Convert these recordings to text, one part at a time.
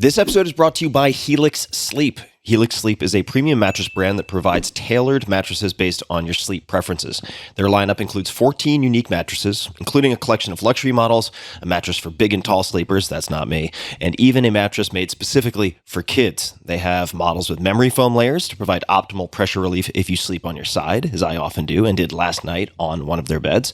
This episode is brought to you by Helix Sleep. Helix Sleep is a premium mattress brand that provides tailored mattresses based on your sleep preferences. Their lineup includes 14 unique mattresses, including a collection of luxury models, a mattress for big and tall sleepers, that's not me, and even a mattress made specifically for kids. They have models with memory foam layers to provide optimal pressure relief if you sleep on your side, as I often do and did last night on one of their beds.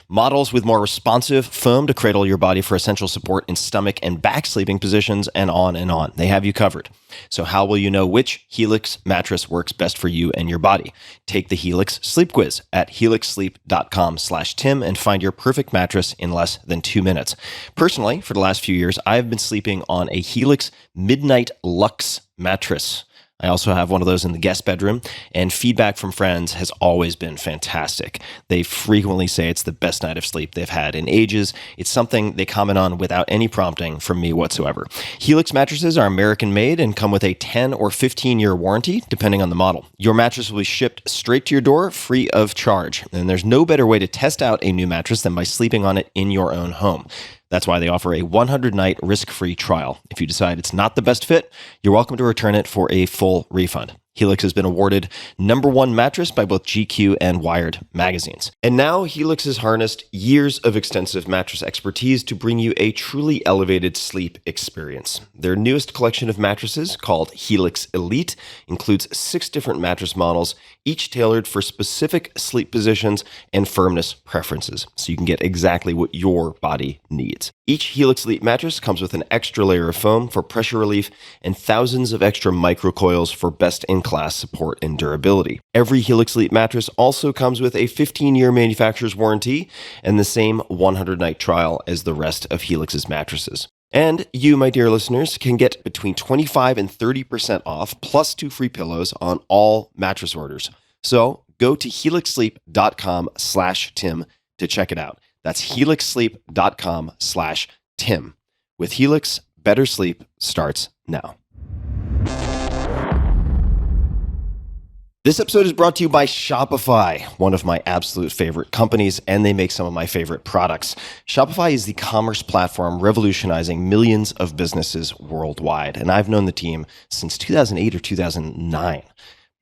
Models with more responsive foam to cradle your body for essential support in stomach and back sleeping positions, and on and on. They have you covered. So how will you know which Helix mattress works best for you and your body? Take the Helix Sleep Quiz at helixsleep.com/Tim and find your perfect mattress in less than 2 minutes. Personally, for the last few years, I have been sleeping on a Helix Midnight Luxe mattress. I also have one of those in the guest bedroom, and feedback from friends has always been fantastic. They frequently say it's the best night of sleep they've had in ages. It's something they comment on without any prompting from me whatsoever. Helix mattresses are American-made and come with a 10 or 15-year warranty, depending on the model. Your mattress will be shipped straight to your door, free of charge. And there's no better way to test out a new mattress than by sleeping on it in your own home. That's why they offer a 100-night risk-free trial. If you decide it's not the best fit, you're welcome to return it for a full refund. Helix has been awarded #1 mattress by both GQ and Wired magazines. And now Helix has harnessed years of extensive mattress expertise to bring you a truly elevated sleep experience. Their newest collection of mattresses, called Helix Elite, includes 6 different mattress models, each tailored for specific sleep positions and firmness preferences, so you can get exactly what your body needs. Each Helix Elite mattress comes with an extra layer of foam for pressure relief and thousands of extra microcoils for best-in-class support and durability. Every Helix Elite mattress also comes with a 15-year manufacturer's warranty and the same 100-night trial as the rest of Helix's mattresses. And you, my dear listeners, can get between 25 and 30% off, plus 2 free pillows on all mattress orders. So go to helixsleep.com/Tim to check it out. That's helixsleep.com/Tim. With Helix, better sleep starts now. This episode is brought to you by Shopify, one of my absolute favorite companies, and they make some of my favorite products. Shopify is the commerce platform revolutionizing millions of businesses worldwide, and I've known the team since 2008 or 2009.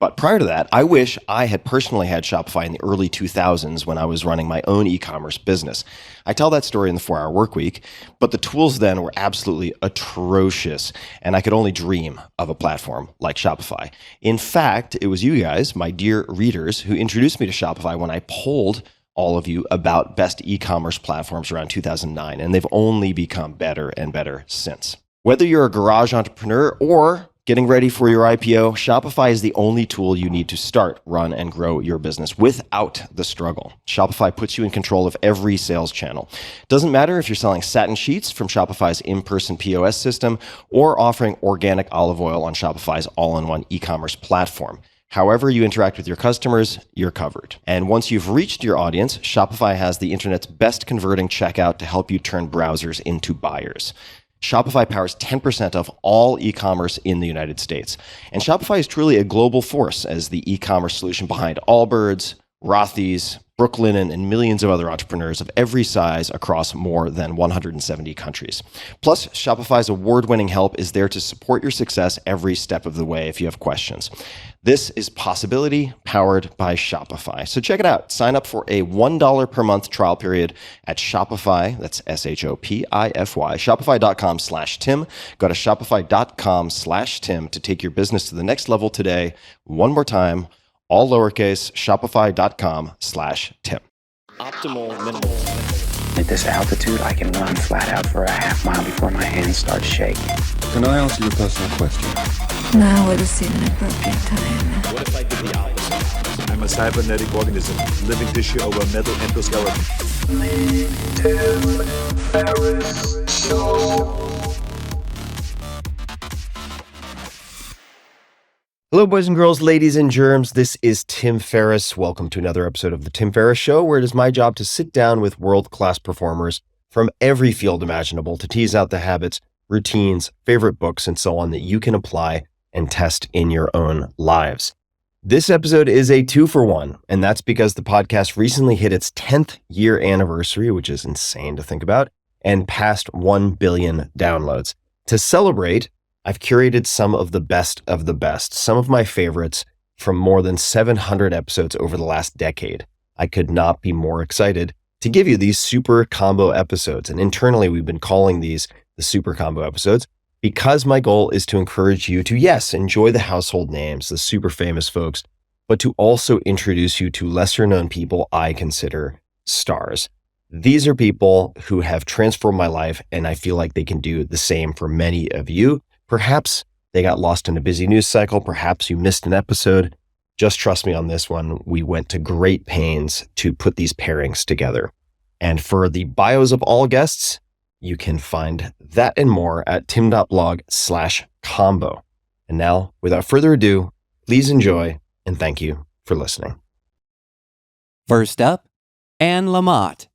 But prior to that, I wish I had personally had Shopify in the early 2000s when I was running my own e-commerce business. I tell that story in the 4-Hour Workweek, but the tools then were absolutely atrocious, and I could only dream of a platform like Shopify. In fact, it was you guys, my dear readers, who introduced me to Shopify when I polled all of you about best e-commerce platforms around 2009, and they've only become better and better since. Whether you're a garage entrepreneur or getting ready for your IPO, Shopify is the only tool you need to start, run, and grow your business without the struggle. Shopify puts you in control of every sales channel. Doesn't matter if you're selling satin sheets from Shopify's in-person POS system or offering organic olive oil on Shopify's all-in-one e-commerce platform. However you interact with your customers, you're covered. And once you've reached your audience, Shopify has the internet's best converting checkout to help you turn browsers into buyers. Shopify powers 10% of all e-commerce in the United States. And Shopify is truly a global force as the e-commerce solution behind Allbirds, Rothy's, Brooklinen, and millions of other entrepreneurs of every size across more than 170 countries. Plus, Shopify's award-winning help is there to support your success every step of the way if you have questions. This is Possibility powered by Shopify. So check it out. Sign up for a $1 per month trial period at Shopify. That's Shopify. Shopify.com/Tim. Go to Shopify.com/Tim to take your business to the next level today. One more time, all lowercase, Shopify.com/Tim. Optimal minimal. At this altitude, I can run flat out for a half mile before my hands start shaking. Can I ask you a personal question? Now would seem an appropriate time. What if I did the opposite? I'm a cybernetic organism, living tissue over a metal endoskeleton. Ferriss Show. Hello, boys and girls, ladies and germs. This is Tim Ferriss. Welcome to another episode of The Tim Ferriss Show, where it is my job to sit down with world-class performers from every field imaginable to tease out the habits, routines, favorite books, and so on that you can apply and test in your own lives. This episode is a 2-for-1, and that's because the podcast recently hit its 10th year anniversary, which is insane to think about, and passed 1 billion downloads. To celebrate, I've curated some of the best, some of my favorites from more than 700 episodes over the last decade. I could not be more excited to give you these super combo episodes. And internally, we've been calling these the super combo episodes because my goal is to encourage you to, yes, enjoy the household names, the super famous folks, but to also introduce you to lesser known people I consider stars. These are people who have transformed my life, and I feel like they can do the same for many of you. Perhaps they got lost in a busy news cycle. Perhaps you missed an episode. Just trust me on this one. We went to great pains to put these pairings together. And for the bios of all guests, you can find that and more at tim.blog/combo. And now, without further ado, please enjoy and thank you for listening. First up, Anne Lamott,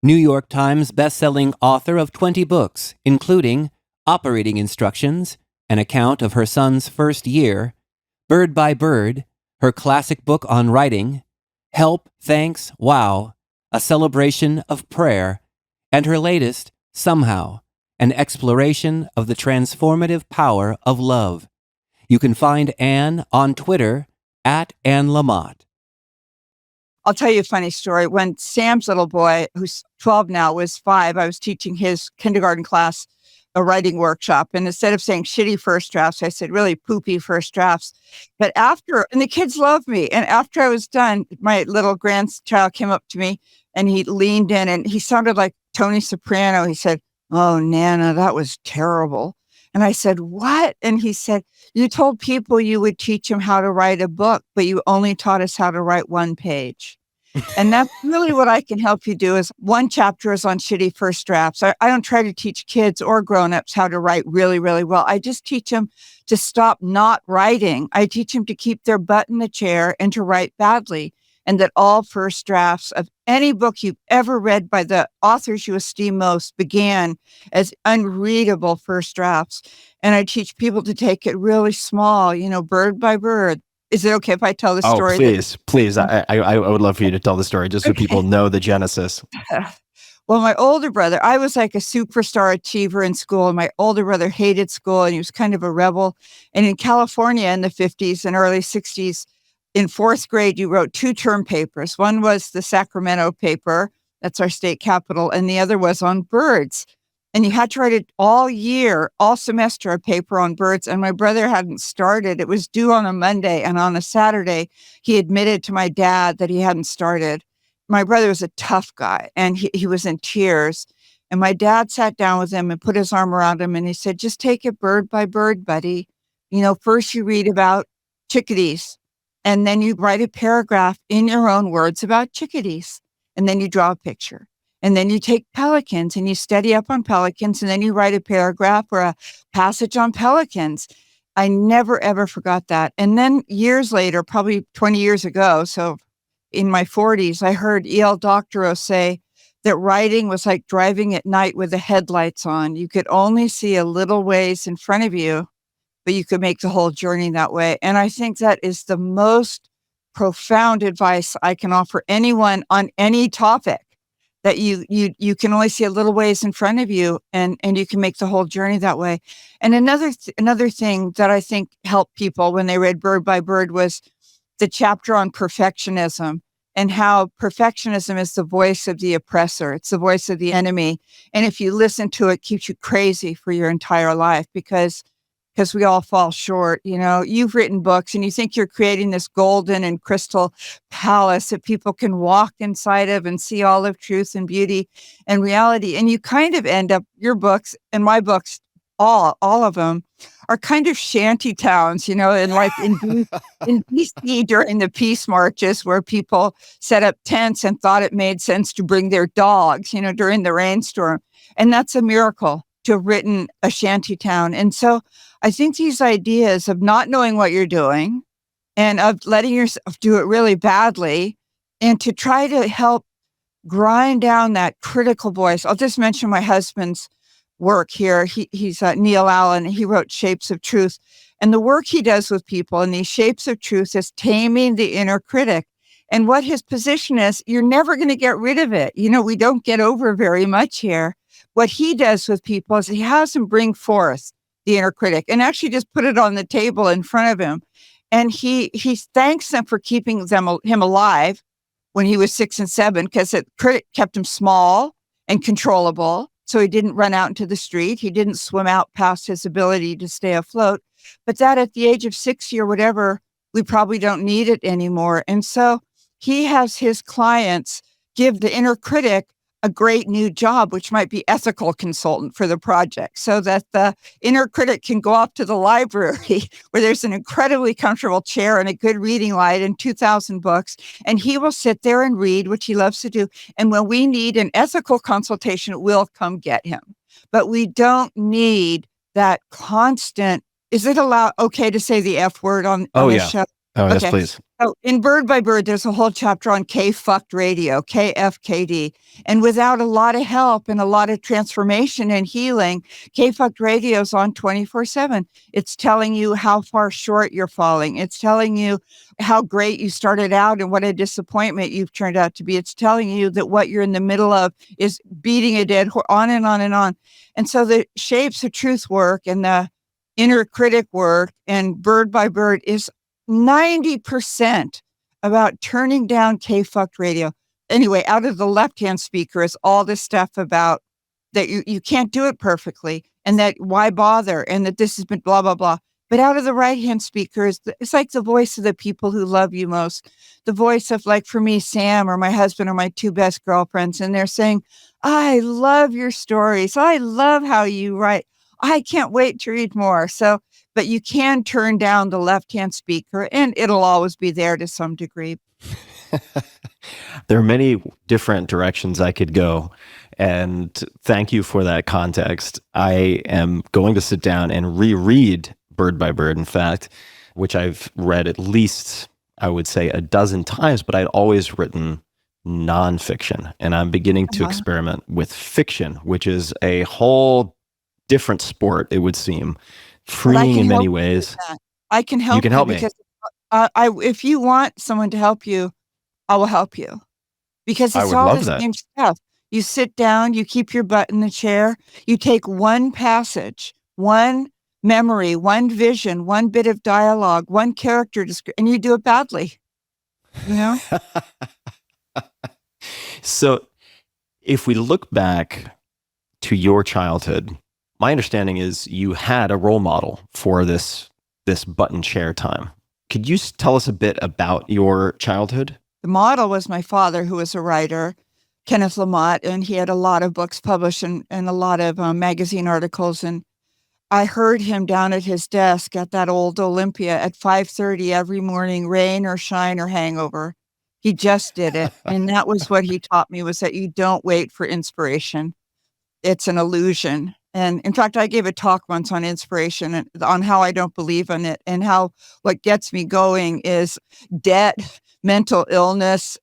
New York Times bestselling author of 20 books, including Operating Instructions, an account of her son's first year, Bird by Bird, her classic book on writing, Help, Thanks, Wow, a celebration of prayer, and her latest, Somehow, an exploration of the transformative power of love. You can find Anne on Twitter at Anne Lamott. I'll tell you a funny story. When Sam's little boy, who's 12 now, was 5, I was teaching his kindergarten class a writing workshop. And instead of saying shitty first drafts, I said really poopy first drafts. But and the kids loved me. And after I was done, my little grandchild came up to me and he leaned in and he sounded like Tony Soprano. He said, "Oh, Nana, that was terrible." And I said, "What?" And he said, "You told people you would teach them how to write a book, but you only taught us how to write one page." And that's really what I can help you do is one chapter is on shitty first drafts. I don't try to teach kids or grownups how to write really, really well. I just teach them to stop not writing. I teach them to keep their butt in the chair and to write badly. And that all first drafts of any book you've ever read by the authors you esteem most began as unreadable first drafts. And I teach people to take it really small, bird by bird. Is it okay if I tell the story? Oh, please. I would love for you to tell the story just so people know the genesis. Well, my older brother, I was like a superstar achiever in school, and my older brother hated school, and he was kind of a rebel. And in California in the 50s and early 60s, in 4th grade, you wrote 2 term papers. One was the Sacramento paper, that's our state capital, and the other was on birds. And you had to write it all year, all semester, a paper on birds. And my brother hadn't started. It was due on a Monday. And on a Saturday, he admitted to my dad that he hadn't started. My brother was a tough guy, and he was in tears. And my dad sat down with him and put his arm around him. And he said, "Just take it bird by bird, buddy. First you read about chickadees. And then you write a paragraph in your own words about chickadees. And then you draw a picture. And then you take pelicans and you study up on pelicans, and then you write a paragraph or a passage on pelicans." I never, ever forgot that. And then years later, probably 20 years ago, so in my 40s, I heard E.L. Doctorow say that writing was like driving at night with the headlights on. You could only see a little ways in front of you, but you could make the whole journey that way. And I think that is the most profound advice I can offer anyone on any topic. That you can only see a little ways in front of you, and you can make the whole journey that way. And another thing that I think helped people when they read Bird by Bird was the chapter on perfectionism and how perfectionism is the voice of the oppressor. It's the voice of the enemy. And if you listen to it, it keeps you crazy for your entire life because we all fall short. You've written books and you think you're creating this golden and crystal palace that people can walk inside of and see all of truth and beauty and reality. And you kind of end up, your books and my books, all of them are kind of shanty towns, and like in DC during the peace marches where people set up tents and thought it made sense to bring their dogs, during the rainstorm. And that's a miracle to have written a shanty town. And so I think these ideas of not knowing what you're doing and of letting yourself do it really badly and to try to help grind down that critical voice. I'll just mention my husband's work here. He's Neal Allen. He wrote Shapes of Truth. And the work he does with people in these Shapes of Truth is taming the inner critic. And what his position is, you're never going to get rid of it. We don't get over very much here. What he does with people is he has them bring forth the inner critic, and actually just put it on the table in front of him. And he thanks them for keeping him alive when he was 6 and 7, because the critic kept him small and controllable. So he didn't run out into the street. He didn't swim out past his ability to stay afloat. But that at the age of 60 or whatever, we probably don't need it anymore. And so he has his clients give the inner critic a great new job, which might be ethical consultant for the project, so that the inner critic can go off to the library where there's an incredibly comfortable chair and a good reading light and 2,000 books. And he will sit there and read, which he loves to do. And when we need an ethical consultation, we'll come get him. But we don't need that constant. Is it okay to say the F word on this show? Oh, yes, Okay. please. So in Bird by Bird, there's a whole chapter on K-fucked radio, KFKD. And without a lot of help and a lot of transformation and healing, K-fucked radio is on 24/7. It's telling you how far short you're falling. It's telling you how great you started out and what a disappointment you've turned out to be. It's telling you that what you're in the middle of is beating a dead horse, on and on and on. And so the Shapes of Truth work and the inner critic work and Bird by Bird is 90% about turning down K-fucked radio. Anyway, out of the left-hand speaker is all this stuff about that you can't do it perfectly, and that why bother, and that this has been blah, blah, blah. But out of the right-hand speaker it's like the voice of the people who love you most. The voice of, like, for me, Sam or my husband or my 2 best girlfriends, and they're saying, I love your stories. I love how you write. I can't wait to read more. So, but you can turn down the left-hand speaker, and it'll always be there to some degree. There are many different directions I could go, and thank you for that context. I am going to sit down and reread Bird by Bird, in fact, which I've read at least, I would say, a dozen times, but I'd always written nonfiction, and I'm beginning to experiment with fiction, which is a whole different sport, it would seem. Freeing in many ways. I can help you. You can help me. Because if you want someone to help you, I will help you. Because it's all the same stuff. You sit down, you keep your butt in the chair, you take one passage, one memory, one vision, one bit of dialogue, one character description, and you do it badly. You know? So if we look back to your childhood, my understanding is you had a role model for this button chair time. Could you tell us a bit about your childhood? The model was my father, who was a writer, Kenneth Lamott, and he had a lot of books published and a lot of magazine articles. And I heard him down at his desk at that old Olympia at 5:30 every morning, rain or shine or hangover. He just did it. And that was what he taught me, was that you don't wait for inspiration. It's an illusion. And in fact, I gave a talk once on inspiration and on how I don't believe in it, and how what gets me going is debt, mental illness,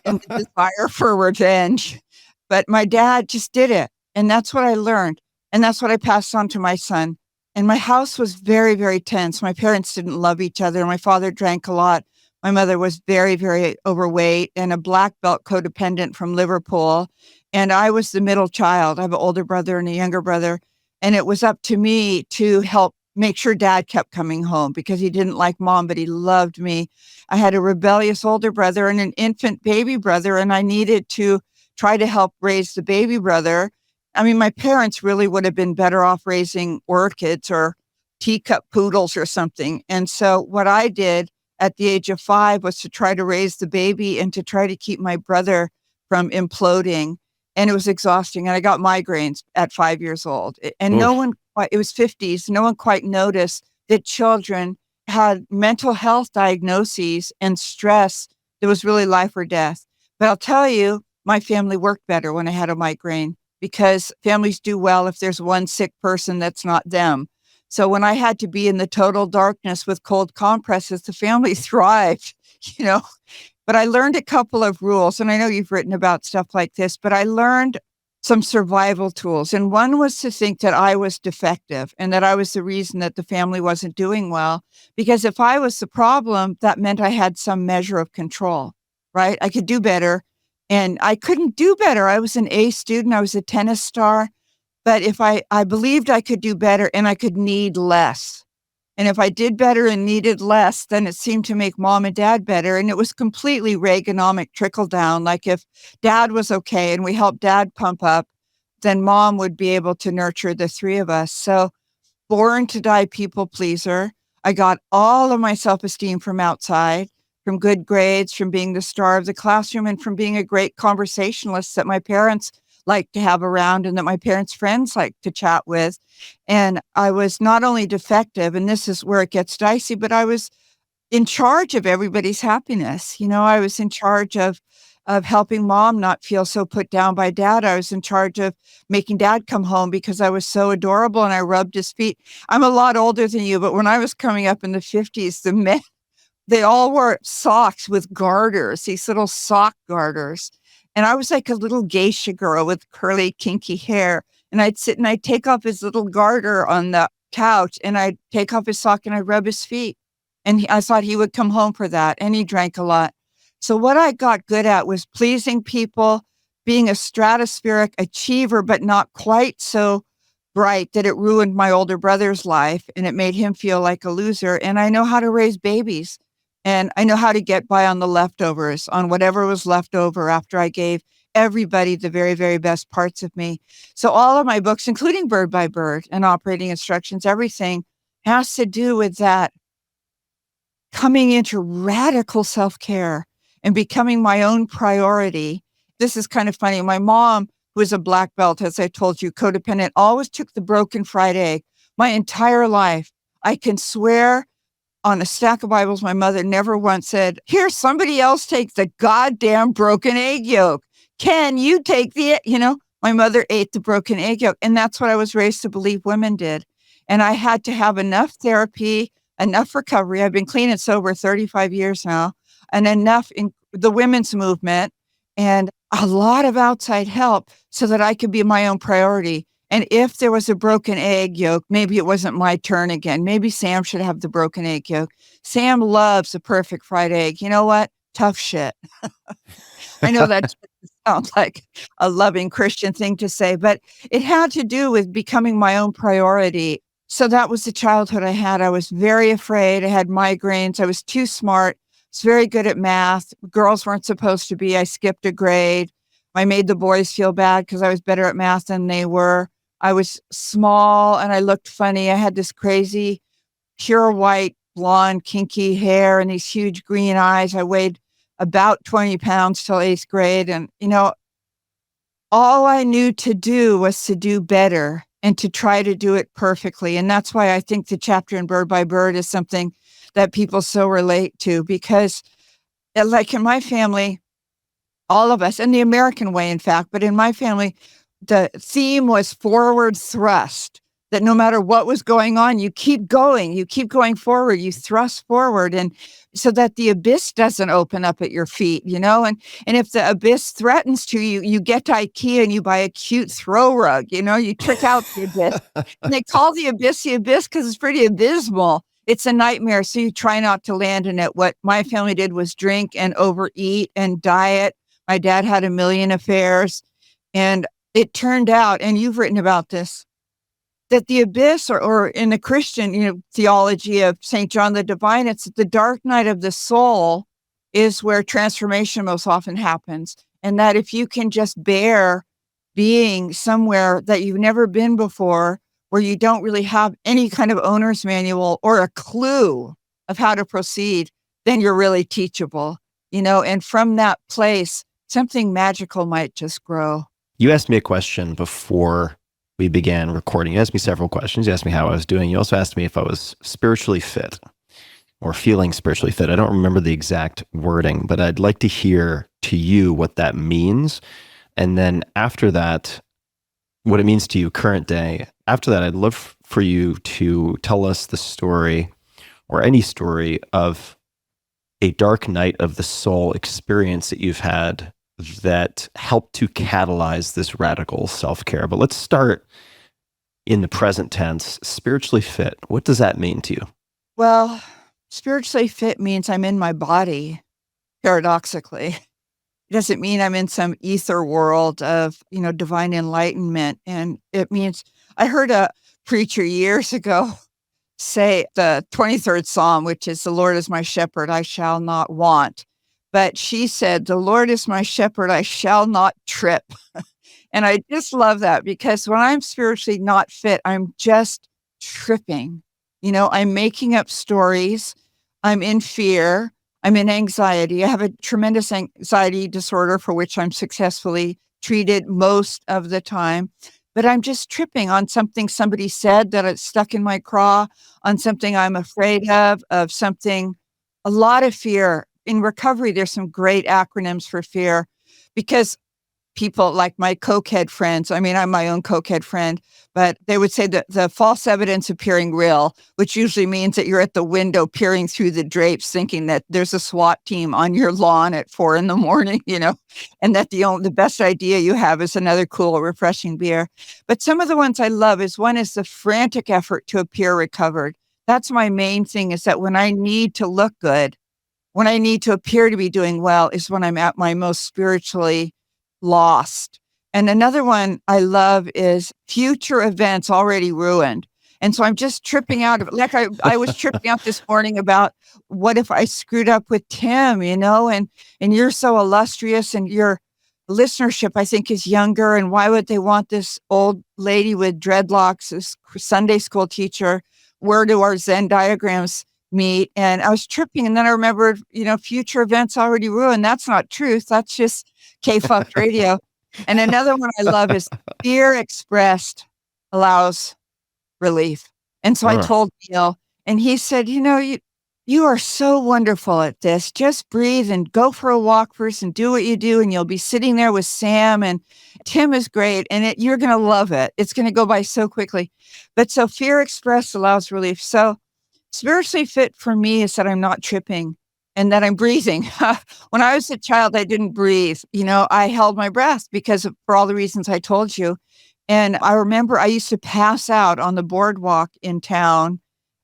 and the desire for revenge. But my dad just did it. And that's what I learned. And that's what I passed on to my son. And my house was very, very tense. My parents didn't love each other. My father drank a lot. My mother was very, very overweight and a black belt codependent from Liverpool. And I was the middle child. I have an older brother and a younger brother. And it was up to me to help make sure dad kept coming home, because he didn't like mom, but he loved me. I had a rebellious older brother and an infant baby brother, and I needed to try to help raise the baby brother. I mean, my parents really would have been better off raising orchids or teacup poodles or something. And so what I did at the age of 5 was to try to raise the baby and to try to keep my brother from imploding. And it was exhausting. And I got migraines at 5 years old. And no one, it was 50s, no one quite noticed that children had mental health diagnoses and stress that was really life or death. But I'll tell you, my family worked better when I had a migraine, because families do well if there's one sick person that's not them. So when I had to be in the total darkness with cold compresses, the family thrived, you know. But I learned a couple of rules, and I know you've written about stuff like this, but I learned some survival tools. And one was to think that I was defective and that I was the reason that the family wasn't doing well. Because if I was the problem, that meant I had some measure of control, right? I could do better. And I couldn't do better. I was an A student. I was a tennis star. But if I believed I could do better and I could need less. And if I did better and needed less, then it seemed to make mom and dad better. And it was completely Reaganomic trickle down. Like if dad was okay and we helped dad pump up, then mom would be able to nurture the three of us. So born to die people pleaser. I got all of my self-esteem from outside, from good grades, from being the star of the classroom, and from being a great conversationalist that my parents liked to have around and that my parents' friends liked to chat with. And I was not only defective, and this is where it gets dicey, but I was in charge of everybody's happiness. I was in charge of helping mom not feel so put down by dad. I was in charge of making dad come home because I was so adorable and I rubbed his feet. I'm a lot older than you, but when I was coming up in the 50s, the men, they all wore socks with garters, these little sock garters. And I was like a little geisha girl with curly, kinky hair. And I'd sit and I'd take off his little garter on the couch and I'd take off his sock and I'd rub his feet. And I thought he would come home for that. And he drank a lot. So what I got good at was pleasing people, being a stratospheric achiever, but not quite so bright that it ruined my older brother's life and it made him feel like a loser. And I know how to raise babies and I know how to get by on the leftovers, on whatever was left over after I gave everybody the very, very best parts of me. So all of my books, including Bird by Bird and Operating Instructions, everything has to do with that coming into radical self-care and becoming my own priority. This is kind of funny. My mom, who is a black belt, as I told you, codependent, always took the broken fried egg my entire life. I can swear on a stack of Bibles, my mother never once said, here, somebody else take the goddamn broken egg yolk. Can you take my mother ate the broken egg yolk. And that's what I was raised to believe women did. And I had to have enough therapy, enough recovery. I've been clean and sober 35 years now. And enough in the women's movement and a lot of outside help so that I could be my own priority. And if there was a broken egg yolk, maybe it wasn't my turn again. Maybe Sam should have the broken egg yolk. Sam loves a perfect fried egg. You know what? Tough shit. I know that sounds like a loving Christian thing to say, but it had to do with becoming my own priority. So that was the childhood I had. I was very afraid. I had migraines. I was too smart. I was very good at math. Girls weren't supposed to be. I skipped a grade. I made the boys feel bad because I was better at math than they were. I was small and I looked funny. I had this crazy, pure white, blonde, kinky hair and these huge green eyes. I weighed about 20 pounds till 8th grade. And, all I knew to do was to do better and to try to do it perfectly. And that's why I think the chapter in Bird by Bird is something that people so relate to, because like in my family, all of us, in the American way, in fact, but in my family, the theme was forward thrust, that no matter what was going on, you keep going forward, you thrust forward. And so that the abyss doesn't open up at your feet, and if the abyss threatens to you, you get to IKEA and you buy a cute throw rug, you trick out the abyss. And they call the abyss because it's pretty abysmal. It's a nightmare. So you try not to land in it. What my family did was drink and overeat and diet. My dad had a million affairs. And it turned out, and you've written about this, that the abyss, or in the Christian theology of St. John the Divine, it's the dark night of the soul is where transformation most often happens. And that if you can just bear being somewhere that you've never been before, where you don't really have any kind of owner's manual or a clue of how to proceed, then you're really teachable, and from that place, something magical might just grow. You asked me a question before we began recording. You asked me several questions. You asked me how I was doing. You also asked me if I was spiritually fit or feeling spiritually fit. I don't remember the exact wording, but I'd like to hear to you what that means. And then after that, what it means to you current day. After that, I'd love for you to tell us the story, or any story, of a dark night of the soul experience that you've had that helped to catalyze this radical self-care. But let's start in the present tense. Spiritually fit, what does that mean to you? Well, spiritually fit means I'm in my body, paradoxically. It doesn't mean I'm in some ether world of, divine enlightenment. And it means I heard a preacher years ago say the 23rd Psalm, which is, the Lord is my shepherd, I shall not want. But she said, the Lord is my shepherd, I shall not trip. And I just love that, because when I'm spiritually not fit, I'm just tripping. I'm making up stories. I'm in fear. I'm in anxiety. I have a tremendous anxiety disorder for which I'm successfully treated most of the time. But I'm just tripping on something somebody said that it's stuck in my craw, on something I'm afraid of something, a lot of fear. In recovery, there's some great acronyms for fear, because people like my cokehead friends, I'm my own cokehead friend, but they would say that the false evidence appearing real, which usually means that you're at the window peering through the drapes thinking that there's a SWAT team on your lawn at 4 a.m, and that the best idea you have is another cool, refreshing beer. But some of the ones I love is the frantic effort to appear recovered. That's my main thing, is that when I need to look good, when I need to appear to be doing well, is when I'm at my most spiritually lost. And another one I love is future events already ruined. And so I'm just tripping out of it. Like I was tripping out this morning about, what if I screwed up with Tim, and you're so illustrious, and your listenership, I think, is younger. And why would they want this old lady with dreadlocks, this Sunday school teacher? Where do our Venn diagrams meet? And I was tripping. And then I remembered, future events already ruined. That's not truth. That's just K-Fuck radio. And another one I love is fear expressed allows relief. And so I told Neal, and he said, you are so wonderful at this. Just breathe and go for a walk first and do what you do. And you'll be sitting there with Sam, and Tim is great. And you're going to love it. It's going to go by so quickly. But so fear expressed allows relief. So spiritually fit for me is that I'm not tripping and that I'm breathing. When I was a child, I didn't breathe. I held my breath for all the reasons I told you. And I remember I used to pass out on the boardwalk in town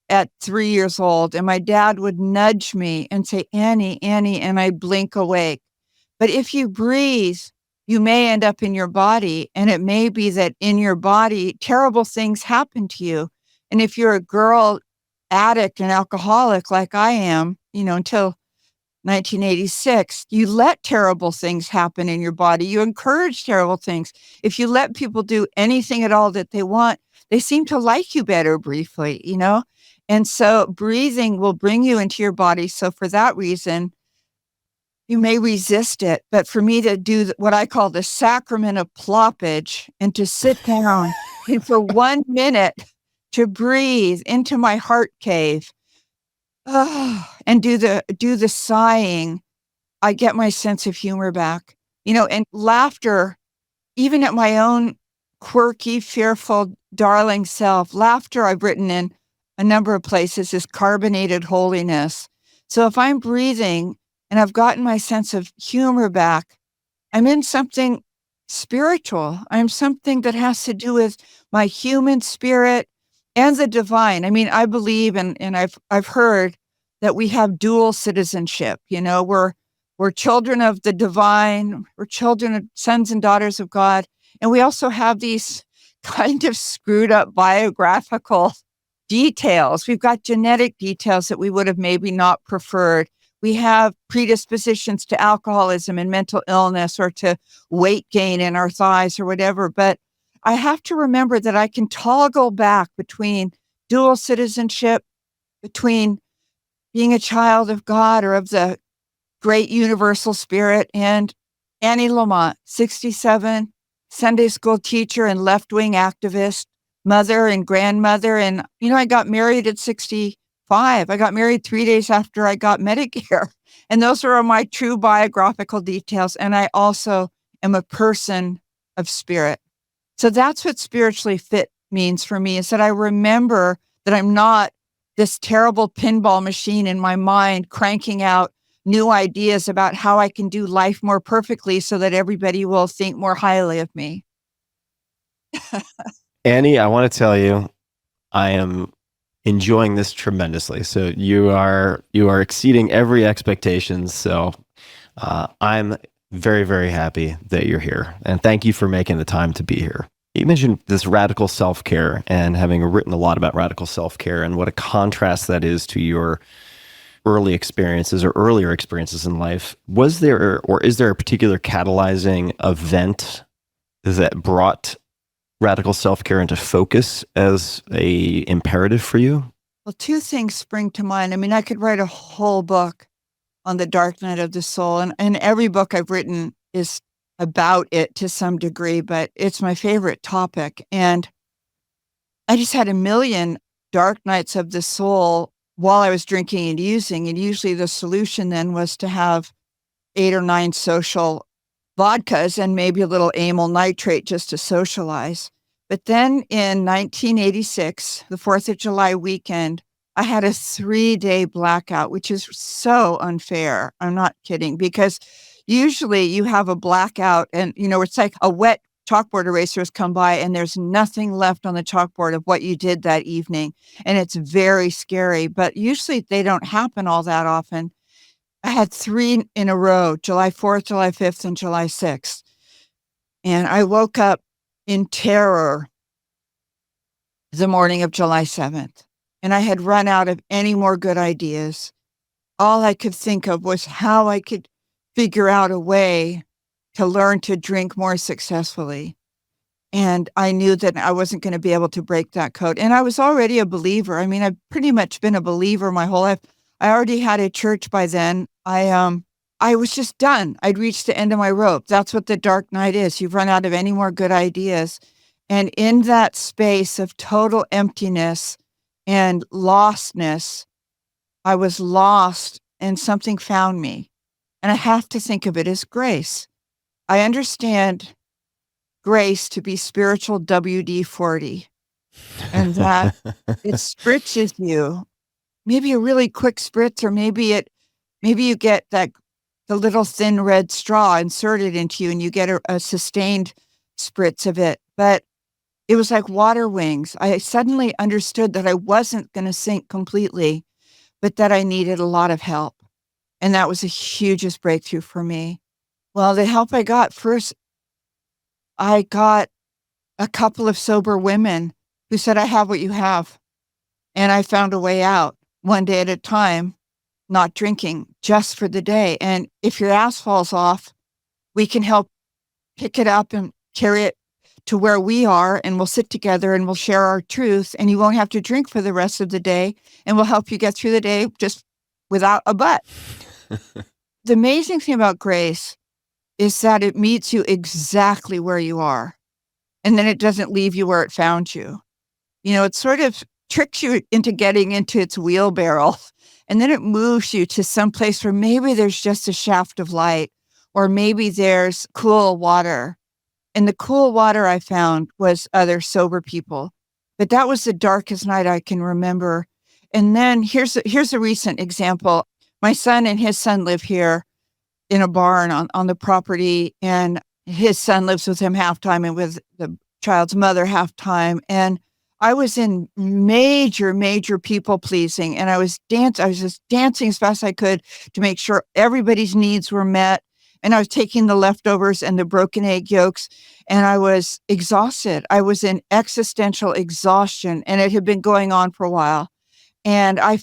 at 3 years old. And my dad would nudge me and say, Annie, and I'd blink awake. But if you breathe, you may end up in your body. And it may be that in your body, terrible things happen to you. And if you're a girl addict and alcoholic like I am, until 1986, you let terrible things happen in your body. You encourage terrible things. If you let people do anything at all that they want, they seem to like you better briefly, And so breathing will bring you into your body. So for that reason, you may resist it. But for me to do what I call the sacrament of ploppage, and to sit down and for 1 minute to breathe into my heart cave, and do the sighing, I get my sense of humor back, and laughter, even at my own quirky, fearful, darling self. Laughter, I've written in a number of places, is carbonated holiness. So if I'm breathing and I've gotten my sense of humor back, I'm in something spiritual. I'm something that has to do with my human spirit and the divine. I believe, and I've heard that we have dual citizenship. We're children of the divine. We're children of sons and daughters of God. And we also have these kind of screwed up biographical details. We've got genetic details that we would have maybe not preferred. We have predispositions to alcoholism and mental illness, or to weight gain in our thighs or whatever. But I have to remember that I can toggle back between dual citizenship, between being a child of God or of the great universal spirit. And Annie Lamott, 67, Sunday school teacher and left-wing activist, mother and grandmother. And, I got married at 65. I got married 3 days after I got Medicare. And those are my true biographical details. And I also am a person of spirit. So that's what spiritually fit means for me, is that I remember that I'm not this terrible pinball machine in my mind cranking out new ideas about how I can do life more perfectly so that everybody will think more highly of me. Annie, I want to tell you, I am enjoying this tremendously. So you are exceeding every expectation. So I'm Very, very happy that you're here. And thank you for making the time to be here. You mentioned this radical self-care and having written a lot about radical self-care and what a contrast that is to your early experiences or earlier experiences in life. Was there or is there a particular catalyzing event that brought radical self-care into focus as a imperative for you? Well, two things spring to mind. I mean, I could write a whole book on the dark night of the soul, and every book I've written is about it to some degree, but it's my favorite topic. And I just had a million dark nights of the soul while I was drinking and using. And usually the solution then was to have 8 or 9 social vodkas and maybe a little amyl nitrate just to socialize. But then in 1986, the 4th of July weekend, I had a 3-day blackout, which is so unfair. I'm not kidding, because usually you have a blackout and, it's like a wet chalkboard eraser has come by and there's nothing left on the chalkboard of what you did that evening. And it's very scary, but usually they don't happen all that often. I had 3 in a row, July 4th, July 5th, and July 6th. And I woke up in terror the morning of July 7th. And I had run out of any more good ideas. All I could think of was how I could figure out a way to learn to drink more successfully. And I knew that I wasn't going to be able to break that code. And I was already a believer. I mean, I've pretty much been a believer my whole life. I already had a church by then. I was just done. I'd reached the end of my rope. That's what the dark night is. You've run out of any more good ideas. And in that space of total emptiness and lostness, I was lost and something found me. And I have to think of it as grace. I understand grace to be spiritual WD-40, and that it spritches you. Maybe a really quick spritz, or maybe you get the little thin red straw inserted into you and you get a sustained spritz of it. But it was like water wings. I suddenly understood that I wasn't going to sink completely, but that I needed a lot of help. And that was the hugest breakthrough for me. Well, the help I got first, I got a couple of sober women who said, I have what you have. And I found a way out, one day at a time, not drinking, just for the day. And if your ass falls off, we can help pick it up and carry it to where we are, and we'll sit together and we'll share our truth, and you won't have to drink for the rest of the day, and we'll help you get through the day just without a but. The amazing thing about grace is that it meets you exactly where you are, and then it doesn't leave you where it found you. It sort of tricks you into getting into its wheelbarrow, and then it moves you to some place where maybe there's just a shaft of light, or maybe there's cool water. And the cool water I found was other sober people. But that was the darkest night I can remember. And then here's a recent example. My son and his son live here in a barn on the property, and his son lives with him half time and with the child's mother half time. And I was in major people pleasing, and I was just dancing as fast as I could to make sure everybody's needs were met. And I was taking the leftovers and the broken egg yolks, and I was exhausted. I was in existential exhaustion, and it had been going on for a while. And I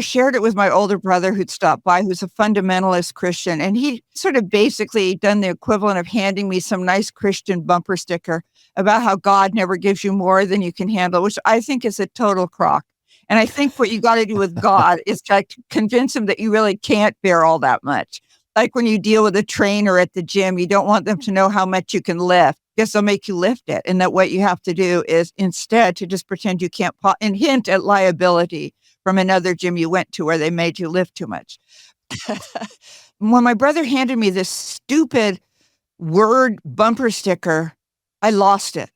shared it with my older brother who'd stopped by, who's a fundamentalist Christian. And he sort of basically done the equivalent of handing me some nice Christian bumper sticker about how God never gives you more than you can handle, which I think is a total crock. And I think what you got to do with God is to convince him that you really can't bear all that much. Like when you deal with a trainer at the gym, you don't want them to know how much you can lift, because they'll make you lift it. And that what you have to do is instead to just pretend you can't and hint at liability from another gym you went to where they made you lift too much. When my brother handed me this stupid word bumper sticker, I lost it.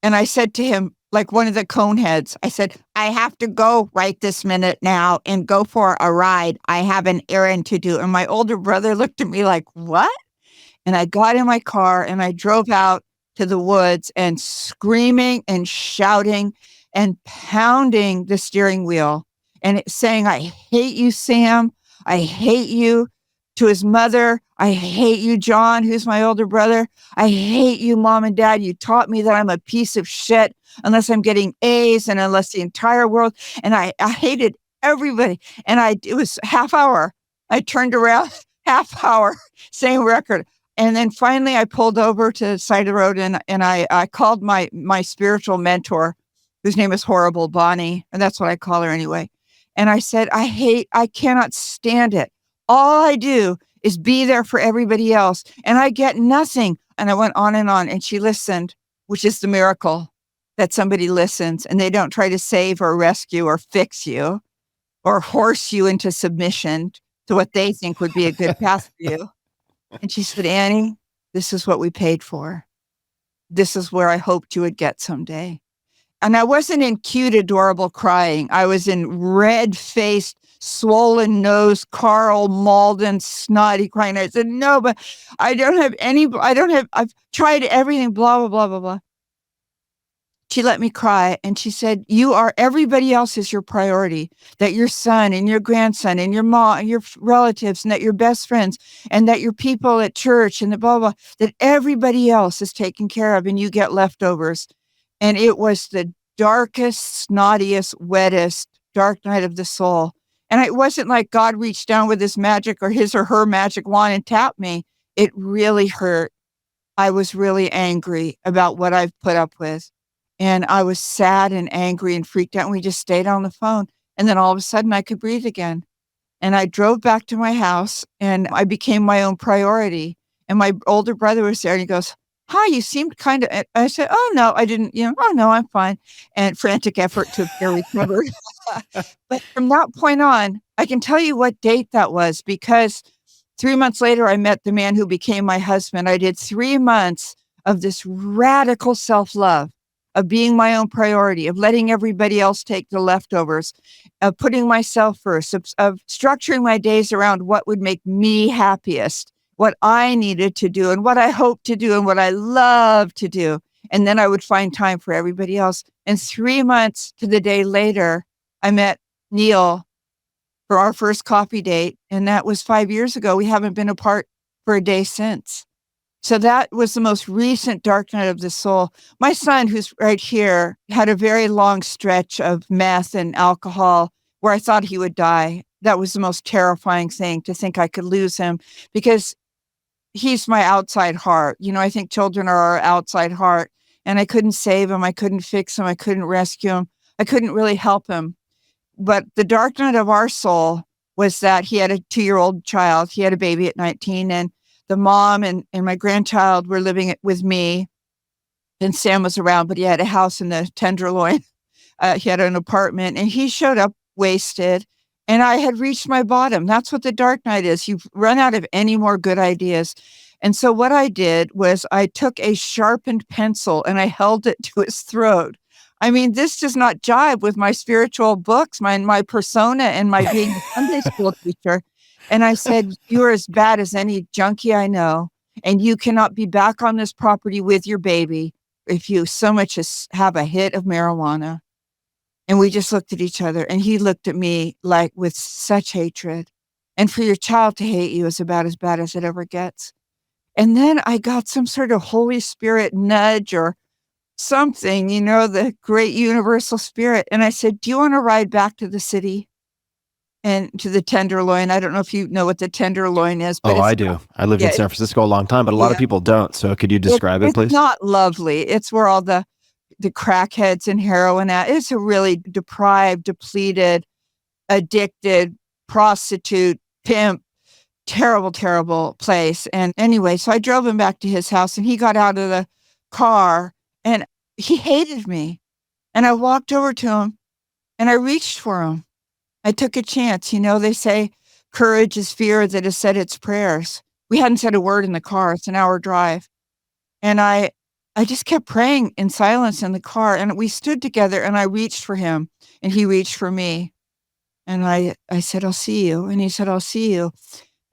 And I said to him, like one of the cone heads, I said, I have to go right this minute now and go for a ride. I have an errand to do. And my older brother looked at me like, what? And I got in my car and I drove out to the woods and screaming and shouting and pounding the steering wheel and saying, I hate you, Sam. I hate you. To his mother, I hate you, John, who's my older brother. I hate you, Mom and Dad. You taught me that I'm a piece of shit unless I'm getting A's and unless the entire world. And I hated everybody. And it was half hour. I turned around, half hour, same record. And then finally I pulled over to the side of the road and I called my spiritual mentor, whose name is Horrible Bonnie. And that's what I call her anyway. And I said, I cannot stand it. All I do is be there for everybody else. And I get nothing. And I went on. And she listened, which is the miracle, that somebody listens and they don't try to save or rescue or fix you or horse you into submission to what they think would be a good path for you. And she said, Annie, this is what we paid for. This is where I hoped you would get someday. And I wasn't in cute, adorable crying. I was in red-faced, swollen nose, Carl Malden, snotty crying. I said, no, but I've tried everything, blah, blah, blah, blah, blah. She let me cry and she said, everybody else is your priority, that your son and your grandson and your mom and your relatives and that your best friends and that your people at church and the blah, blah, that everybody else is taken care of and you get leftovers. And it was the darkest, snottiest, wettest, dark night of the soul. And it wasn't like God reached down with his magic or his or her magic wand and tapped me. It really hurt. I was really angry about what I've put up with. And I was sad and angry and freaked out. And we just stayed on the phone. And then all of a sudden I could breathe again. And I drove back to my house and I became my own priority. And my older brother was there and he goes, hi, you seemed kind of, I said, oh no, I didn't, oh no, I'm fine. And frantic effort to appear recovered. But from that point on, I can tell you what date that was because 3 months later, I met the man who became my husband. I did 3 months of this radical self-love, of being my own priority, of letting everybody else take the leftovers, of putting myself first, of structuring my days around what would make me happiest, what I needed to do and what I hoped to do and what I love to do. And then I would find time for everybody else. And 3 months to the day later, I met Neal for our first coffee date. And that was 5 years ago. We haven't been apart for a day since. So that was the most recent dark night of the soul. My son, who's right here, had a very long stretch of meth and alcohol where I thought he would die. That was the most terrifying thing, to think I could lose him, because he's my outside heart. I think children are our outside heart, and I couldn't save him. I couldn't fix him. I couldn't rescue him. I couldn't really help him. But the dark night of our soul was that he had a 2-year-old child. He had a baby at 19, and the mom and my grandchild were living with me, and Sam was around, but he had a house in the Tenderloin. He had an apartment, and he showed up wasted, and I had reached my bottom. That's what the dark night is. You've run out of any more good ideas. And so what I did was I took a sharpened pencil and I held it to his throat. I mean, this does not jive with my spiritual books, my persona and my being a Sunday school teacher. And I said, you're as bad as any junkie I know, and you cannot be back on this property with your baby if you so much as have a hit of marijuana. And we just looked at each other, and he looked at me like with such hatred. And for your child to hate you is about as bad as it ever gets. And then I got some sort of Holy Spirit nudge or something, the great universal spirit. And I said, do you want to ride back to the city and to the Tenderloin? I don't know if you know what the Tenderloin is. But I do. I lived in San Francisco a long time, but a lot of people don't. So could you describe it, please? It's not lovely. It's where all the crackheads and heroin at. It's a really deprived, depleted, addicted, prostitute, pimp, terrible, terrible place. And anyway, so I drove him back to his house, and he got out of the car and he hated me. And I walked over to him and I reached for him. I took a chance. They say courage is fear that has said its prayers. We hadn't said a word in the car. It's an hour drive. And I just kept praying in silence in the car. And we stood together, and I reached for him and he reached for me. And I said, I'll see you. And he said, I'll see you.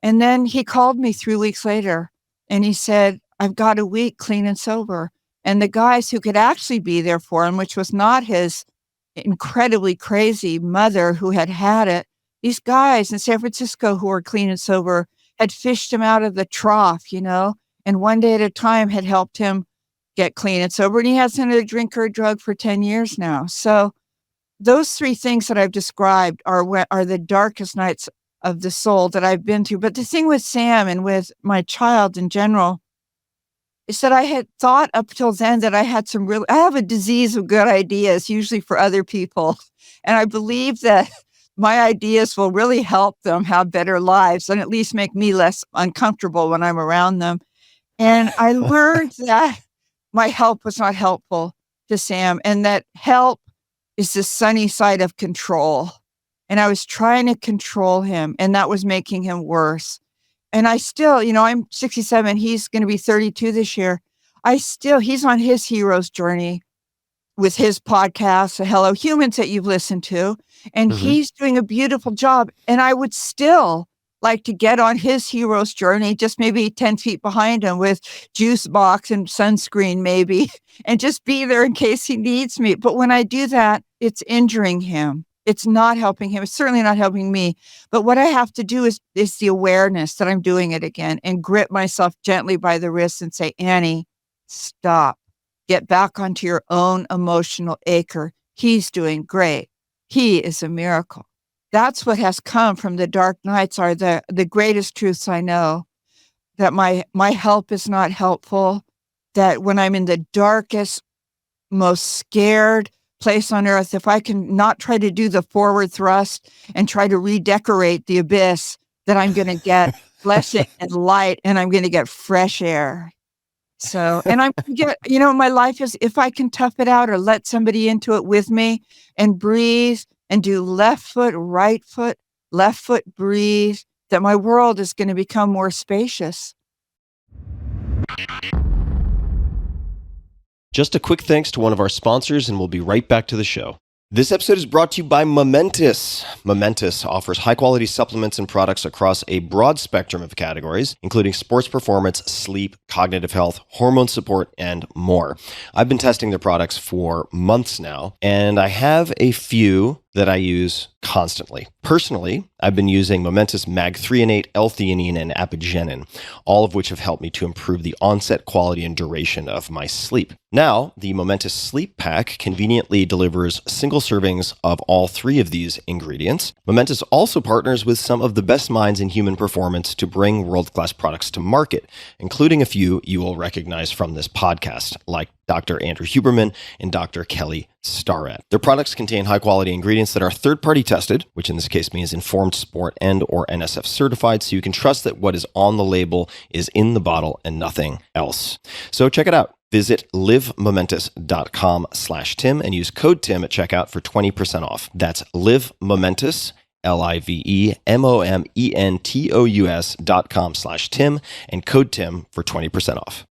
And then he called me 3 weeks later and he said, I've got a week clean and sober. And the guys who could actually be there for him, which was not his incredibly crazy mother who had it, these guys in San Francisco who were clean and sober had fished him out of the trough, and one day at a time had helped him get clean and sober. And he hasn't had a drink or a drug for 10 years now. So those three things that I've described are the darkest nights of the soul that I've been through. But the thing with Sam and with my child in general is that I had thought up till then that I had I have a disease of good ideas, usually for other people. And I believe that my ideas will really help them have better lives and at least make me less uncomfortable when I'm around them. And I learned that my help was not helpful to Sam, and that help is the sunny side of control. And I was trying to control him, and that was making him worse. And I still, I'm 67, he's going to be 32 this year. He's on his hero's journey with his podcast, Hello Humans, that you've listened to. And he's doing a beautiful job. And I would still like to get on his hero's journey, just maybe 10 feet behind him with juice box and sunscreen maybe, and just be there in case he needs me. But when I do that, it's injuring him. It's not helping him. It's certainly not helping me. But what I have to do is the awareness that I'm doing it again and grip myself gently by the wrist and say, Annie, stop. Get back onto your own emotional acre. He's doing great. He is a miracle. That's what has come from the dark nights are the greatest truths I know, that my help is not helpful, that when I'm in the darkest, most scared place on earth, if I can not try to do the forward thrust and try to redecorate the abyss, that I'm going to get blessing and light, and I'm going to get fresh air. So, and I'm going to get, my life is, if I can tough it out or let somebody into it with me and breathe and do left foot, breathe, that my world is going to become more spacious. Just a quick thanks to one of our sponsors, and we'll be right back to the show. This episode is brought to you by Momentous. Momentous offers high-quality supplements and products across a broad spectrum of categories, including sports performance, sleep, cognitive health, hormone support, and more. I've been testing their products for months now, and I have a few that I use constantly. Personally, I've been using Momentous Mag-threonate, L-theanine, and apigenin, all of which have helped me to improve the onset, quality, and duration of my sleep. Now, the Momentous Sleep Pack conveniently delivers single servings of all three of these ingredients. Momentous also partners with some of the best minds in human performance to bring world-class products to market, including a few you will recognize from this podcast, like Dr. Andrew Huberman and Dr. Kelly Starrett. Their products contain high-quality ingredients that are third-party tested, which in this case means informed sport and or NSF certified, so you can trust that what is on the label is in the bottle and nothing else. So check it out. Visit livemomentous.com/Tim and use code Tim at checkout for 20% off. That's livemomentous, livemomentous.com/Tim and code Tim for 20% off.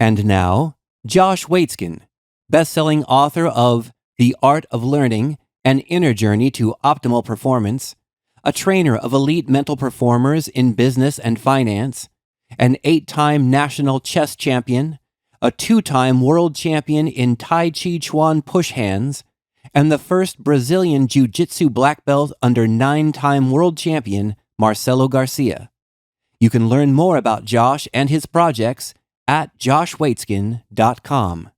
And now, Josh Waitzkin, best-selling author of The Art of Learning, An Inner Journey to Optimal Performance, a trainer of elite mental performers in business and finance, an 8-time national chess champion, a 2-time world champion in Tai Chi Chuan push hands, and the first Brazilian Jiu-Jitsu black belt under 9-time world champion Marcelo Garcia. You can learn more about Josh and his projects at joshwaitzkin.com.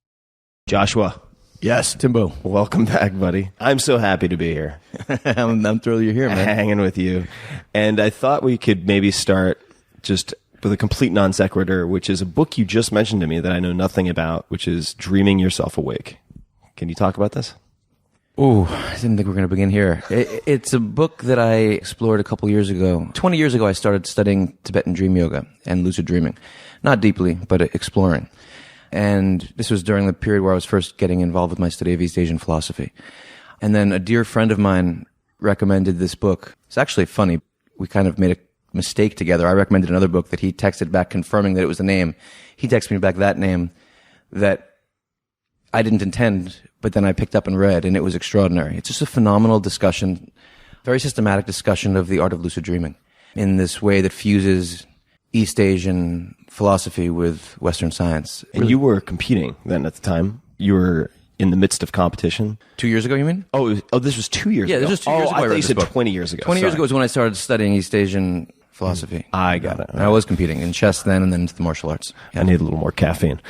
Joshua. Yes, Timbo. Welcome back, buddy. I'm so happy to be here. I'm thrilled you're here, man. Hanging with you. And I thought we could maybe start just with a complete non sequitur, which is a book you just mentioned to me that I know nothing about, which is Dreaming Yourself Awake. Can you talk about this? Oh, I didn't think we were going to begin here. It's a book that I explored a couple years ago. 20 years ago, I started studying Tibetan dream yoga and lucid dreaming. Not deeply, but exploring. And this was during the period where I was first getting involved with my study of East Asian philosophy. And then a dear friend of mine recommended this book. It's actually funny. We kind of made a mistake together. I recommended another book that he texted back confirming that it was the name. He texted me back that name that I didn't intend, but then I picked up and read, and it was extraordinary. It's just a phenomenal discussion, very systematic discussion of the art of lucid dreaming in this way that fuses East Asian philosophy with Western science. And you were competing then at the time. You were in the midst of competition. 2 years ago, you mean? Oh, this was 2 years ago. Yeah, this was 2 years ago. I thought you this said book. 20 years ago. 20 years Sorry. ago was when I started studying East Asian philosophy. I got it. And I was competing in chess then and then into the martial arts. I need a little more caffeine.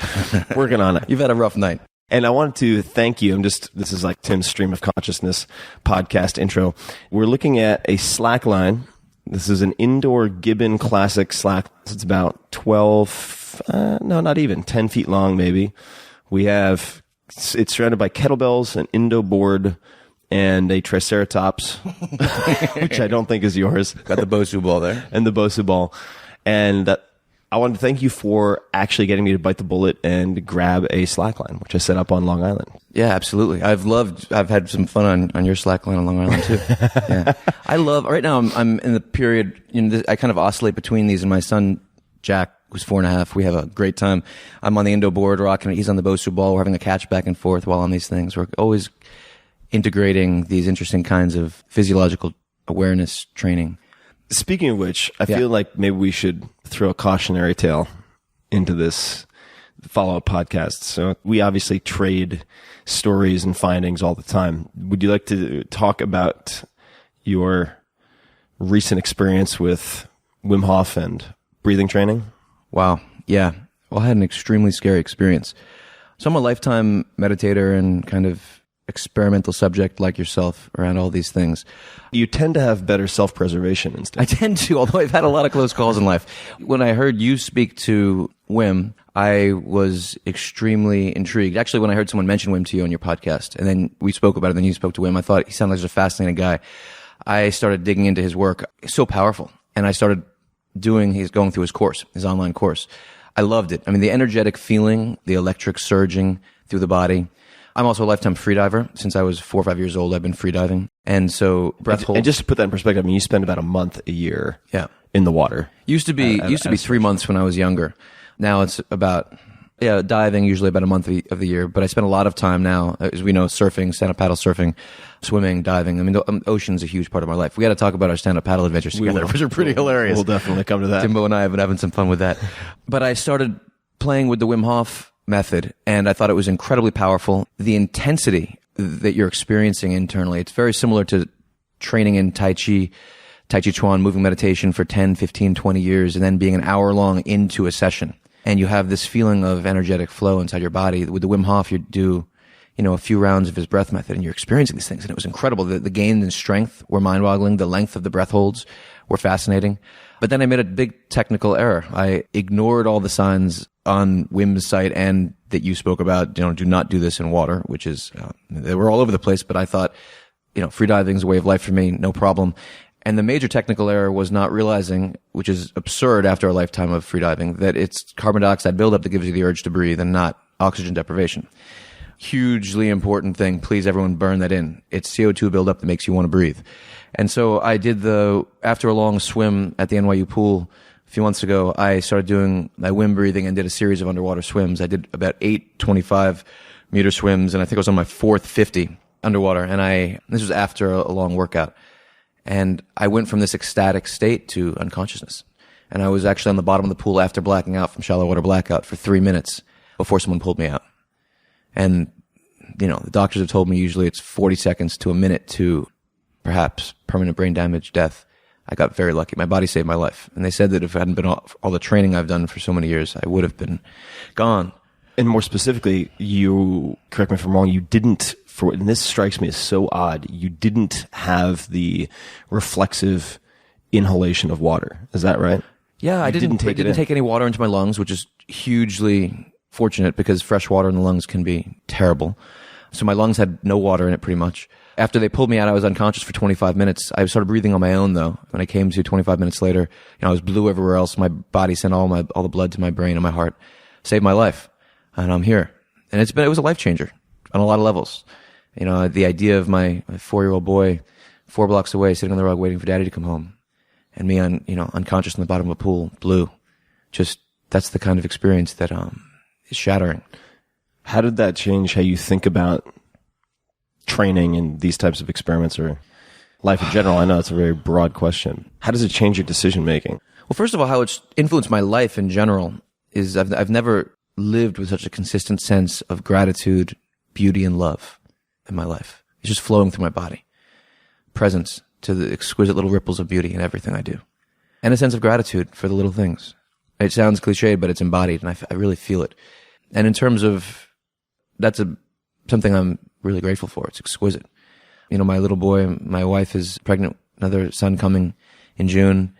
Working on it. You've had a rough night. And I wanted to thank you. This is like Tim's Stream of Consciousness podcast intro. We're looking at a slack line. This is an indoor Gibbon classic slack. It's about 12, no, not even 10 feet long, maybe. It's surrounded by kettlebells, an Indo board, and a Triceratops, which I don't think is yours. Got the Bosu ball there. And the Bosu ball. And I wanted to thank you for actually getting me to bite the bullet and grab a slackline, which I set up on Long Island. Yeah, absolutely. I've had some fun on your slackline on Long Island too. Yeah. Right now I'm in the period, I kind of oscillate between these, and my son, Jack, who's 4.5, we have a great time. I'm on the Indo board rocking it. He's on the Bosu ball. We're having a catch back and forth while on these things. We're always integrating these interesting kinds of physiological awareness training. Speaking of which, I feel like maybe we should throw a cautionary tale into this follow-up podcast. So we obviously trade stories and findings all the time. Would you like to talk about your recent experience with Wim Hof and breathing training? Wow. Yeah. Well, I had an extremely scary experience. So I'm a lifetime meditator and kind of experimental subject like yourself around all these things. You tend to have better self-preservation instead. I tend to, although I've had a lot of close calls in life. When I heard you speak to Wim, I was extremely intrigued. Actually, when I heard someone mention Wim to you on your podcast, and then we spoke about it, and then you spoke to Wim, I thought he sounded like a fascinating guy. I started digging into his work. It's so powerful. And I started going through his course, his online course. I loved it. I mean, the energetic feeling, the electric surging through the body. I'm also a lifetime freediver. Since I was 4 or 5 years old, I've been freediving. And so breath holds. And just to put that in perspective, I mean, you spend about a month a year in the water. Used to be 3 months when I was younger. Now it's about, diving usually about a month of the year. But I spend a lot of time now, as we know, surfing, stand-up paddle surfing, swimming, diving. I mean, the ocean's a huge part of my life. We got to talk about our stand-up paddle adventures together, which are pretty hilarious. We'll definitely come to that. Timbo and I have been having some fun with that. But I started playing with the Wim Hof method, and I thought it was incredibly powerful. The intensity that you're experiencing internally, it's very similar to training in Tai Chi Chuan, moving meditation for 10, 15, 20 years, and then being an hour long into a session. And you have this feeling of energetic flow inside your body. With the Wim Hof, you do, a few rounds of his breath method, and you're experiencing these things, and it was incredible. The gains in strength were mind-boggling. The length of the breath holds were fascinating. But then I made a big technical error. I ignored all the signs on Wim's site and that you spoke about, do not do this in water, which is, they were all over the place, but I thought, freediving is a way of life for me, no problem. And the major technical error was not realizing, which is absurd after a lifetime of freediving, that it's carbon dioxide buildup that gives you the urge to breathe and not oxygen deprivation. Hugely important thing. Please, everyone, burn that in. It's CO2 buildup that makes you want to breathe. And so I did after a long swim at the NYU pool a few months ago, I started doing my Wim breathing and did a series of underwater swims. I did about 8 25-meter swims, and I think I was on my 4th 50 underwater. And this was after a long workout. And I went from this ecstatic state to unconsciousness. And I was actually on the bottom of the pool after blacking out from shallow water blackout for 3 minutes before someone pulled me out. And, the doctors have told me usually it's 40 seconds to a minute to perhaps permanent brain damage, death. I got very lucky. My body saved my life. And they said that if it hadn't been all the training I've done for so many years, I would have been gone. And more specifically, you, correct me if I'm wrong, you didn't, and this strikes me as so odd, you didn't have the reflexive inhalation of water. Is that right? Yeah, I didn't take any water into my lungs, which is hugely fortunate because fresh water in the lungs can be terrible. So my lungs had no water in it pretty much. After they pulled me out, I was unconscious for 25 minutes. I started breathing on my own though. When I came to 25 minutes later, I was blue everywhere else. My body sent all the blood to my brain and my heart. Saved my life. And I'm here. And it was a life changer on a lot of levels. The idea of my 4-year-old boy 4 blocks away sitting on the rug waiting for daddy to come home and me unconscious in the bottom of a pool, blue. Just, that's the kind of experience that, is shattering. How did that change how you think about training and these types of experiments or life in general? I know it's a very broad question. How does it change your decision making? Well, first of all, how it's influenced my life in general is I've never lived with such a consistent sense of gratitude beauty and love in my life. It's just flowing through my body. Presence to the exquisite little ripples of beauty in everything I do. And a sense of gratitude for the little things. It sounds cliched, but it's embodied, and I really feel it. And in terms of, that's something I'm really grateful for. It's exquisite. You know, my little boy, my wife is pregnant, another son coming in June,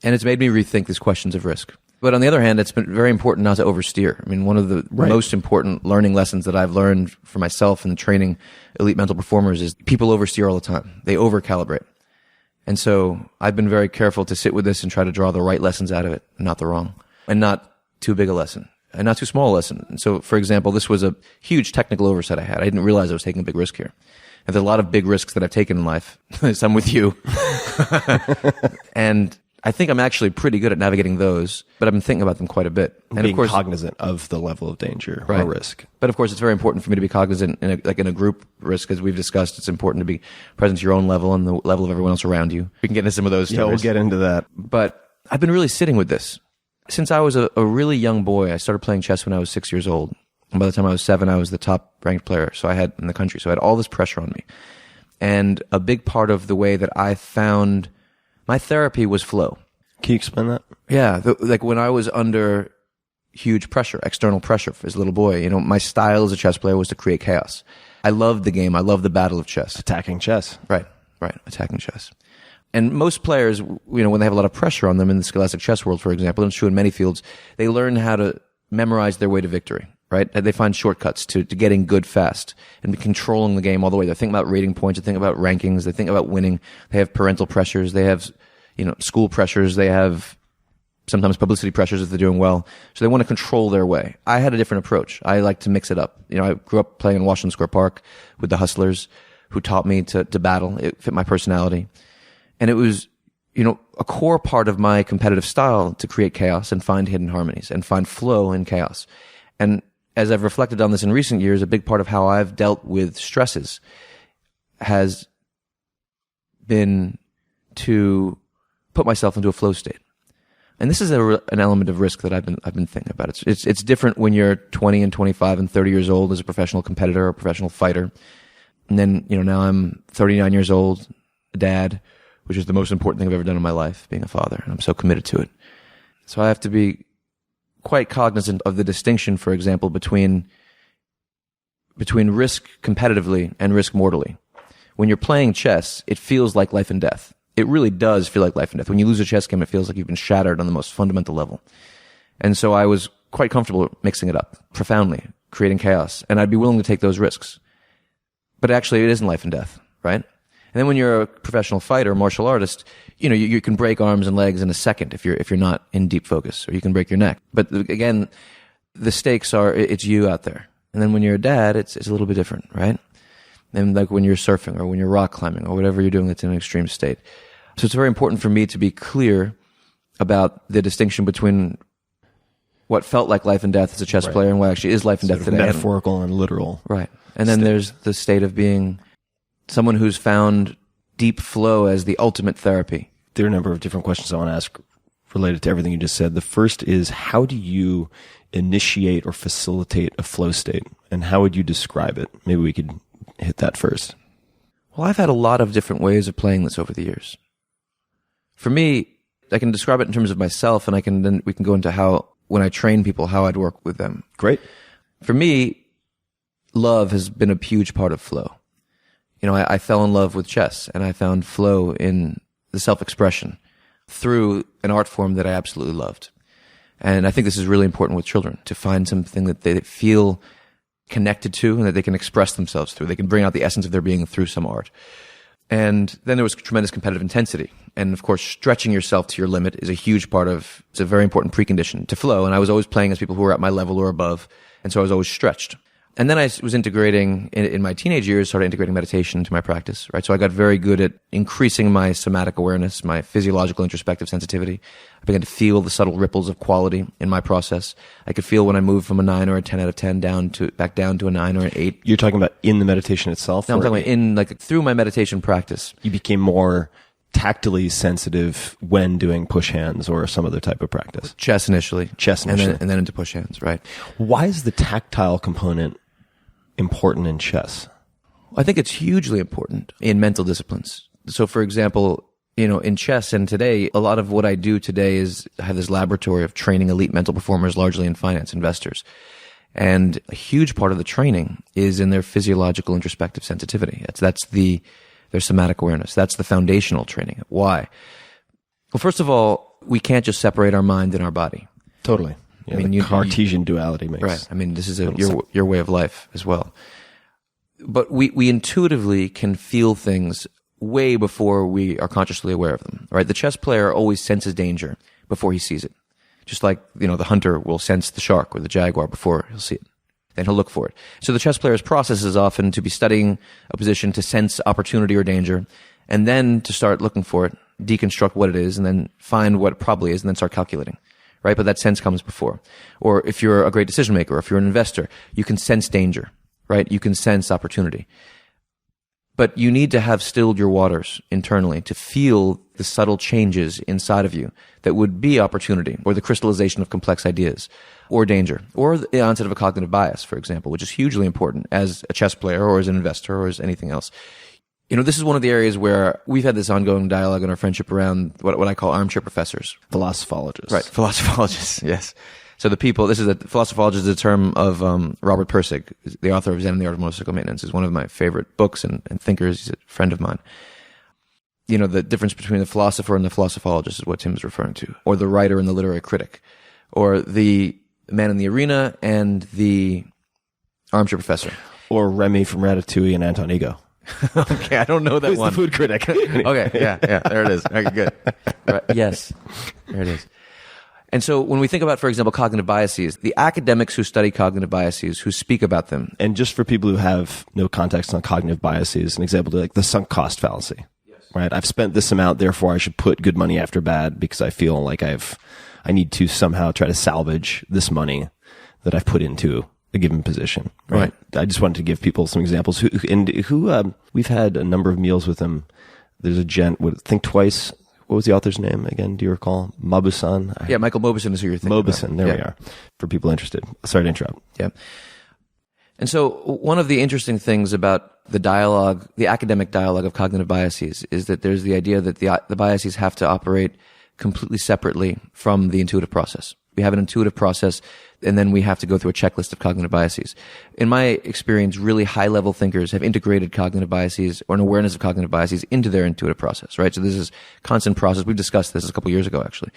and it's made me rethink these questions of risk. But on the other hand, it's been very important not to oversteer. I mean, one of the most important learning lessons that I've learned for myself in training elite mental performers is people oversteer all the time. They overcalibrate. And so I've been very careful to sit with this and try to draw the right lessons out of it, not the wrong, and not too big a lesson, and not too small a lesson. And so, for example, this was a huge technical oversight I had. I didn't realize I was taking a big risk here. And there's a lot of big risks that I've taken in life, some with you. And I think I'm actually pretty good at navigating those, but I've been thinking about them quite a bit. And being of course, cognizant of the level of danger or risk. But of course, it's very important for me to be cognizant in a group risk, as we've discussed. It's important to be present to your own level and the level of everyone else around you. We can get into some of those. Yeah, we'll get into that. But I've been really sitting with this. Since I was a really young boy, I started playing chess when I was 6 years old. And by the time I was 7, I was the top ranked player in the country. So I had all this pressure on me. And a big part of the way that I found my therapy was flow. Can you explain that? Yeah. Like when I was under huge pressure, external pressure as a little boy, you know, my style as a chess player was to create chaos. I loved the game. I loved the battle of chess. Attacking chess. Right. Attacking chess. And most players, you know, when they have a lot of pressure on them in the scholastic chess world, for example, and it's true in many fields, they learn how to memorize their way to victory, right? They find shortcuts to getting good fast and controlling the game all the way. They think about rating points, they think about rankings, they think about winning. They have parental pressures, they have, you know, school pressures, they have sometimes publicity pressures if they're doing well. So they want to control their way. I had a different approach. I like to mix it up. You know, I grew up playing in Washington Square Park with the Hustlers, who taught me to battle. It fit my personality. And it was, you know, a core part of my competitive style to create chaos and find hidden harmonies and find flow in chaos. And as I've reflected on this in recent years, a big part of how I've dealt with stresses has been to put myself into a flow state. And this is an element of risk that I've been thinking about. It's different when you're 20 and 25 and 30 years old as a professional competitor or a professional fighter. And then, you know, now I'm 39 years old, a dad, which is the most important thing I've ever done in my life, being a father, and I'm so committed to it. So I have to be quite cognizant of the distinction, for example, between risk competitively and risk mortally. When you're playing chess, it feels like life and death. It really does feel like life and death. When you lose a chess game, it feels like you've been shattered on the most fundamental level. And so I was quite comfortable mixing it up profoundly, creating chaos, and I'd be willing to take those risks. But actually, it isn't life and death, right? And then when you're a professional fighter, martial artist, you know, you can break arms and legs in a second if you're not in deep focus, or you can break your neck. But again, the stakes are, it's you out there. And then when you're a dad, it's a little bit different, right? And like when you're surfing or when you're rock climbing or whatever you're doing that's in an extreme state. So it's very important for me to be clear about the distinction between what felt like life and death as a chess player and what actually is life and death today. Metaphorical and literal. Right. And then there's the state of being someone who's found deep flow as the ultimate therapy. There are a number of different questions I want to ask related to everything you just said. The first is, how do you initiate or facilitate a flow state? And how would you describe it? Maybe we could hit that first. Well, I've had a lot of different ways of playing this over the years. For me, I can describe it in terms of myself, and we can go into how, when I train people, how I'd work with them. Great. For me, love has been a huge part of flow. You know, I fell in love with chess, and I found flow in the self-expression through an art form that I absolutely loved. And I think this is really important with children, to find something that they feel connected to and that they can express themselves through. They can bring out the essence of their being through some art. And then there was tremendous competitive intensity. And of course, stretching yourself to your limit is it's a very important precondition to flow. And I was always playing as people who were at my level or above. And so I was always stretched. And then I was integrating, in my teenage years, started integrating meditation into my practice, right? So I got very good at increasing my somatic awareness, my physiological introspective sensitivity. I began to feel the subtle ripples of quality in my process. I could feel when I moved from a 9 or a 10 out of 10 back down to a 9 or an 8. You're talking about in the meditation itself? No, I'm talking about through my meditation practice. You became more tactily sensitive when doing push hands or some other type of practice? Chess initially. And then into push hands, right. Why is the tactile component important in chess? I think it's hugely important in mental disciplines. So, for example, in chess and today, a lot of what I do today is I have this laboratory of training elite mental performers, largely in finance investors. And a huge part of the training is in their physiological introspective sensitivity. That's their somatic awareness. That's the foundational training. Why? Well, first of all, we can't just separate our mind and our body. Totally. Yeah, the Cartesian duality makes right. I mean, this is your way of life as well. But we intuitively can feel things way before we are consciously aware of them, right? The chess player always senses danger before he sees it. Just like, the hunter will sense the shark or the jaguar before he'll see it. Then he'll look for it. So the chess player's process is often to be studying a position to sense opportunity or danger, and then to start looking for it, deconstruct what it is, and then find what it probably is, and then start calculating, right? But that sense comes before. Or if you're a great decision maker, or if you're an investor, you can sense danger, right? You can sense opportunity. But you need to have stilled your waters internally to feel the subtle changes inside of you that would be opportunity, or the crystallization of complex ideas, or danger, or the onset of a cognitive bias, for example, which is hugely important as a chess player or as an investor or as anything else. This is one of the areas where we've had this ongoing dialogue in our friendship around what I call armchair professors. Philosophologists. Right, philosophologists, yes. So philosophology is a term of Robert Pirsig, the author of Zen and the Art of Motorcycle Maintenance, is one of my favorite books and thinkers. He's a friend of mine. The difference between the philosopher and the philosophologist is what Tim is referring to, or the writer and the literary critic, or the man in the arena and the armchair professor. Or Remy from Ratatouille and Anton Ego. Okay, I don't know that Who's one. the food critic? Okay, yeah, there it is. Okay, good. Right, yes, there it is. And so when we think about, for example, cognitive biases, the academics who study cognitive biases, who speak about them. And just for people who have no context on cognitive biases, an example, like the sunk cost fallacy. Yes. Right? I've spent this amount, therefore I should put good money after bad because I feel like I need to somehow try to salvage this money that I've put into a given position. Right. I just wanted to give people some examples who we've had a number of meals with them. There's a gent, Think Twice. What was the author's name again? Do you recall? Mauboussin? Yeah, Michael Mauboussin is who you're thinking Mauboussin, about. There we are. For people interested. Sorry to interrupt. Yeah. And so one of the interesting things about the dialogue, the academic dialogue of cognitive biases, is that there's the idea that the biases have to operate completely separately from the intuitive process. We have an intuitive process, and then we have to go through a checklist of cognitive biases. In my experience, really high-level thinkers have integrated cognitive biases or an awareness of cognitive biases into their intuitive process, right? So this is constant process. We've discussed this a couple years ago, actually,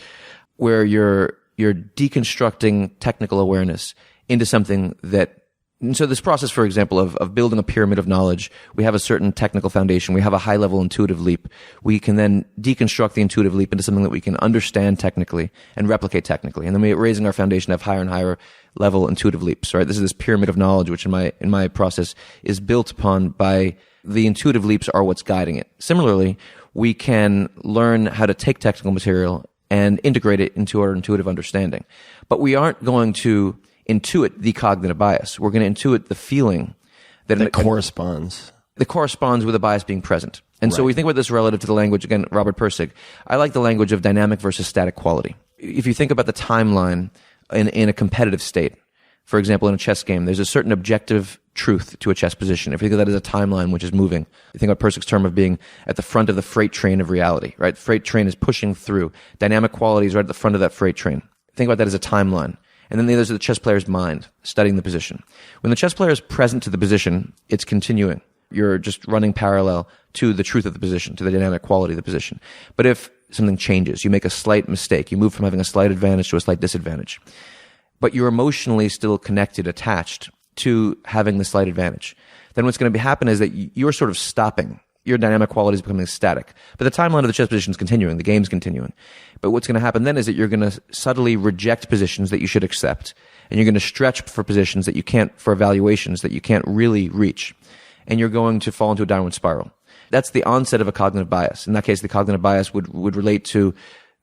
where you're deconstructing technical awareness into something that. And so this process, for example, of building a pyramid of knowledge, we have a certain technical foundation. We have a high-level intuitive leap. We can then deconstruct the intuitive leap into something that we can understand technically and replicate technically. And then we're raising our foundation to have higher and higher level intuitive leaps, right? This is this pyramid of knowledge, which in my process is built upon by the intuitive leaps are what's guiding it. Similarly, we can learn how to take technical material and integrate it into our intuitive understanding. But we aren't going to intuit the cognitive bias. We're going to intuit the feeling that corresponds. That corresponds with a bias being present. And so we think about this relative to the language, again, Robert Pirsig. I like the language of dynamic versus static quality. If you think about the timeline in a competitive state, for example, in a chess game, there's a certain objective truth to a chess position. If you think of that as a timeline which is moving, you think about Pirsig's term of being at the front of the freight train of reality, right? The freight train is pushing through. Dynamic quality is right at the front of that freight train. Think about that as a timeline. And then there's the chess player's mind, studying the position. When the chess player is present to the position, it's continuing. You're just running parallel to the truth of the position, to the dynamic quality of the position. But if something changes, you make a slight mistake, you move from having a slight advantage to a slight disadvantage, but you're emotionally still connected, attached to having the slight advantage, then what's going to happen is that you're sort of stopping. Your dynamic quality is becoming static. But the timeline of the chess position is continuing. The game's continuing. But what's going to happen then is that you're going to subtly reject positions that you should accept. And you're going to stretch for positions that you can't, for evaluations that you can't really reach. And you're going to fall into a downward spiral. That's the onset of a cognitive bias. In that case, the cognitive bias would relate to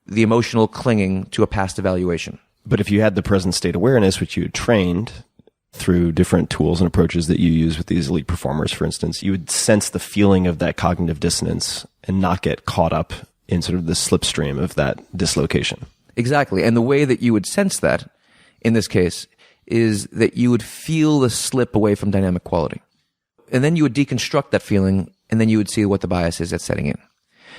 the emotional clinging to a past evaluation. But if you had the present state awareness, which you had trained through different tools and approaches that you use with these elite performers, for instance, you would sense the feeling of that cognitive dissonance and not get caught up in sort of the slipstream of that dislocation. Exactly. And the way that you would sense that, in this case, is that you would feel the slip away from dynamic quality. And then you would deconstruct that feeling, and then you would see what the bias is that's setting in.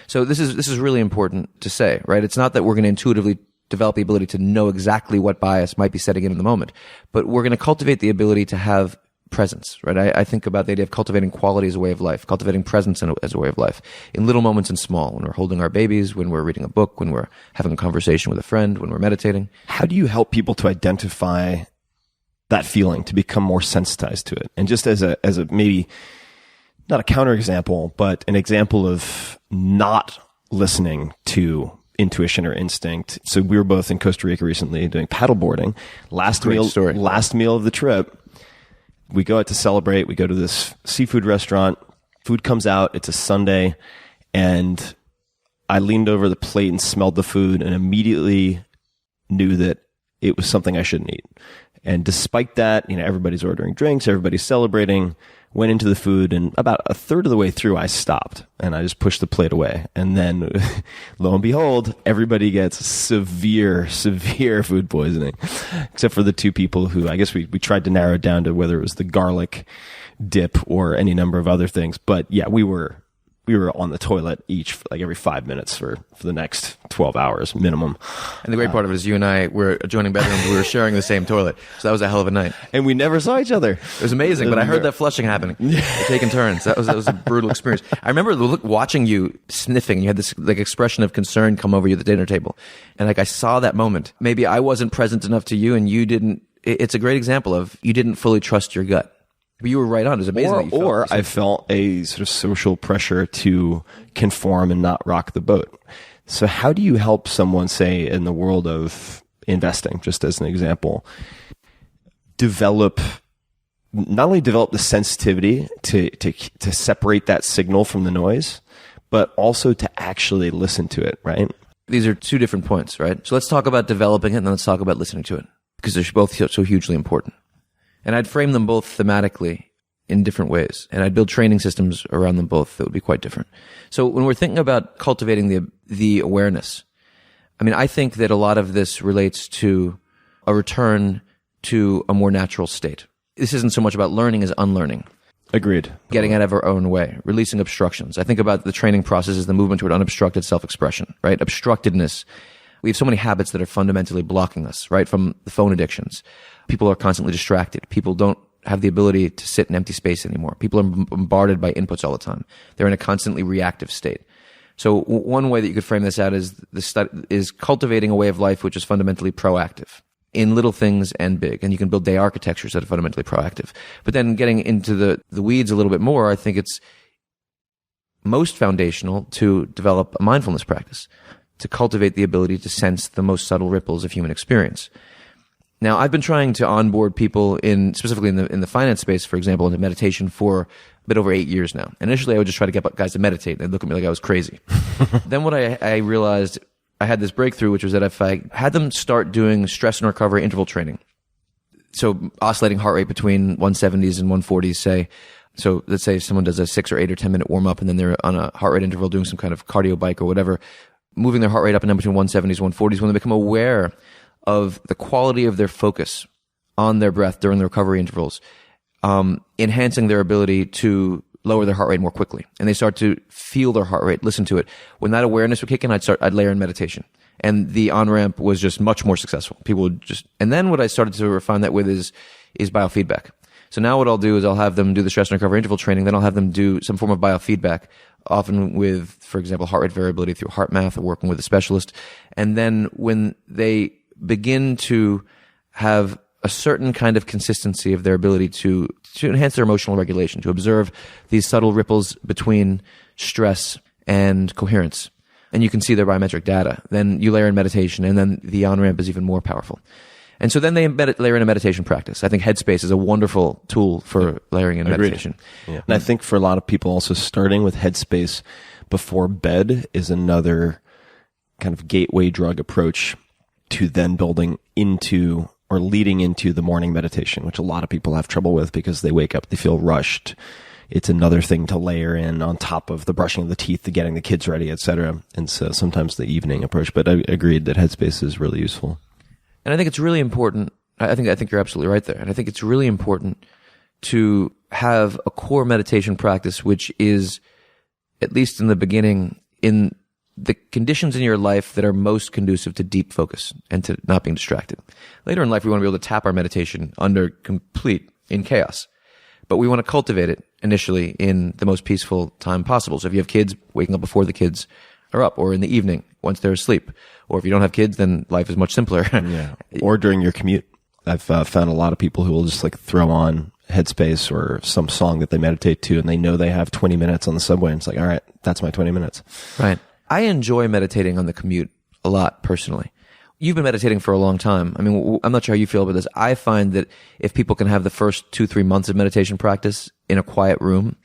So this is really important to say, right? It's not that we're going to intuitively develop the ability to know exactly what bias might be setting in the moment, but we're going to cultivate the ability to have presence, right? I think about the idea of cultivating quality as a way of life, cultivating presence as a way of life, in little moments and small, when we're holding our babies, when we're reading a book, when we're having a conversation with a friend, when we're meditating. How do you help people to identify that feeling, to become more sensitized to it? And just as a maybe not a counterexample, but an example of not listening to intuition or instinct. So we were both in Costa Rica recently doing paddleboarding. Last meal of the trip, we go out to celebrate. We go to this seafood restaurant. Food comes out. It's a Sunday. And I leaned over the plate and smelled the food and immediately knew that it was something I shouldn't eat. And despite that, everybody's ordering drinks, everybody's celebrating, went into the food, and about a third of the way through, I stopped and I just pushed the plate away. And then, lo and behold, everybody gets severe food poisoning, except for the two people who, I guess we tried to narrow it down to whether it was the garlic dip or any number of other things. But yeah, we were on the toilet each like every 5 minutes for the next 12 hours minimum. And the great part of it is you and I were adjoining bedrooms. We were sharing the same toilet. So that was a hell of a night. And we never saw each other. It was amazing, but I heard that flushing happening. We're taking turns. That was a brutal experience. I remember watching you sniffing. You had this like expression of concern come over you at the dinner table. And like I saw that moment. Maybe I wasn't present enough to you and you didn't. It's a great example of you didn't fully trust your gut. But you were right on. It was amazing. I felt a sort of social pressure to conform and not rock the boat. So how do you help someone, say, in the world of investing, just as an example, not only develop the sensitivity to separate that signal from the noise, but also to actually listen to it, right? These are two different points, right? So let's talk about developing it, and then let's talk about listening to it, because they're both so hugely important. And I'd frame them both thematically in different ways. And I'd build training systems around them both that would be quite different. So when we're thinking about cultivating the awareness, I mean, I think that a lot of this relates to a return to a more natural state. This isn't so much about learning as unlearning. Agreed. Getting out of our own way, releasing obstructions. I think about the training process as the movement toward unobstructed self-expression, right? Obstructedness. We have so many habits that are fundamentally blocking us, right? From the phone addictions. People are constantly distracted. People don't have the ability to sit in empty space anymore. People are bombarded by inputs all the time. They're in a constantly reactive state. So one way that you could frame this out is cultivating a way of life which is fundamentally proactive in little things and big. And you can build day architectures that are fundamentally proactive. But then getting into the weeds a little bit more, I think it's most foundational to develop a mindfulness practice, to cultivate the ability to sense the most subtle ripples of human experience. Now, I've been trying to onboard people specifically in the finance space, for example, into meditation for a bit over 8 years now. And initially, I would just try to get guys to meditate, and they'd look at me like I was crazy. Then what I realized, I had this breakthrough, which was that if I had them start doing stress and recovery interval training, so oscillating heart rate between 170s and 140s, say. So let's say someone does a 6 or 8 or 10 minute warm up, and then they're on a heart rate interval doing some kind of cardio bike or whatever, moving their heart rate up and down between 170s and 140s. When they become aware of the quality of their focus on their breath during the recovery intervals, enhancing their ability to lower their heart rate more quickly. And they start to feel their heart rate, listen to it. When that awareness would kick in, I'd layer in meditation. And the on-ramp was just much more successful. People would and then what I started to refine that with is biofeedback. So now what I'll do is I'll have them do the stress and recovery interval training, then I'll have them do some form of biofeedback, often with, for example, heart rate variability through heart math or working with a specialist. And then when they begin to have a certain kind of consistency of their ability to enhance their emotional regulation, to observe these subtle ripples between stress and coherence, and you can see their biometric data, then you layer in meditation, and then the on-ramp is even more powerful. And so then they layer in a meditation practice. I think Headspace is a wonderful tool for layering in meditation. Yeah. And I think for a lot of people also starting with Headspace before bed is another kind of gateway drug approach to then building into or leading into the morning meditation, which a lot of people have trouble with because they wake up, they feel rushed. It's another thing to layer in on top of the brushing of the teeth, the getting the kids ready, etc. And so sometimes the evening approach. But I agreed that Headspace is really useful. And I think it's really important I think you're absolutely right there. And I think it's really important to have a core meditation practice, which is, at least in the beginning, in the conditions in your life that are most conducive to deep focus and to not being distracted. Later in life, we want to be able to tap our meditation in chaos. But we want to cultivate it initially in the most peaceful time possible. So if you have kids, waking up before the kids are up, or in the evening once they're asleep. Or if you don't have kids, then life is much simpler. Yeah. Or during your commute. I've found a lot of people who will just like throw on Headspace or some song that they meditate to, and they know they have 20 minutes on the subway, and it's like, all right, that's my 20 minutes. Right. I enjoy meditating on the commute a lot personally. You've been meditating for a long time. I mean, I'm not sure how you feel about this. I find that if people can have the first 2-3 months of meditation practice in a quiet room,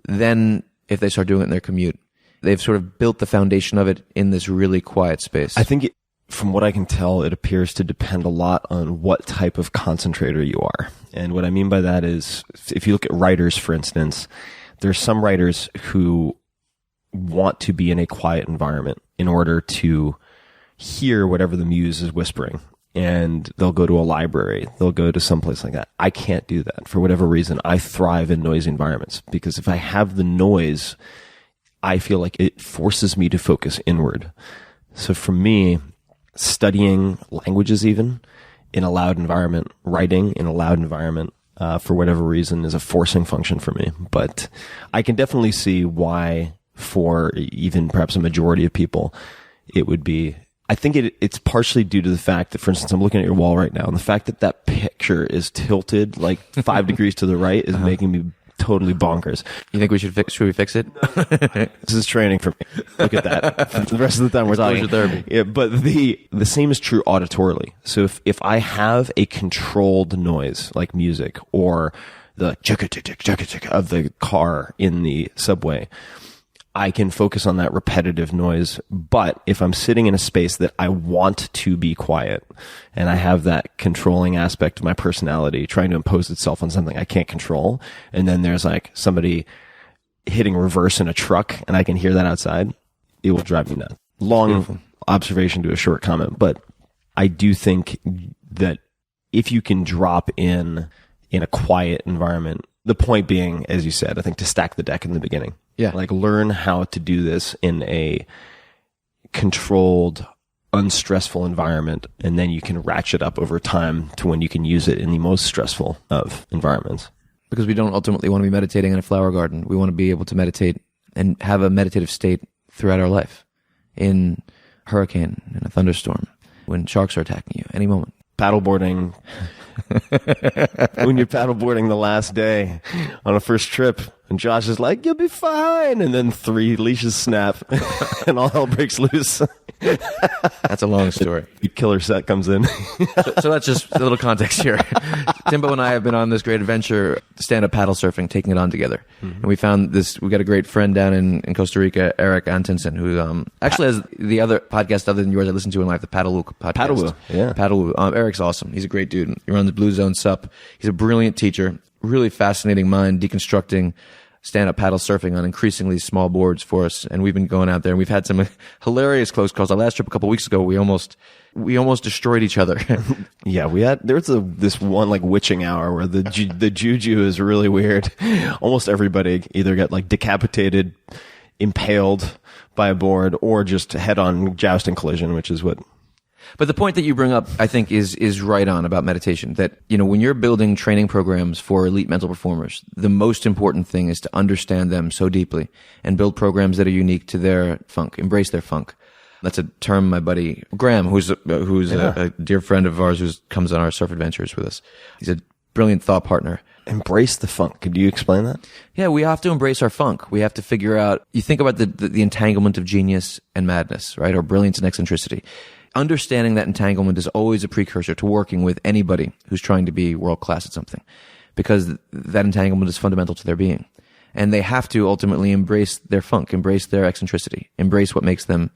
then if they start doing it in their commute, they've sort of built the foundation of it in this really quiet space. I think from what I can tell, it appears to depend a lot on what type of concentrator you are. And what I mean by that is, if you look at writers, for instance, there's some writers who want to be in a quiet environment in order to hear whatever the muse is whispering. And they'll go to a library. They'll go to someplace like that. I can't do that. For whatever reason, I thrive in noisy environments, because if I have the noise, I feel like it forces me to focus inward. So for me, studying languages even in a loud environment, writing in a loud environment, for whatever reason, is a forcing function for me. But I can definitely see why, for even perhaps a majority of people, it would be. I think it's partially due to the fact that, for instance, I'm looking at your wall right now, and the fact that that picture is tilted like 5 degrees to the right is making me totally bonkers. You think should we fix it? This is training for me. Look at that. For the rest of the time we're talking. Therapy. Yeah, but the same is true auditorily. So if I have a controlled noise like music or the chicka of the car in the subway, I can focus on that repetitive noise. But if I'm sitting in a space that I want to be quiet, and I have that controlling aspect of my personality trying to impose itself on something I can't control, and then there's like somebody hitting reverse in a truck and I can hear that outside, it will drive me nuts. Long observation to a short comment, but I do think that if you can drop in a quiet environment, the point being, as you said, I think to stack the deck in the beginning. Yeah. Like learn how to do this in a controlled, unstressful environment, and then you can ratchet up over time to when you can use it in the most stressful of environments. Because we don't ultimately want to be meditating in a flower garden. We want to be able to meditate and have a meditative state throughout our life. In a hurricane, in a thunderstorm, when sharks are attacking you, any moment. Paddleboarding. When you're paddleboarding the last day on a first trip, and Josh is like, "You'll be fine," and then 3 leashes snap, and all hell breaks loose. That's a long story. The killer set comes in. So that's just a little context here. Timbo and I have been on this great adventure, stand-up paddle surfing, taking it on together. Mm-hmm. And we found this, we got a great friend down in Costa Rica, Eric Antonsen, who actually has the other podcast other than yours I listen to in life, the Paddlewoo podcast. Paddlewoo, yeah. Paddlewoo. Eric's awesome. He's a great dude. He runs Blue Zone Sup. He's a brilliant teacher, really fascinating mind, deconstructing stand-up paddle surfing on increasingly small boards for us, and we've been going out there, and we've had some hilarious close calls. Our last trip a couple weeks ago, we almost destroyed each other. Yeah, there was this one like witching hour where the juju is really weird. Almost everybody either got like decapitated, impaled by a board, or just head-on jousting collision, which is what. But the point that you bring up, I think, is right on about meditation. That, you know, when you're building training programs for elite mental performers, the most important thing is to understand them so deeply and build programs that are unique to their funk, embrace their funk. That's a term my buddy Graham, who's a dear friend of ours who comes on our surf adventures with us. He's a brilliant thought partner. Embrace the funk. Could you explain that? Yeah, we have to embrace our funk. We have to figure out, you think about the entanglement of genius and madness, right? Or brilliance and eccentricity. Understanding that entanglement is always a precursor to working with anybody who's trying to be world class at something, because that entanglement is fundamental to their being. And they have to ultimately embrace their funk, embrace their eccentricity, embrace what makes them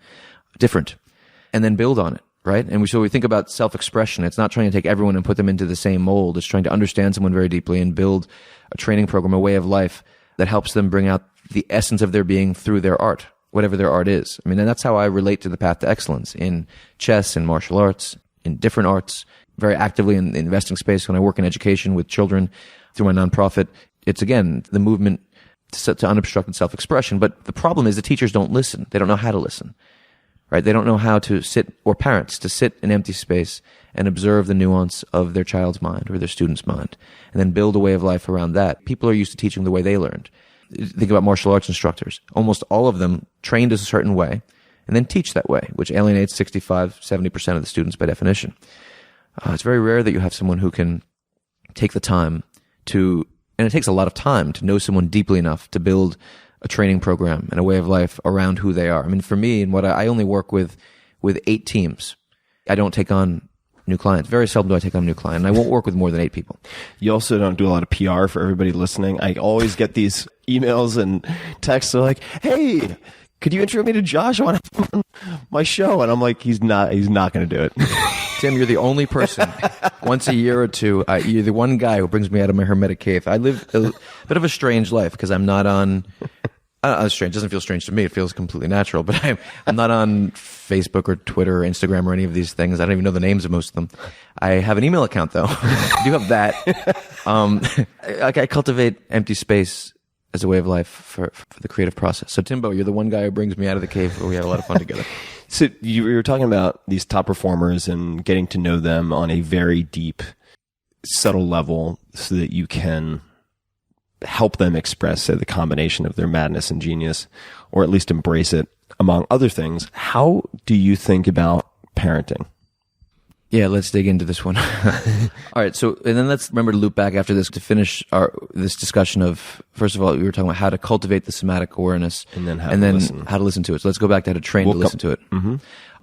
different, and then build on it, right? And so we think about self-expression. It's not trying to take everyone and put them into the same mold. It's trying to understand someone very deeply and build a training program, a way of life that helps them bring out the essence of their being through their art, whatever their art is. I mean, and that's how I relate to the path to excellence in chess, in martial arts, in different arts, very actively in the investing space, when I work in education with children through my nonprofit. It's, again, the movement to unobstructed self-expression. But the problem is the teachers don't listen. They don't know how to listen, right? They don't know how to sit, or parents, to sit in empty space and observe the nuance of their child's mind or their student's mind, and then build a way of life around that. People are used to teaching the way they learned. Think about martial arts instructors. Almost all of them trained a certain way and then teach that way, which alienates 65-70% of the students by definition. It's very rare that you have someone who can take the time to, and it takes a lot of time to know someone deeply enough to build a training program and a way of life around who they are. I mean, for me, and what I only work with 8 teams. I don't take on new clients. Very seldom do I take on a new client. And I won't work with more than 8 people. You also don't do a lot of PR for everybody listening. I always get these emails and texts. They're like, hey, could you intro me to Josh? I want to have him on my show. And I'm like, he's not going to do it. Tim, you're the only person once a year or two. You're the one guy who brings me out of my hermetic cave. I live a bit of a strange life because I'm not on. Strange. It doesn't feel strange to me. It feels completely natural. But I'm not on Facebook or Twitter or Instagram or any of these things. I don't even know the names of most of them. I have an email account though. I do have that. I cultivate empty space as a way of life for the creative process. So Timbo, you're the one guy who brings me out of the cave where we have a lot of fun together. So you were talking about these top performers and getting to know them on a very deep, subtle level so that you can help them express, say, the combination of their madness and genius, or at least embrace it, among other things. How do you think about parenting? Yeah, let's dig into this one. All right, so and then let's remember to loop back after this to finish this discussion of, first of all, we were talking about how to cultivate the somatic awareness, and then how to listen to it. So let's go back to how to train to listen to it. Mm-hmm.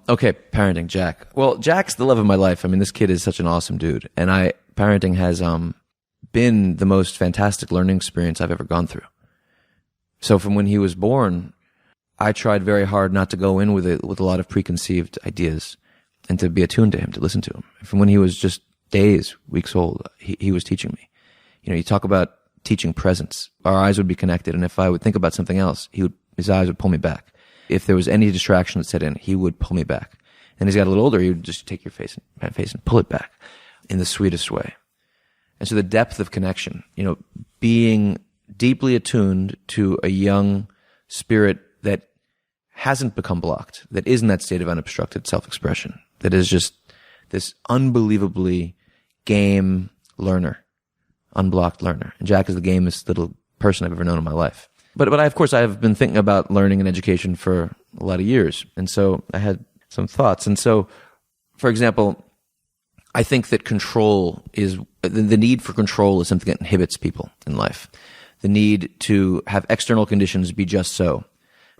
Okay, parenting, Jack. Well, Jack's the love of my life. I mean, this kid is such an awesome dude, and parenting has been the most fantastic learning experience I've ever gone through. So from when he was born, I tried very hard not to go in with a lot of preconceived ideas and to be attuned to him, to listen to him. From when he was just days, weeks old, he was teaching me. You know, you talk about teaching presence. Our eyes would be connected, and if I would think about something else, his eyes would pull me back. If there was any distraction that set in, he would pull me back. And as he got a little older, he would just take your face and pull it back in the sweetest way. And so the depth of connection, you know, being deeply attuned to a young spirit that hasn't become blocked, that is in that state of unobstructed self-expression, that is just this unbelievably game learner, unblocked learner. And Jack is the gamest little person I've ever known in my life. But of course, I've been thinking about learning and education for a lot of years. And so I had some thoughts. And so, for example, I think that control is, the need for control is something that inhibits people in life. The need to have external conditions be just so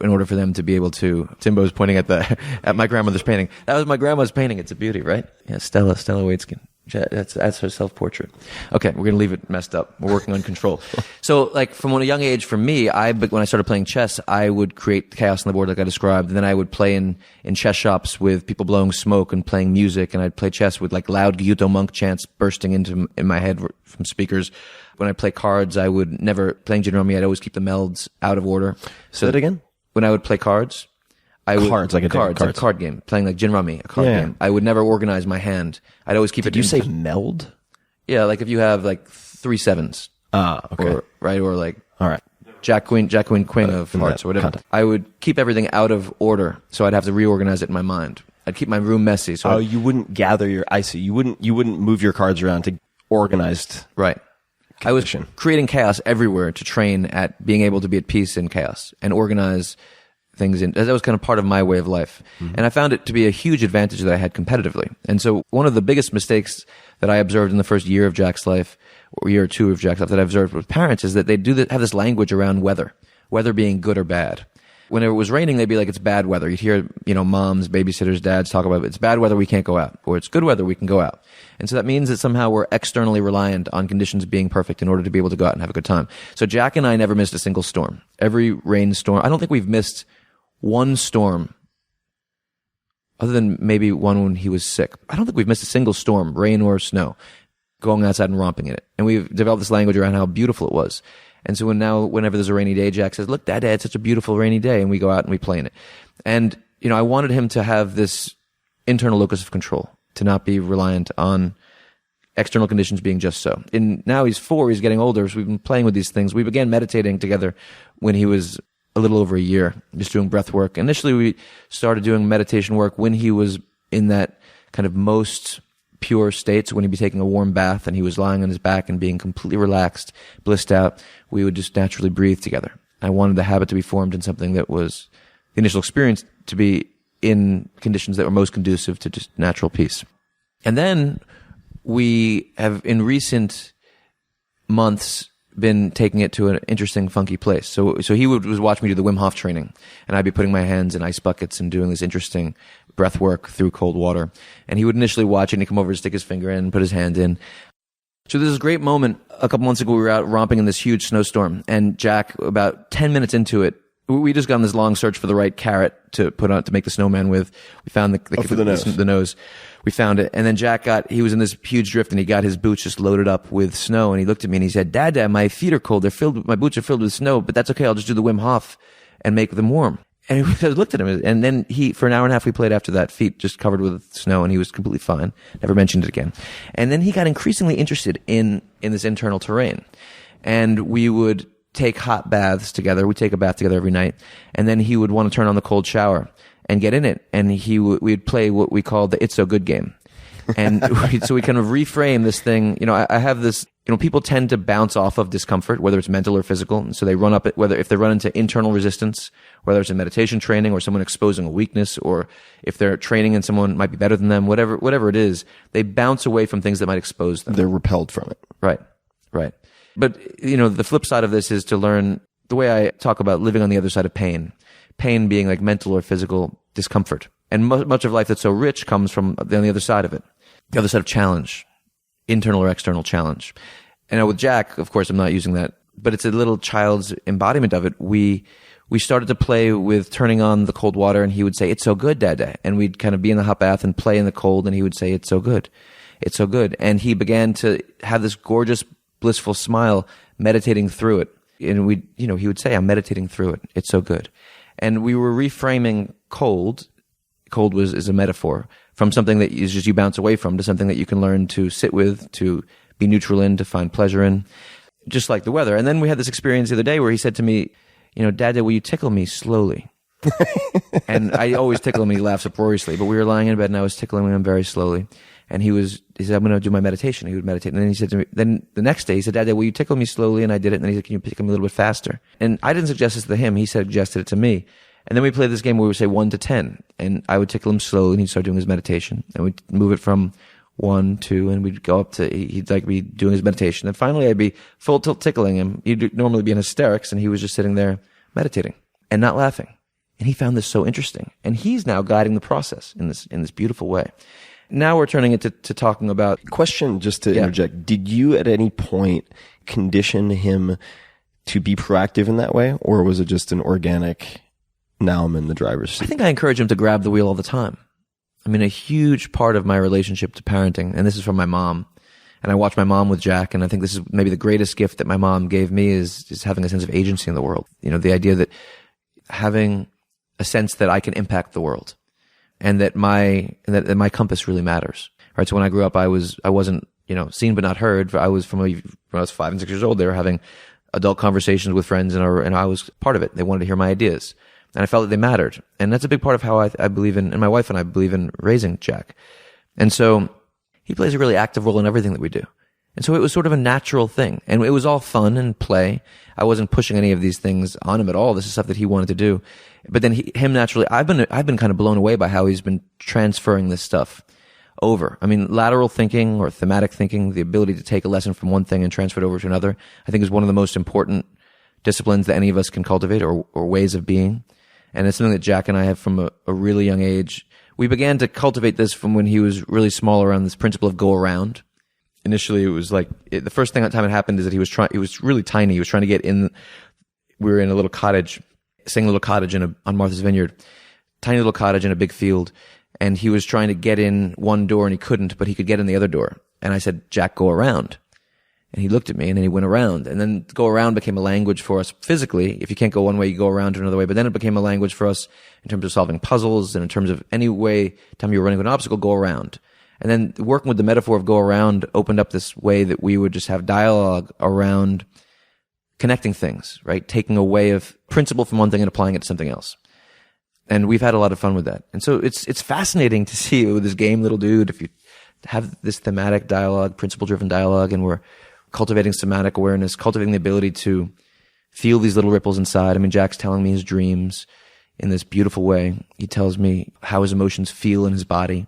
in order for them to be able to, Timbo's pointing at my grandmother's painting. That was my grandma's painting. It's a beauty, right? Yeah, Stella Waitzkin. That's her self-portrait. Okay, we're going to leave it messed up. We're working on control. So, like, from a young age, for me, when I started playing chess, I would create chaos on the board like I described, and then I would play in chess shops with people blowing smoke and playing music, and I'd play chess with, like, loud Gyuto monk chants bursting in my head from speakers. When I play cards, I would never, playing Jinrami, I'd always keep the melds out of order. So that again? When I would play cards, cards, like a card game, playing like Jinrami, a card game. I would never organize my hand. I'd always keep it. Did you say meld? Yeah, like if you have like 3 sevens. Okay. Or like, all right. Jack, queen of hearts or whatever. Context. I would keep everything out of order, so I'd have to reorganize it in my mind. I'd keep my room messy. So you wouldn't gather I see. You wouldn't move your cards around to organized. Right. I was creating chaos everywhere to train at being able to be at peace in chaos and organize things in. That was kind of part of my way of life. Mm-hmm. And I found it to be a huge advantage that I had competitively. And so one of the biggest mistakes that I observed in the first year of Jack's life, or year or two of Jack's life, that I observed with parents is that they have this language around weather being good or bad. When it was raining, they'd be like, it's bad weather. You'd hear, moms, babysitters, dads talk about, it's bad weather, we can't go out. Or it's good weather, we can go out. And so that means that somehow we're externally reliant on conditions being perfect in order to be able to go out and have a good time. So Jack and I never missed a single storm. Every rainstorm, I don't think we've missed one storm, other than maybe one when he was sick. I don't think we've missed a single storm, rain or snow, going outside and romping in it. And we've developed this language around how beautiful it was. And so whenever there's a rainy day, Jack says, look, Dad, it's such a beautiful rainy day. And we go out and we play in it. And, I wanted him to have this internal locus of control. to not be reliant on external conditions being just so. And now he's 4, he's getting older, so we've been playing with these things. We began meditating together when he was a little over a year, just doing breath work. Initially, we started doing meditation work when he was in that kind of most pure state. So when he'd be taking a warm bath and he was lying on his back and being completely relaxed, blissed out, we would just naturally breathe together. I wanted the habit to be formed in something that was the initial experience to be in conditions that were most conducive to just natural peace. And then we have, in recent months, been taking it to an interesting, funky place. So he was watching me do the Wim Hof training, and I'd be putting my hands in ice buckets and doing this interesting breath work through cold water. And he would initially watch it, and he'd come over and stick his finger in, put his hand in. So there's this great moment. A couple months ago, we were out romping in this huge snowstorm, and Jack, about 10 minutes into it, we just got on this long search for the right carrot to put on to make the snowman with. We found the nose. We found it. And then Jack he was in this huge drift, and he got his boots just loaded up with snow. And he looked at me and he said, Dad, my feet are cold. My boots are filled with snow, but that's okay. I'll just do the Wim Hof and make them warm. And I looked at him, and then for an hour and a half, we played after that, feet just covered with snow, and he was completely fine. Never mentioned it again. And then he got increasingly interested in this internal terrain. And we would take hot baths together. We'd take a bath together every night. And then he would want to turn on the cold shower and get in it. And we'd play what we called the It's So Good game. And so we kind of reframe this thing. I have this, people tend to bounce off of discomfort, whether it's mental or physical. And so they run up if they run into internal resistance, whether it's in meditation training or someone exposing a weakness, or if they're training and someone might be better than them, whatever it is, they bounce away from things that might expose them. They're repelled from it. Right. But, the flip side of this is to learn the way I talk about living on the other side of pain being like mental or physical discomfort. And much of life that's so rich comes from on the other side of it, the other side of challenge, internal or external challenge. And with Jack, of course, I'm not using that, but it's a little child's embodiment of it. We started to play with turning on the cold water, and he would say, "It's so good, Dad." And we'd kind of be in the hot bath and play in the cold, and he would say, "It's so good. It's so good." And he began to have this gorgeous, blissful smile, meditating through it. And he would say, "I'm meditating through it. It's so good." And we were reframing cold. Cold is a metaphor from something that is just you bounce away from to something that you can learn to sit with, to be neutral in, to find pleasure in, just like the weather. And then we had this experience the other day where he said to me, "Dad, will you tickle me slowly?" And I always tickle him, and he laughs uproariously. But we were lying in bed, and I was tickling him very slowly. And he said, "I'm going to do my meditation." He would meditate. And then he said to me, then the next day, he said, "Dad, will you tickle me slowly?" And I did it. And then he said, "Can you tickle me a little bit faster?" And I didn't suggest this to him. He suggested it to me. And then we played this game where we would say 1 to 10. And I would tickle him slowly, and he'd start doing his meditation. And we'd move it from 1, 2, and we'd go up to, he'd be doing his meditation. And finally, I'd be full tilt tickling him. He'd normally be in hysterics, and he was just sitting there meditating and not laughing. And he found this so interesting. And he's now guiding the process in this beautiful way. Now we're turning it to talking about... Question, just to interject. Did you at any point condition him to be proactive in that way? Or was it just an organic, now I'm in the driver's seat? I think I encourage him to grab the wheel all the time. I mean, a huge part of my relationship to parenting, and this is from my mom, and I watch my mom with Jack, and I think this is maybe the greatest gift that my mom gave me is having a sense of agency in the world. The idea that having a sense that I can impact the world. And that my compass really matters, right? So when I grew up, I wasn't, seen but not heard. I was when I was 5 and 6 years old, they were having adult conversations with friends, and I was part of it. They wanted to hear my ideas, and I felt that they mattered. And that's a big part of how I believe in, and my wife and I believe in raising Jack. And so he plays a really active role in everything that we do. And so it was sort of a natural thing, and it was all fun and play. I wasn't pushing any of these things on him at all. This is stuff that he wanted to do. But then him naturally, I've been kind of blown away by how he's been transferring this stuff over. I mean, lateral thinking or thematic thinking, the ability to take a lesson from one thing and transfer it over to another, I think is one of the most important disciplines that any of us can cultivate, or ways of being. And it's something that Jack and I have from a really young age. We began to cultivate this from when he was really small, around this principle of go around. Initially, it was the first time it happened is that he was really tiny. He was trying to get in. We were in a little cottage, staying in a little cottage on Martha's Vineyard, tiny little cottage in a big field. And he was trying to get in one door and he couldn't, but he could get in the other door. And I said, "Jack, go around." And he looked at me, and then he went around. And then go around became a language for us physically. If you can't go one way, you go around to another way. But then it became a language for us in terms of solving puzzles, and in terms of any way, time you were running with an obstacle, go around. And then working with the metaphor of go around opened up this way that we would just have dialogue around connecting things, right? Taking away of principle from one thing and applying it to something else. And we've had a lot of fun with that. And so it's fascinating to see with this game little dude, if you have this thematic dialogue, principle-driven dialogue, and we're cultivating somatic awareness, cultivating the ability to feel these little ripples inside. I mean, Jack's telling me his dreams in this beautiful way. He tells me how his emotions feel in his body.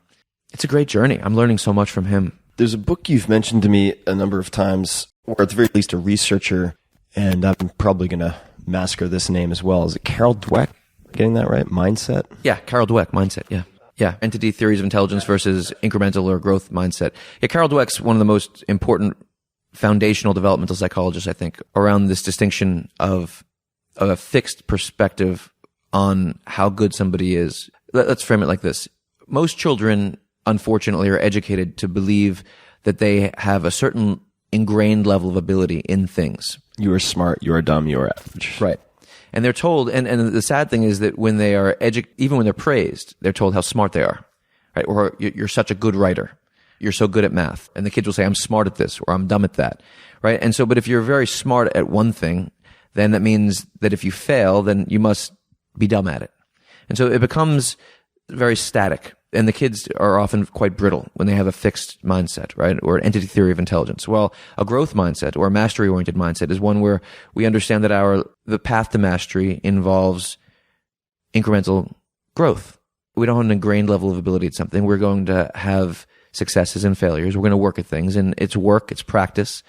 It's a great journey. I'm learning so much from him. There's a book you've mentioned to me a number of times, or at the very least a researcher, and I'm probably going to massacre this name as well. Is it Carol Dweck? Getting that right? Mindset? Yeah, Carol Dweck, Mindset, yeah. Yeah, entity theories of intelligence versus incremental or growth mindset. Yeah, Carol Dweck's one of the most important foundational developmental psychologists, I think, around this distinction of a fixed perspective on how good somebody is. Let's frame it like this. Most children, unfortunately, are educated to believe that they have a certain ingrained level of ability in things. You are smart, you are dumb, you are average. Right. And they're told, and the sad thing is that when they are even when they're praised, they're told how smart they are, right? Or you're such a good writer. You're so good at math. And the kids will say, I'm smart at this, or I'm dumb at that, right? And so, but if you're very smart at one thing, then that means that if you fail, then you must be dumb at it. And so it becomes very static. And the kids are often quite brittle when they have a fixed mindset, right? Or an entity theory of intelligence. Well, a growth mindset or a mastery-oriented mindset is one where we understand that the path to mastery involves incremental growth. We don't have an ingrained level of ability at something. We're going to have successes and failures. We're going to work at things, and it's work, it's practice,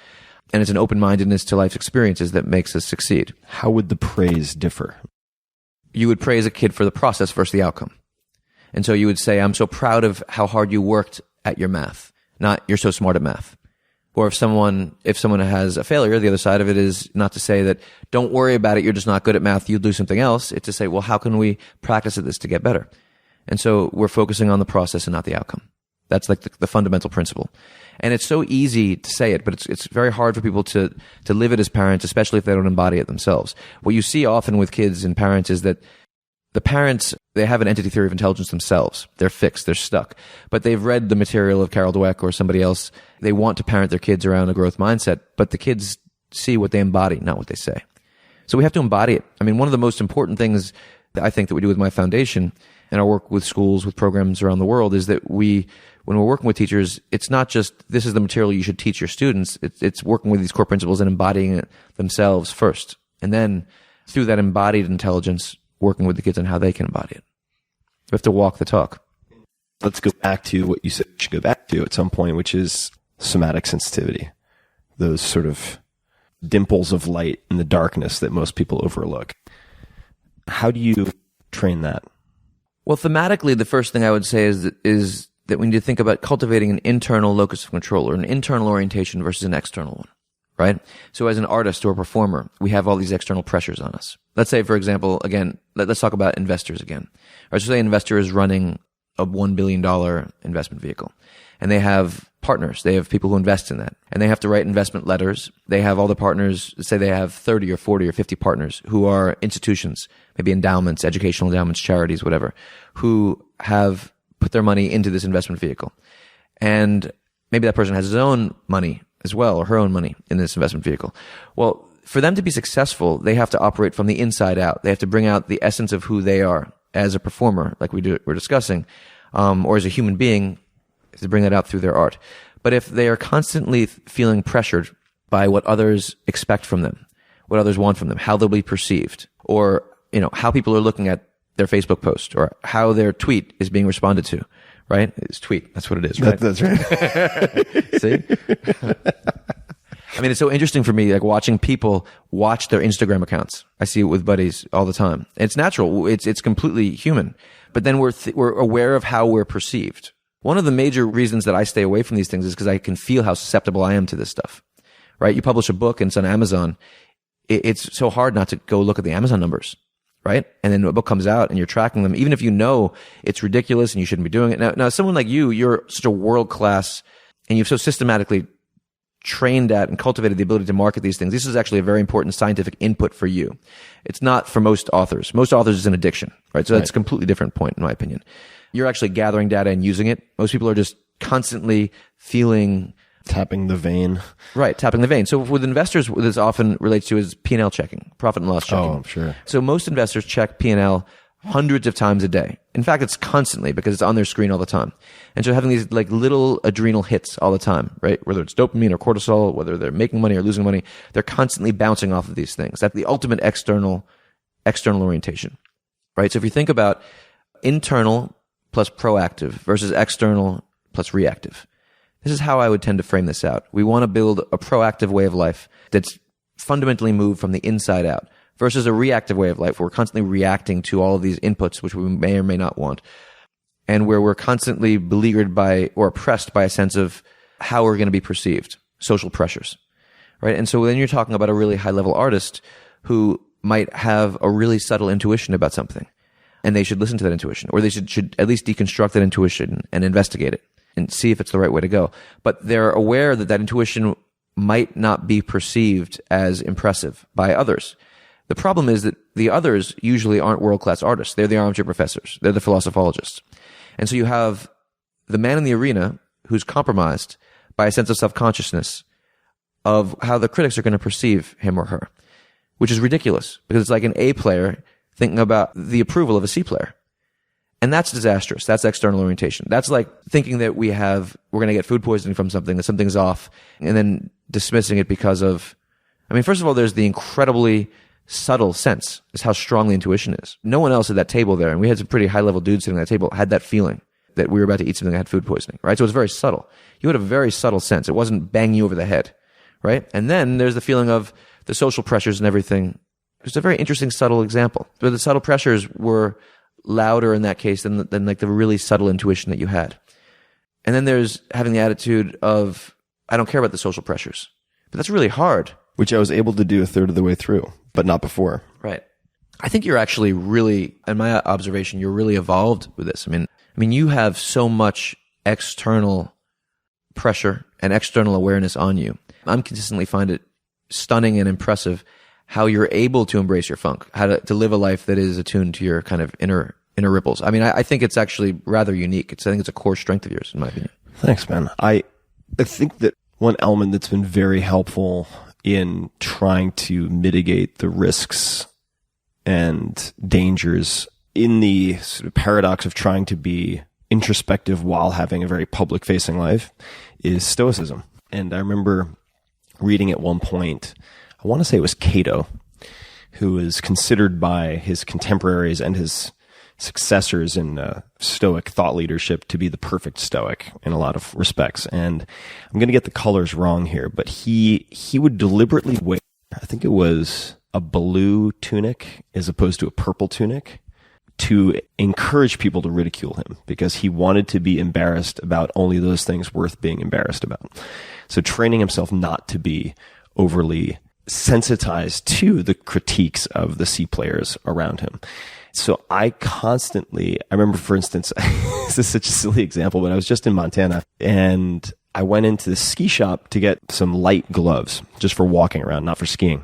and it's an open-mindedness to life's experiences that makes us succeed. How would the praise differ? You would praise a kid for the process versus the outcome. And so you would say, I'm so proud of how hard you worked at your math, not you're so smart at math. Or if someone has a failure, the other side of it is not to say that don't worry about it, you're just not good at math, you'll do something else. It's to say, well, how can we practice at this to get better? And so we're focusing on the process and not the outcome. That's like the fundamental principle. And it's so easy to say it, but it's very hard for people to live it as parents, especially if they don't embody it themselves. What you see often with kids and parents is that the parents, they have an entity theory of intelligence themselves. They're fixed, they're stuck. But they've read the material of Carol Dweck or somebody else. They want to parent their kids around a growth mindset, but the kids see what they embody, not what they say. So we have to embody it. I mean, one of the most important things that I think that we do with my foundation and our work with schools, with programs around the world, is that when we're working with teachers, it's not just this is the material you should teach your students. It's working with these core principles and embodying it themselves first. And then through that embodied intelligence, working with the kids on how they can embody it. We have to walk the talk. Let's go back to what you said we should go back to at some point, which is somatic sensitivity. Those sort of dimples of light in the darkness that most people overlook. How do you train that? Well, thematically, the first thing I would say is that we need to think about cultivating an internal locus of control or an internal orientation versus an external one, right? So as an artist or a performer, we have all these external pressures on us. Let's say, for example, again, let's talk about investors again. Or let's say an investor is running a $1 billion investment vehicle, and they have partners. They have people who invest in that, and they have to write investment letters. They have all the partners, say they have 30 or 40 or 50 partners who are institutions, maybe endowments, educational endowments, charities, whatever, who have put their money into this investment vehicle. And maybe that person has his own money as well, or her own money in this investment vehicle. Well, for them to be successful, they have to operate from the inside out. They have to bring out the essence of who they are as a performer, like we're discussing, or as a human being, to bring that out through their art. But if they are constantly feeling pressured by what others expect from them, what others want from them, how they'll be perceived, or how people are looking at their Facebook post, or how their tweet is being responded to, right? It's tweet. That's what it is, right? That's right. See? I mean, it's so interesting for me, like watching people watch their Instagram accounts. I see it with buddies all the time. It's natural. It's completely human. But then we're aware of how we're perceived. One of the major reasons that I stay away from these things is because I can feel how susceptible I am to this stuff, right? You publish a book and it's on Amazon. It's so hard not to go look at the Amazon numbers, right? And then a book comes out and you're tracking them, even if you know it's ridiculous and you shouldn't be doing it. Now someone like you're such a world-class, and you've so systematically trained at and cultivated the ability to market these things. This is actually a very important scientific input for you. It's not for most authors. Most authors is an addiction, right? So that's a completely different point in my opinion. You're actually gathering data and using it. Most people are just constantly feeling Tapping the vein. Right, tapping the vein. So with investors, this often relates to is P&L checking, profit and loss checking. Oh, I'm sure. So most investors check P&L hundreds of times a day. In fact, it's constantly because it's on their screen all the time. And so having these like little adrenal hits all the time, right? Whether it's dopamine or cortisol, whether they're making money or losing money, they're constantly bouncing off of these things. That's the ultimate external orientation, right? So if you think about internal plus proactive versus external plus reactive, this is how I would tend to frame this out. We want to build a proactive way of life that's fundamentally moved from the inside out versus a reactive way of life where we're constantly reacting to all of these inputs, which we may or may not want, and where we're constantly beleaguered by or oppressed by a sense of how we're going to be perceived, social pressures, right? And so then you're talking about a really high-level artist who might have a really subtle intuition about something, and they should listen to that intuition, or they should at least deconstruct that intuition and investigate it and see if it's the right way to go. But they're aware that that intuition might not be perceived as impressive by others. The problem is that the others usually aren't world-class artists. They're the armchair professors. They're the philosophologists. And so you have the man in the arena who's compromised by a sense of self-consciousness of how the critics are going to perceive him or her, which is ridiculous because it's like an A player thinking about the approval of a C player. And that's disastrous. That's external orientation. That's like thinking that we're going to get food poisoning from something, that something's off, and then dismissing it because of, first of all, there's the incredibly subtle sense is how strong the intuition is. No one else at that table there, and we had some pretty high-level dudes sitting at that table, had that feeling that we were about to eat something that had food poisoning, right? So it's very subtle. You had a very subtle sense. It wasn't banging you over the head, right? And then there's the feeling of the social pressures and everything. It's a very interesting, subtle example. But the subtle pressures were louder in that case than like the really subtle intuition that you had. And then there's having the attitude of, I don't care about the social pressures. But that's really hard. Which I was able to do a third of the way through, but not before. Right. I think you're actually really, in my observation, you're really evolved with this. I mean, you have so much external pressure and external awareness on you. I'm consistently find it stunning and impressive how you're able to embrace your funk, how to live a life that is attuned to your kind of inner ripples. I think it's actually rather unique. I think it's a core strength of yours, in my opinion. Thanks, man. I think that one element that's been very helpful in trying to mitigate the risks and dangers in the sort of paradox of trying to be introspective while having a very public-facing life is stoicism. And I remember reading at one point, I want to say it was Cato, who is considered by his contemporaries and his successors in Stoic thought leadership to be the perfect Stoic in a lot of respects. And I'm going to get the colors wrong here, but he would deliberately wear, I think it was a blue tunic as opposed to a purple tunic, to encourage people to ridicule him because he wanted to be embarrassed about only those things worth being embarrassed about. So training himself not to be overly sensitized to the critiques of the C players around him. So I remember, for instance, this is such a silly example, but I was just in Montana and I went into the ski shop to get some light gloves just for walking around, not for skiing.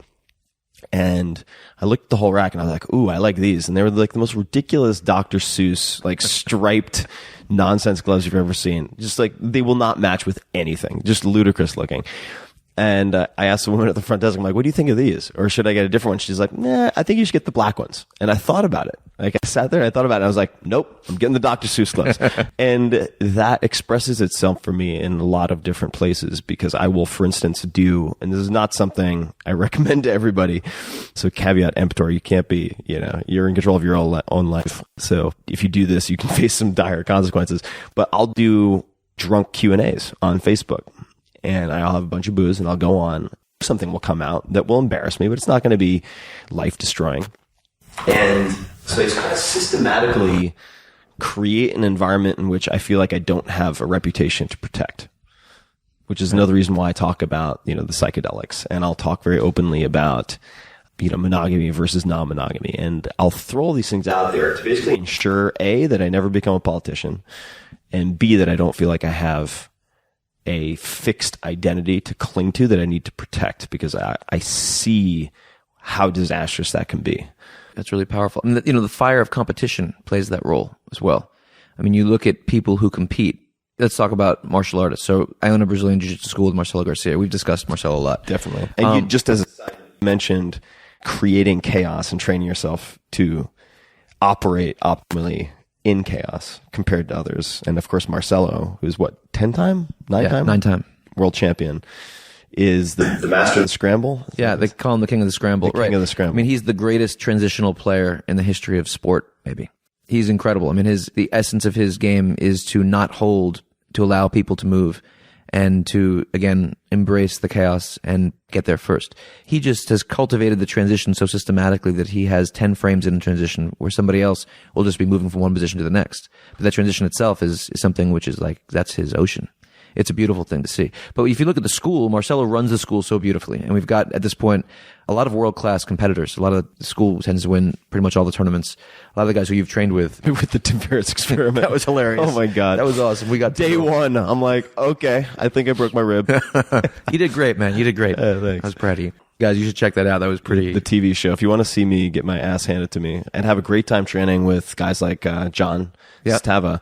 And I looked at the whole rack and I was like, ooh, I like these. And they were like the most ridiculous Dr. Seuss, like striped nonsense gloves you've ever seen. Just like they will not match with anything, just ludicrous looking. And I asked the woman at the front desk, I'm like, what do you think of these? Or should I get a different one? She's like, nah, I think you should get the black ones. And I thought about it. Like I sat there and I thought about it. And I was like, nope, I'm getting the Dr. Seuss gloves. And that expresses itself for me in a lot of different places because I will, for instance, and this is not something I recommend to everybody. So caveat emptor, you can't be, you're in control of your own life. So if you do this, you can face some dire consequences. But I'll do drunk Q&As on Facebook. And I'll have a bunch of booze and I'll go on. Something will come out that will embarrass me, but it's not going to be life destroying. And so it's kind of systematically create an environment in which I feel like I don't have a reputation to protect, which is another reason why I talk about, the psychedelics. And I'll talk very openly about, monogamy versus non-monogamy. And I'll throw all these things out there to basically ensure A, that I never become a politician, and B, that I don't feel like I have a fixed identity to cling to that I need to protect because I see how disastrous that can be. That's really powerful. The fire of competition plays that role as well. You look at people who compete let's talk about martial artists. So I own a Brazilian Jiu-Jitsu school with Marcelo Garcia. We've discussed Marcelo a lot. Definitely. And you, just as a side, mentioned creating chaos and training yourself to operate optimally in chaos compared to others. And of course, Marcelo, who's what, 9-time world champion, is the master of the scramble. Yeah, they call him the king of the scramble. The king of the scramble. I mean, he's the greatest transitional player in the history of sport, maybe. He's incredible. I mean, the essence of his game is to not hold, to allow people to move, and to, again, embrace the chaos and get there first. He just has cultivated the transition so systematically that he has 10 frames in transition where somebody else will just be moving from one position to the next. But that transition itself is something which is like, that's his ocean. It's a beautiful thing to see. But if you look at the school, Marcelo runs the school so beautifully. And we've got, at this point, a lot of world-class competitors. A lot of the school tends to win pretty much all the tournaments. A lot of the guys who you've trained with. With the Tim Ferriss experiment. That was hilarious. Oh my God. That was awesome. We got day one. I'm like, okay, I think I broke my rib. You did great, man. You did great. Thanks. I was proud of you. Guys, you should check that out. That was pretty... The TV show. If you want to see me get my ass handed to me and have a great time training with guys like John Stava,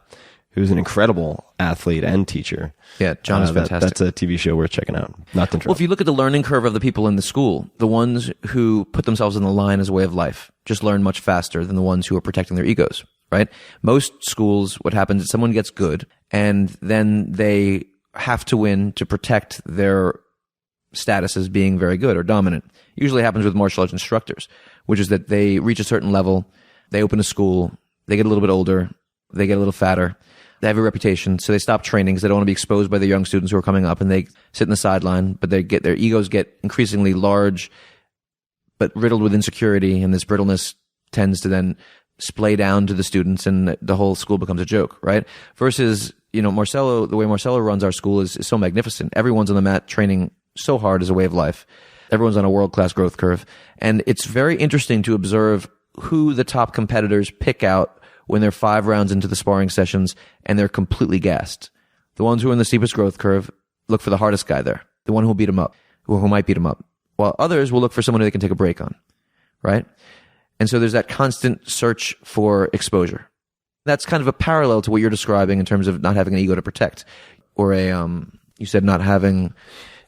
who's an incredible athlete and teacher. Yeah, John is fantastic. That's a TV show worth checking out. Not to interrupt. Well, if you look at the learning curve of the people in the school, the ones who put themselves on the line as a way of life just learn much faster than the ones who are protecting their egos, right? Most schools, what happens is someone gets good and then they have to win to protect their status as being very good or dominant. Usually happens with martial arts instructors, which is that they reach a certain level, they open a school, they get a little bit older, they get a little fatter, they have a reputation, so they stop training because they don't want to be exposed by the young students who are coming up, and they sit in the sideline, but their egos get increasingly large, but riddled with insecurity, and this brittleness tends to then splay down to the students, and the whole school becomes a joke, right? Versus, Marcelo, the way Marcelo runs our school is so magnificent. Everyone's on the mat training so hard as a way of life. Everyone's on a world-class growth curve, and it's very interesting to observe who the top competitors pick out when they're 5 rounds into the sparring sessions and they're completely gassed. The ones who are in the steepest growth curve look for the hardest guy there, the one who will beat him up, who might beat him up, while others will look for someone who they can take a break on, right? And so there's that constant search for exposure. That's kind of a parallel to what you're describing in terms of not having an ego to protect, or you said not having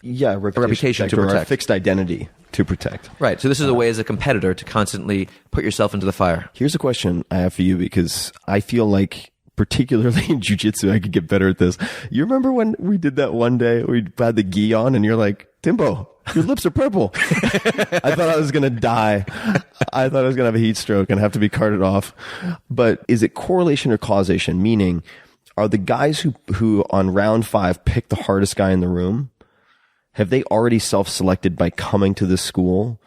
a reputation to protect, or a fixed identity to protect. Right. So this is a way as a competitor to constantly put yourself into the fire. Here's a question I have for you, because I feel like, particularly in jiu-jitsu, I could get better at this. You remember when we did that one day, we had the gi on and you're like, Timbo, your lips are purple. I thought I was going to die. I thought I was going to have a heat stroke and have to be carted off. But is it correlation or causation? Meaning, are the guys who on round 5 pick the hardest guy in the room, have they already self-selected by coming to this school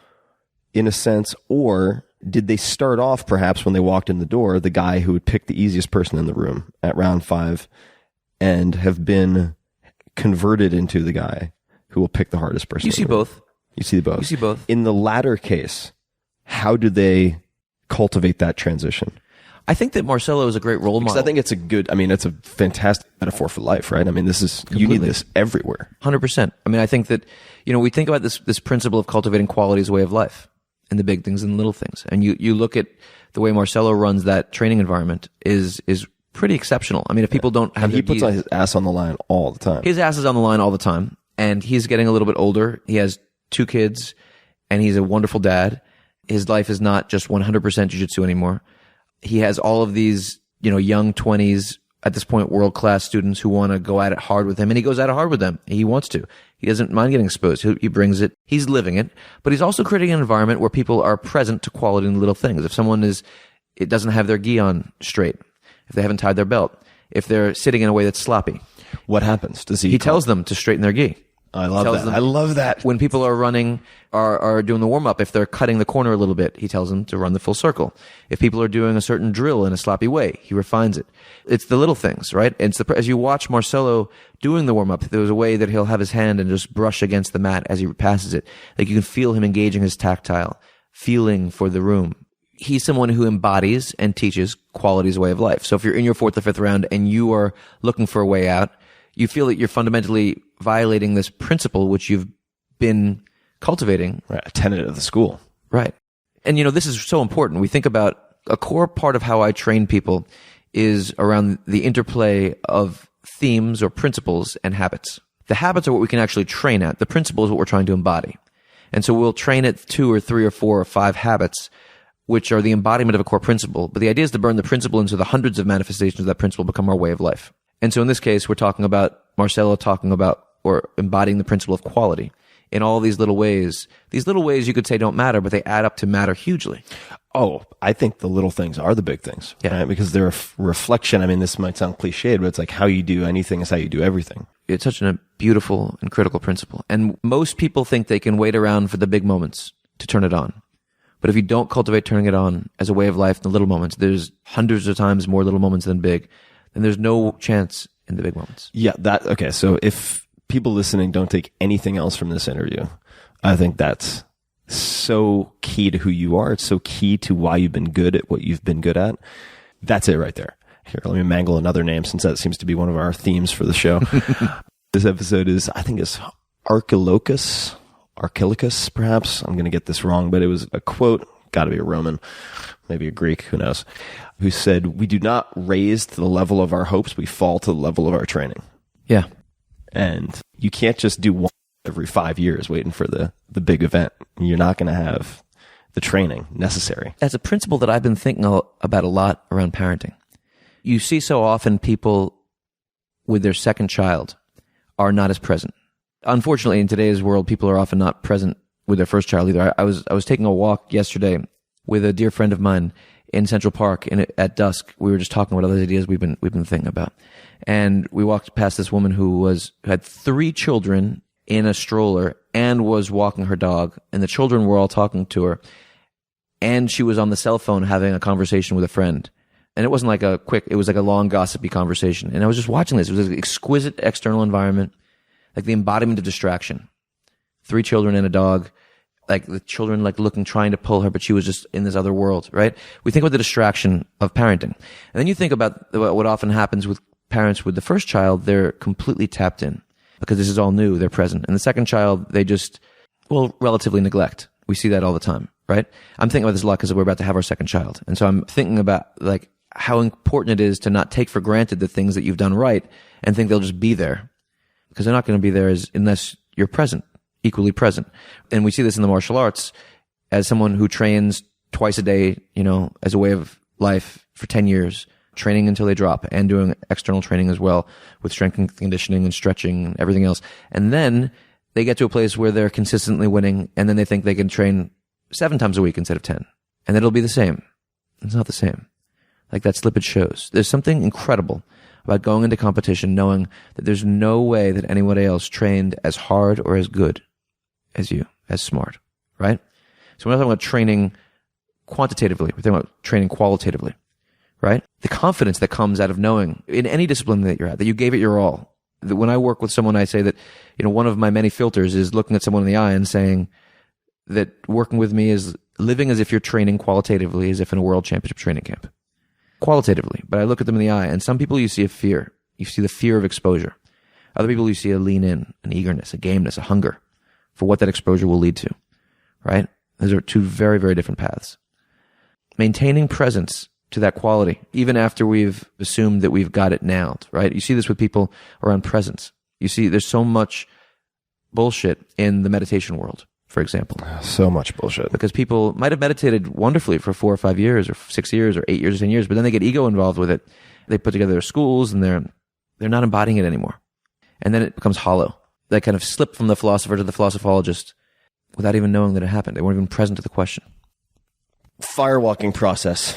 in a sense, or did they start off perhaps when they walked in the door, the guy who would pick the easiest person in the room at round 5 and have been converted into the guy who will pick the hardest person? You see both. You see both. You see both. In the latter case, how do they cultivate that transition? I think that Marcelo is a great role model. I think it's it's a fantastic metaphor for life, right? I mean, you need this everywhere. 100%. I mean, I think that, we think about this principle of cultivating quality as a way of life, and the big things and the little things. And you look at the way Marcelo runs that training environment is pretty exceptional. I mean, if people don't have, he puts his ass on the line all the time. His ass is on the line all the time, and he's getting a little bit older. He has 2 kids, and he's a wonderful dad. His life is not just 100% jiu-jitsu anymore. He has all of these, young 20s, at this point, world-class students who want to go at it hard with him, and he goes at it hard with them. He wants to. He doesn't mind getting exposed. He brings it. He's living it. But he's also creating an environment where people are present to quality in the little things. If someone it doesn't have their gi on straight, if they haven't tied their belt, if they're sitting in a way that's sloppy. What happens? He tells them to straighten their gi. I love that. I love that. When people are running, are doing the warm-up, if they're cutting the corner a little bit, he tells them to run the full circle. If people are doing a certain drill in a sloppy way, he refines it. It's the little things, right? And as you watch Marcelo doing the warm-up, there's a way that he'll have his hand and just brush against the mat as he passes it. Like you can feel him engaging his tactile, feeling for the room. He's someone who embodies and teaches quality as a way of life. So if you're in your 4th or 5th round and you are looking for a way out, you feel that you're fundamentally violating this principle which you've been cultivating. Right, a tenet of the school. Right. And this is so important. We think about a core part of how I train people is around the interplay of themes or principles and habits. The habits are what we can actually train at. The principle is what we're trying to embody. And so we'll train at 2 or 3 or 4 or 5 habits, which are the embodiment of a core principle. But the idea is to burn the principle into the hundreds of manifestations of that principle become our way of life. And so in this case, we're talking about Marcelo talking about or embodying the principle of quality in all these little ways. These little ways you could say don't matter, but they add up to matter hugely. Oh, I think the little things are the big things, right? Because they're a reflection. I mean, this might sound cliched, but it's like how you do anything is how you do everything. It's such a beautiful and critical principle. And most people think they can wait around for the big moments to turn it on. But if you don't cultivate turning it on as a way of life in the little moments, there's hundreds of times more little moments than big. And there's no chance in the big moments. Yeah, okay. So if people listening don't take anything else from this interview, I think that's so key to who you are. It's so key to why you've been good at what you've been good at. That's it right there. Here, let me mangle another name since that seems to be one of our themes for the show. This episode is, I think it's Archilochus, perhaps. I'm going to get this wrong, but it was a quote, got to be a Roman, maybe a Greek, who knows, who said, "We do not raise to the level of our hopes, we fall to the level of our training." Yeah. And you can't just do one every 5 years waiting for the big event. You're not going to have the training necessary. That's a principle that I've been thinking about a lot around parenting. You see so often people with their second child are not as present. Unfortunately, in today's world, people are often not present with their first child either. I was taking a walk yesterday with a dear friend of mine in Central Park, and at dusk, we were just talking about other ideas we've been thinking about. And we walked past this woman who had 3 children in a stroller and was walking her dog, and the children were all talking to her, and she was on the cell phone having a conversation with a friend. And it wasn't like it was like a long gossipy conversation. And I was just watching this. It was an exquisite external environment, like the embodiment of distraction. 3 children and a dog, like the children like looking, trying to pull her, but she was just in this other world, right? We think about the distraction of parenting. And then you think about what often happens with parents with the first child. They're completely tapped in because this is all new. They're present. And the second child, they just, relatively neglect. We see that all the time, right? I'm thinking about this a lot because we're about to have our second child. And so I'm thinking about like how important it is to not take for granted the things that you've done right and think they'll just be there, because they're not going to be there unless you're present, equally present. And we see this in the martial arts as someone who trains twice a day, as a way of life for 10 years, training until they drop and doing external training as well with strength and conditioning and stretching and everything else. And then they get to a place where they're consistently winning, and then they think they can train 7 times a week instead of 10. And it'll be the same. It's not the same. Like that slippage shows. There's something incredible about going into competition knowing that there's no way that anybody else trained as hard or as good as you, as smart, right? So we're not talking about training quantitatively. We're talking about training qualitatively, right? The confidence that comes out of knowing in any discipline that you're at, that you gave it your all. When I work with someone, I say that, one of my many filters is looking at someone in the eye and saying that working with me is living as if you're training qualitatively, as if in a world championship training camp. Qualitatively, but I look at them in the eye, and some people you see a fear. You see the fear of exposure. Other people you see a lean in, an eagerness, a gameness, a hunger for what that exposure will lead to, right? Those are 2 very, very different paths. Maintaining presence to that quality, even after we've assumed that we've got it nailed, right? You see this with people around presence. You see there's so much bullshit in the meditation world, for example. So much bullshit. Because people might have meditated wonderfully for 4 or 5 years or 6 years or 8 years or 10 years, but then they get ego involved with it. They put together their schools and they're not embodying it anymore. And then it becomes hollow. They kind of slip from the philosopher to the philosophologist without even knowing that it happened. They weren't even present to the question. Firewalking process.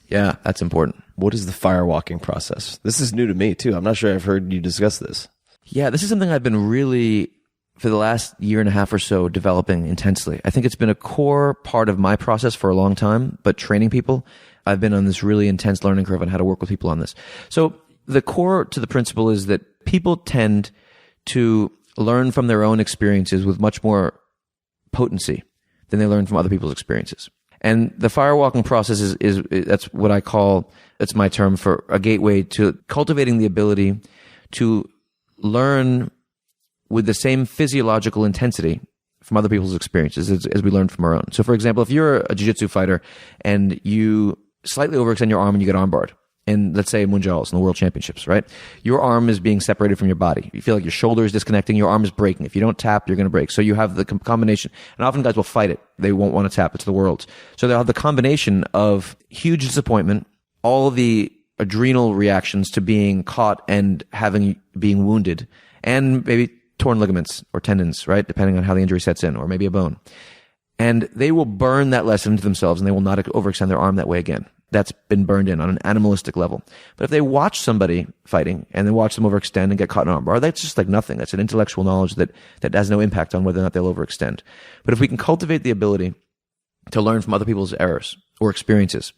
Yeah, that's important. What is the firewalking process? This is new to me too. I'm not sure I've heard you discuss this. Yeah, this is something I've been really, for the last year and a half or so, developing intensely. I think it's been a core part of my process for a long time, but training people, I've been on this really intense learning curve on how to work with people on this. So the core to the principle is that people tend to learn from their own experiences with much more potency than they learn from other people's experiences. And the firewalking process is that's what I call, that's my term for a gateway to cultivating the ability to learn with the same physiological intensity from other people's experiences as we learn from our own. So for example, if you're a jiu-jitsu fighter and you slightly overextend your arm and you get armbarred, in, let's say, mundials, in the world championships, right? Your arm is being separated from your body. You feel like your shoulder is disconnecting, your arm is breaking. If you don't tap, you're going to break. So you have the combination, and often guys will fight it. They won't want to tap. It's the world. So they'll have the combination of huge disappointment, all the adrenal reactions to being caught and being wounded, and maybe torn ligaments or tendons, right? Depending on how the injury sets in, or maybe a bone. And they will burn that lesson into themselves, and they will not overextend their arm that way again. That's been burned in on an animalistic level. But if they watch somebody fighting and then watch them overextend and get caught in an armbar, that's just like nothing. That's an intellectual knowledge that has no impact on whether or not they'll overextend. But if we can cultivate the ability to learn from other people's errors or experiences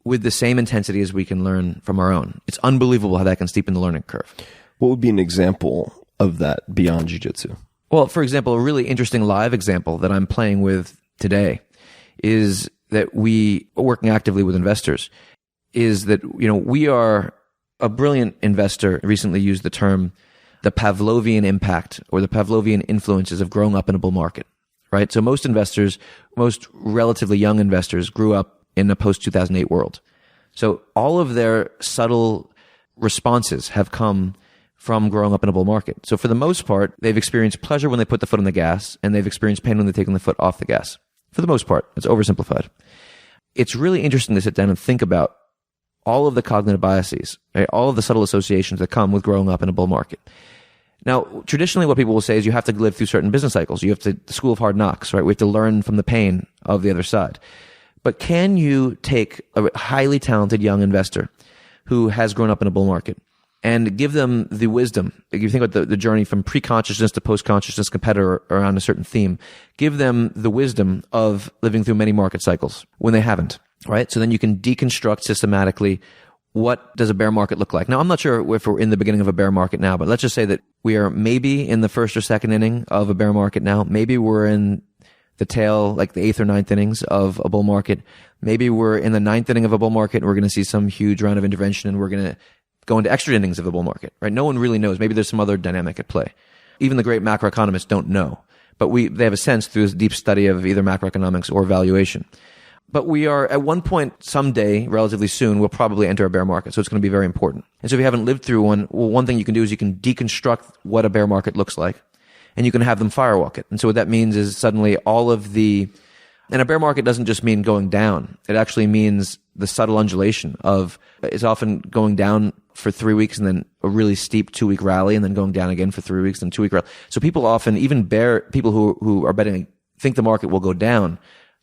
with the same intensity as we can learn from our own, it's unbelievable how that can steepen the learning curve. What would be an example of that beyond jiu-jitsu? Well, for example, a really interesting live example that I'm playing with today is that we, working actively with investors, is that, we are, a brilliant investor recently used the term the Pavlovian impact or the Pavlovian influences of growing up in a bull market, right? So most investors, most relatively young investors, grew up in a post-2008 world. So all of their subtle responses have come from growing up in a bull market. So for the most part, they've experienced pleasure when they put the foot on the gas, and they've experienced pain when they've taken the foot off the gas. For the most part, it's oversimplified. It's really interesting to sit down and think about all of the cognitive biases, right? All of the subtle associations that come with growing up in a bull market. Now, traditionally what people will say is you have to live through certain business cycles. You have to, the school of hard knocks, right? We have to learn from the pain of the other side. But can you take a highly talented young investor who has grown up in a bull market and give them the wisdom? If you think about the journey from pre-consciousness to post-consciousness competitor around a certain theme, give them the wisdom of living through many market cycles when they haven't, right? So then you can deconstruct systematically what does a bear market look like. Now, I'm not sure if we're in the beginning of a bear market now, but let's just say that we are maybe in the first or second inning of a bear market now. Maybe we're in the tail, like the 8th or 9th innings of a bull market. Maybe we're in the 9th inning of a bull market and we're going to see some huge round of intervention and we're going to go into extra innings of the bull market, right? No one really knows. Maybe there's some other dynamic at play. Even the great macroeconomists don't know, but they have a sense through this deep study of either macroeconomics or valuation. But we are at one point someday, relatively soon, we'll probably enter a bear market. So it's going to be very important. And so if you haven't lived through one, well, one thing you can do is you can deconstruct what a bear market looks like and you can have them firewalk it. And so what that means is suddenly and a bear market doesn't just mean going down. It actually means the subtle undulation of, it's often going down for 3 weeks and then a really steep 2-week rally and then going down again for 3 weeks and 2-week rally. So people often, even people who are betting, think the market will go down,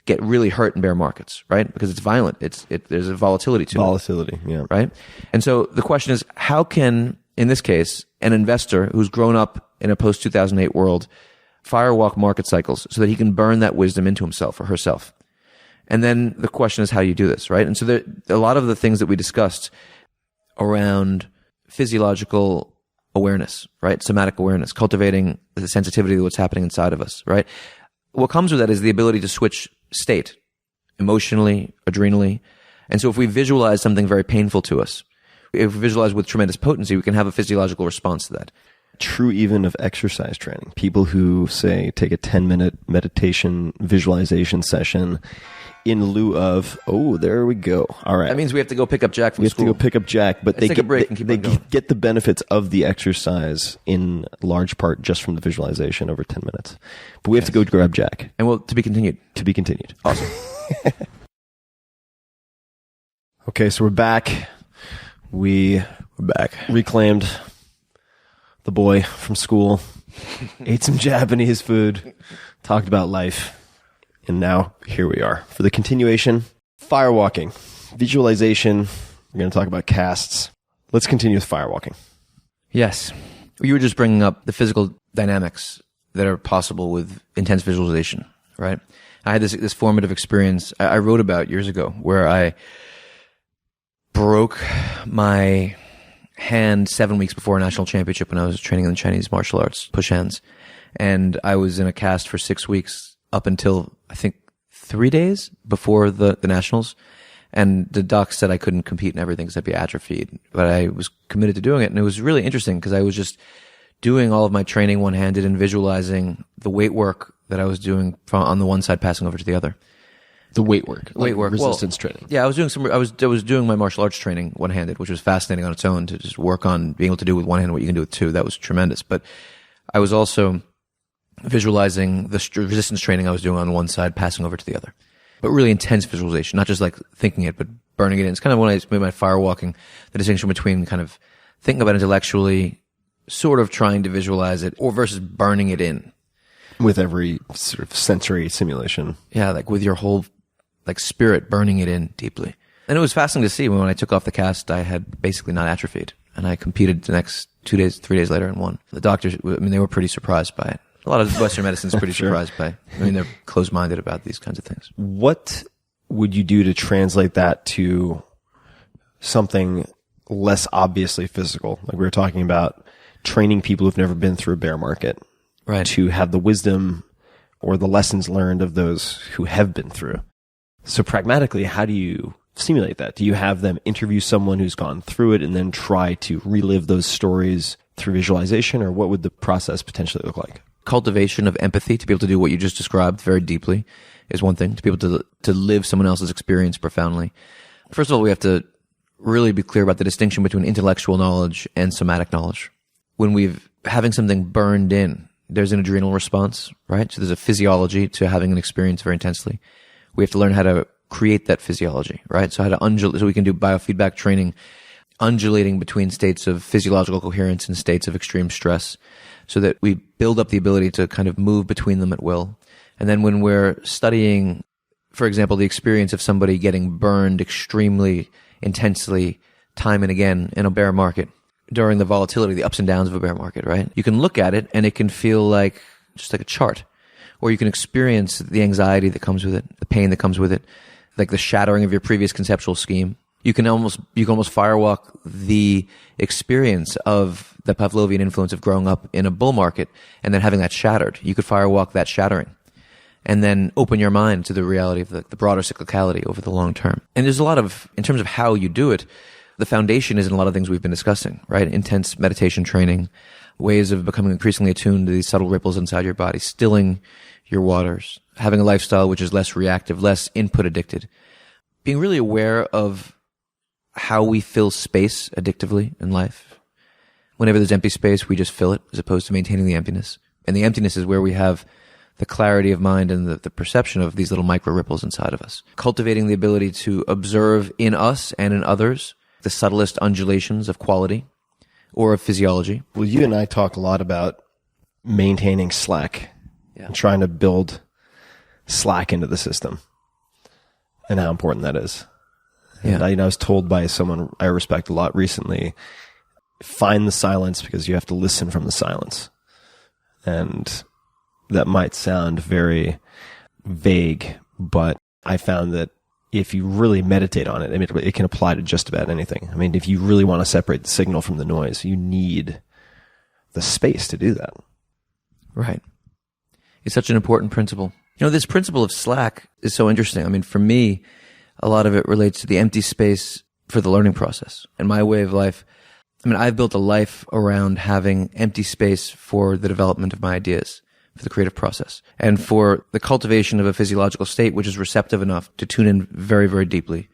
get really hurt in bear markets, right? Because it's violent. There's a volatility to it. Volatility, yeah. Right? And so the question is, how can, in this case, an investor who's grown up in a post-2008 world firewalk market cycles so that he can burn that wisdom into himself or herself? And then the question is, how do you do this, right? And so a lot of the things that we discussed around physiological awareness, right? Somatic awareness, cultivating the sensitivity to what's happening inside of us, right? What comes with that is the ability to switch state, emotionally, adrenally. And so if we visualize something very painful to us, if we visualize with tremendous potency, we can have a physiological response to that. True even of exercise training. People who say take a 10-minute meditation visualization session in lieu of, there we go. All right. That means we have to go pick up Jack from school. We have to go pick up Jack, but they get the benefits of the exercise in large part just from the visualization over 10 minutes. But we have to go grab Jack. And to be continued. To be continued. Awesome. Okay, so we're back. We're back. Reclaimed the boy from school, ate some Japanese food, talked about life. And now, here we are. For the continuation, firewalking, visualization. We're going to talk about casts. Let's continue with firewalking. Yes. You were just bringing up the physical dynamics that are possible with intense visualization, right? I had this formative experience I wrote about years ago where I broke my hand 7 weeks before a national championship when I was training in the Chinese martial arts, push hands. And I was in a cast for 6 weeks up until, I think, 3 days before the nationals. And the doc said I couldn't compete in everything because I'd be atrophied. But I was committed to doing it. And it was really interesting because I was just doing all of my training one-handed and visualizing the weight work that I was doing on the one side passing over to the other. The weight work. Weight work. Resistance training. Yeah, I was doing my martial arts training one-handed, which was fascinating on its own to just work on being able to do with one hand what you can do with two. That was tremendous. But I was also visualizing the resistance training I was doing on one side, passing over to the other. But really intense visualization, not just like thinking it, but burning it in. It's kind of when I made my firewalking, the distinction between kind of thinking about it intellectually, sort of trying to visualize it, or versus burning it in. With every sort of sensory simulation. Yeah, like with your whole like spirit, burning it in deeply. And it was fascinating to see when I took off the cast, I had basically not atrophied. And I competed the next 3 days later and won. The doctors, I mean, they were pretty surprised by it. A lot of Western medicine is pretty surprised by. I mean, they're closed-minded about these kinds of things. What would you do to translate that to something less obviously physical? Like we were talking about training people who've never been through a bear market, right? To have the wisdom or the lessons learned of those who have been through. So pragmatically, how do you simulate that? Do you have them interview someone who's gone through it and then try to relive those stories through visualization, or what would the process potentially look like? Cultivation of empathy, to be able to do what you just described very deeply, is one thing. To be able to live someone else's experience profoundly. First of all, we have to really be clear about the distinction between intellectual knowledge and somatic knowledge. When having something burned in, there's an adrenal response, right? So there's a physiology to having an experience very intensely. We have to learn how to create that physiology, right? So how to undulate, so we can do biofeedback training, undulating between states of physiological coherence and states of extreme stress, so that we build up the ability to kind of move between them at will. And then when we're studying, for example, the experience of somebody getting burned extremely intensely time and again in a bear market, during the volatility, the ups and downs of a bear market, right? You can look at it and it can feel like just like a chart, or you can experience the anxiety that comes with it, the pain that comes with it, like the shattering of your previous conceptual scheme. You can almost firewalk the experience of the Pavlovian influence of growing up in a bull market and then having that shattered. You could firewalk that shattering and then open your mind to the reality of the broader cyclicality over the long term. And there's a lot of, in terms of how you do it, the foundation is in a lot of things we've been discussing, right? Intense meditation training, ways of becoming increasingly attuned to these subtle ripples inside your body, stilling your waters, having a lifestyle which is less reactive, less input addicted, being really aware of how we fill space addictively in life. Whenever there's empty space, we just fill it as opposed to maintaining the emptiness. And the emptiness is where we have the clarity of mind and the perception of these little micro ripples inside of us. Cultivating the ability to observe in us and in others the subtlest undulations of quality or of physiology. Well, you and I talk a lot about maintaining slack and trying to build slack into the system and how important that is. And I was told by someone I respect a lot recently, find the silence because you have to listen from the silence. And that might sound very vague, but I found that if you really meditate on it, I mean, it can apply to just about anything. I mean, if you really want to separate the signal from the noise, you need the space to do that. Right. It's such an important principle. You know, this principle of slack is so interesting. I mean, for me, a lot of it relates to the empty space for the learning process. And my way of life, I mean, I've built a life around having empty space for the development of my ideas, for the creative process, and for the cultivation of a physiological state which is receptive enough to tune in very, very deeply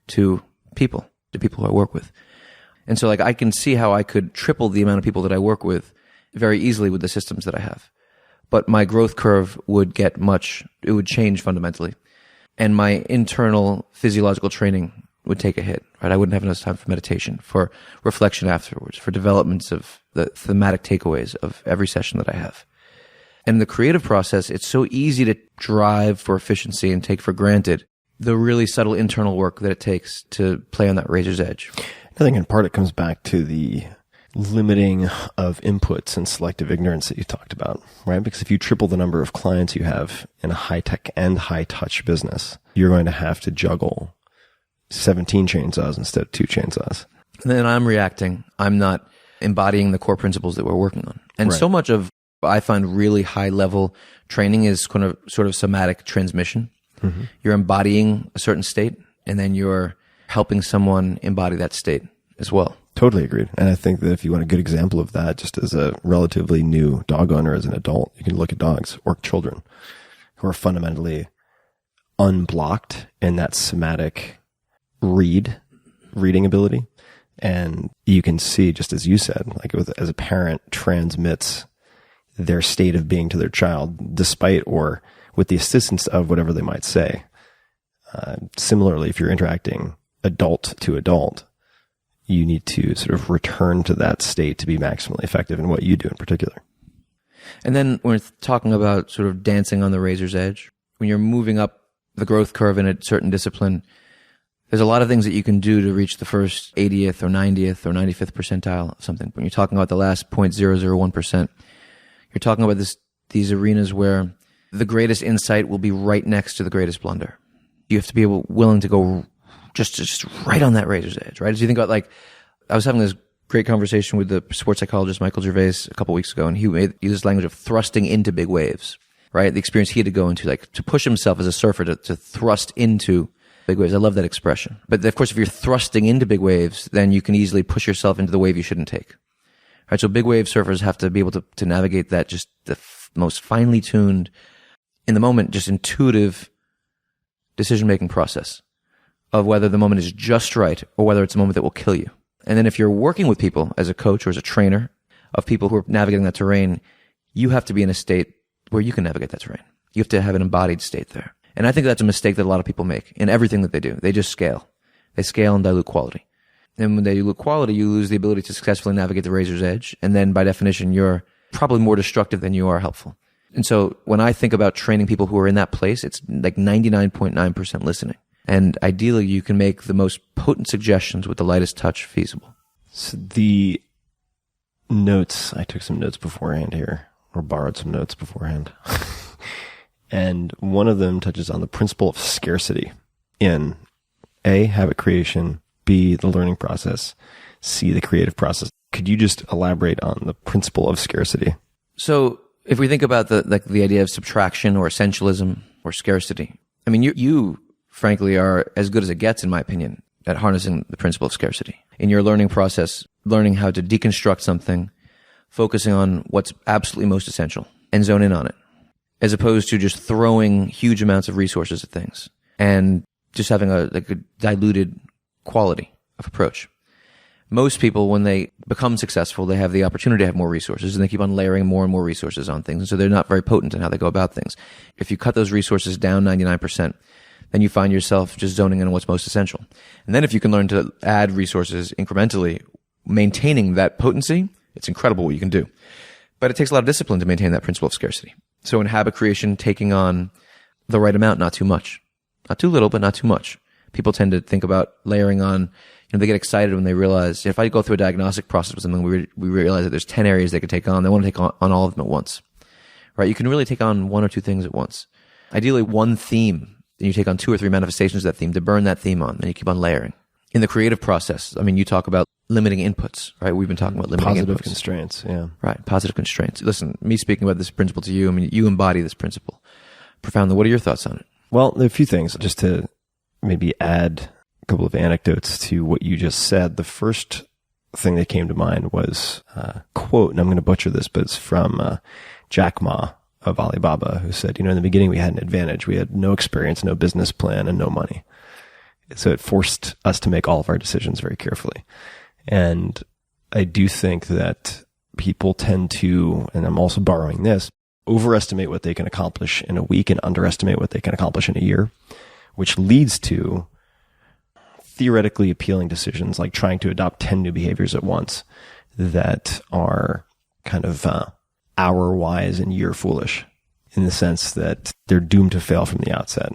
to people who I work with. And so, like, I can see how I could triple the amount of people that I work with very easily with the systems that I have. But my growth curve would it would change fundamentally. And my internal physiological training would take a hit, right? I wouldn't have enough time for meditation, for reflection afterwards, for developments of the thematic takeaways of every session that I have. And in the creative process, it's so easy to drive for efficiency and take for granted the really subtle internal work that it takes to play on that razor's edge. I think in part it comes back to the limiting of inputs and selective ignorance that you talked about, right? Because if you triple the number of clients you have in a high-tech and high-touch business, you're going to have to juggle 17 chainsaws instead of 2 chainsaws. And then I'm reacting. I'm not embodying the core principles that we're working on. And so much of what I find really high-level training is kind of sort of somatic transmission. Mm-hmm. You're embodying a certain state, and then you're helping someone embody that state as well. Totally agreed. And I think that if you want a good example of that, just as a relatively new dog owner as an adult, you can look at dogs or children who are fundamentally unblocked in that somatic reading ability. And you can see, just as you said, like as a parent transmits their state of being to their child, despite or with the assistance of whatever they might say. Similarly, if you're interacting adult to adult, you need to sort of return to that state to be maximally effective in what you do in particular. And then when we're talking about sort of dancing on the razor's edge, when you're moving up the growth curve in a certain discipline, there's a lot of things that you can do to reach the first 80th or 90th or 95th percentile of something. When you're talking about the last 0.001%, you're talking about these arenas where the greatest insight will be right next to the greatest blunder. You have to be willing to go just right on that razor's edge, right? As you think about, like, I was having this great conversation with the sports psychologist Michael Gervais a couple weeks ago, and he used this language of thrusting into big waves, right? The experience he had to go into, like, to push himself as a surfer to thrust into big waves. I love that expression. But of course, if you're thrusting into big waves, then you can easily push yourself into the wave you shouldn't take. Right? So big wave surfers have to be able to navigate that, just the most finely tuned, in the moment, just intuitive decision-making process of whether the moment is just right or whether it's a moment that will kill you. And then if you're working with people as a coach or as a trainer of people who are navigating that terrain, you have to be in a state where you can navigate that terrain. You have to have an embodied state there. And I think that's a mistake that a lot of people make in everything that they do. They just scale. They scale and dilute quality. And when they dilute quality, you lose the ability to successfully navigate the razor's edge. And then by definition, you're probably more destructive than you are helpful. And so when I think about training people who are in that place, it's like 99.9% listening. And ideally, you can make the most potent suggestions with the lightest touch feasible. So the notes, I took some notes beforehand here, or borrowed some notes beforehand. And one of them touches on the principle of scarcity in A, habit creation, B, the learning process, C, the creative process. Could you just elaborate on the principle of scarcity? So if we think about the idea of subtraction or essentialism or scarcity, I mean, you frankly are as good as it gets, in my opinion, at harnessing the principle of scarcity. In your learning process, learning how to deconstruct something, focusing on what's absolutely most essential and zone in on it, as opposed to just throwing huge amounts of resources at things and just having a diluted quality of approach. Most people, when they become successful, they have the opportunity to have more resources, and they keep on layering more and more resources on things. And so they're not very potent in how they go about things. If you cut those resources down 99%, then you find yourself just zoning in on what's most essential. And then if you can learn to add resources incrementally, maintaining that potency, it's incredible what you can do. But it takes a lot of discipline to maintain that principle of scarcity. So in habit creation, taking on the right amount, not too much. Not too little, but not too much. People tend to think about layering on, they get excited when they realize, if I go through a diagnostic process with something, we realize that there's 10 areas they could take on. They want to take on all of them at once. Right? You can really take on one or two things at once. Ideally, one theme. Then you take on 2 or 3 manifestations of that theme to burn that theme on. Then you keep on layering. In the creative process, I mean, you talk about limiting inputs, right? We've been talking about limiting positive inputs. Constraints, yeah. Right, positive constraints. Listen, me speaking about this principle to you, I mean, you embody this principle profoundly. What are your thoughts on it? Well, there are a few things. Just to maybe add a couple of anecdotes to what you just said. The first thing that came to mind was a quote, and I'm going to butcher this, but it's from Jack Ma of Alibaba, who said, in the beginning we had an advantage. We had no experience, no business plan, and no money. So it forced us to make all of our decisions very carefully. And I do think that people tend to, and I'm also borrowing this, overestimate what they can accomplish in a week and underestimate what they can accomplish in a year, which leads to theoretically appealing decisions like trying to adopt 10 new behaviors at once that are kind of hour-wise and year-foolish, in the sense that they're doomed to fail from the outset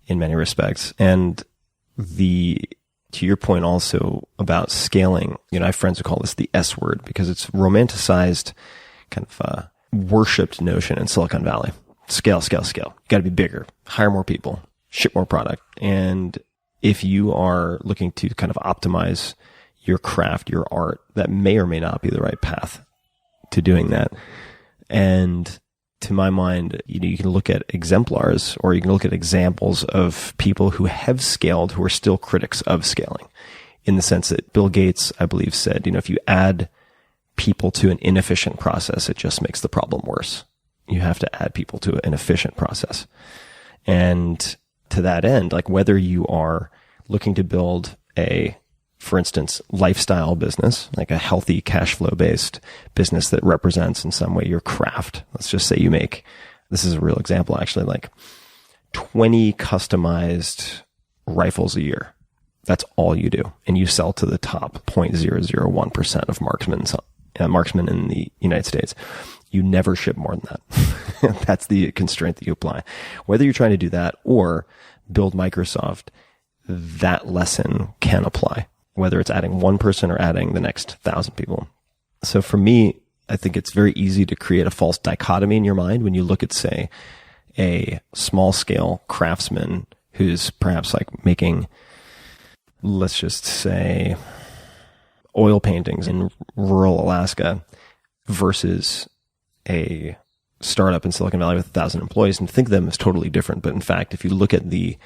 in many respects. And to your point also about scaling, I have friends who call this the S word because it's romanticized, kind of worshipped notion in Silicon Valley. Scale, scale, scale. You got to be bigger, hire more people, ship more product. And if you are looking to kind of optimize your craft, your art, that may or may not be the right path to doing that. And to my mind, you can look at exemplars, or you can look at examples of people who have scaled who are still critics of scaling, in the sense that Bill Gates, I believe, said, if you add people to an inefficient process, it just makes the problem worse. You have to add people to an efficient process. And to that end, like whether you are looking to build for instance, lifestyle business, like a healthy cash flow based business that represents in some way your craft. Let's just say you make, this is a real example actually, like 20 customized rifles a year. That's all you do. And you sell to the top 0.001% of marksmen in the United States. You never ship more than that. That's the constraint that you apply. Whether you're trying to do that or build Microsoft, that lesson can apply, whether it's adding one person or adding the next 1,000 people. So for me, I think it's very easy to create a false dichotomy in your mind when you look at, say, a small scale craftsman who's perhaps like making, let's just say, oil paintings in rural Alaska versus a startup in Silicon Valley with 1,000 employees, and think of them as totally different. But in fact, if you look at the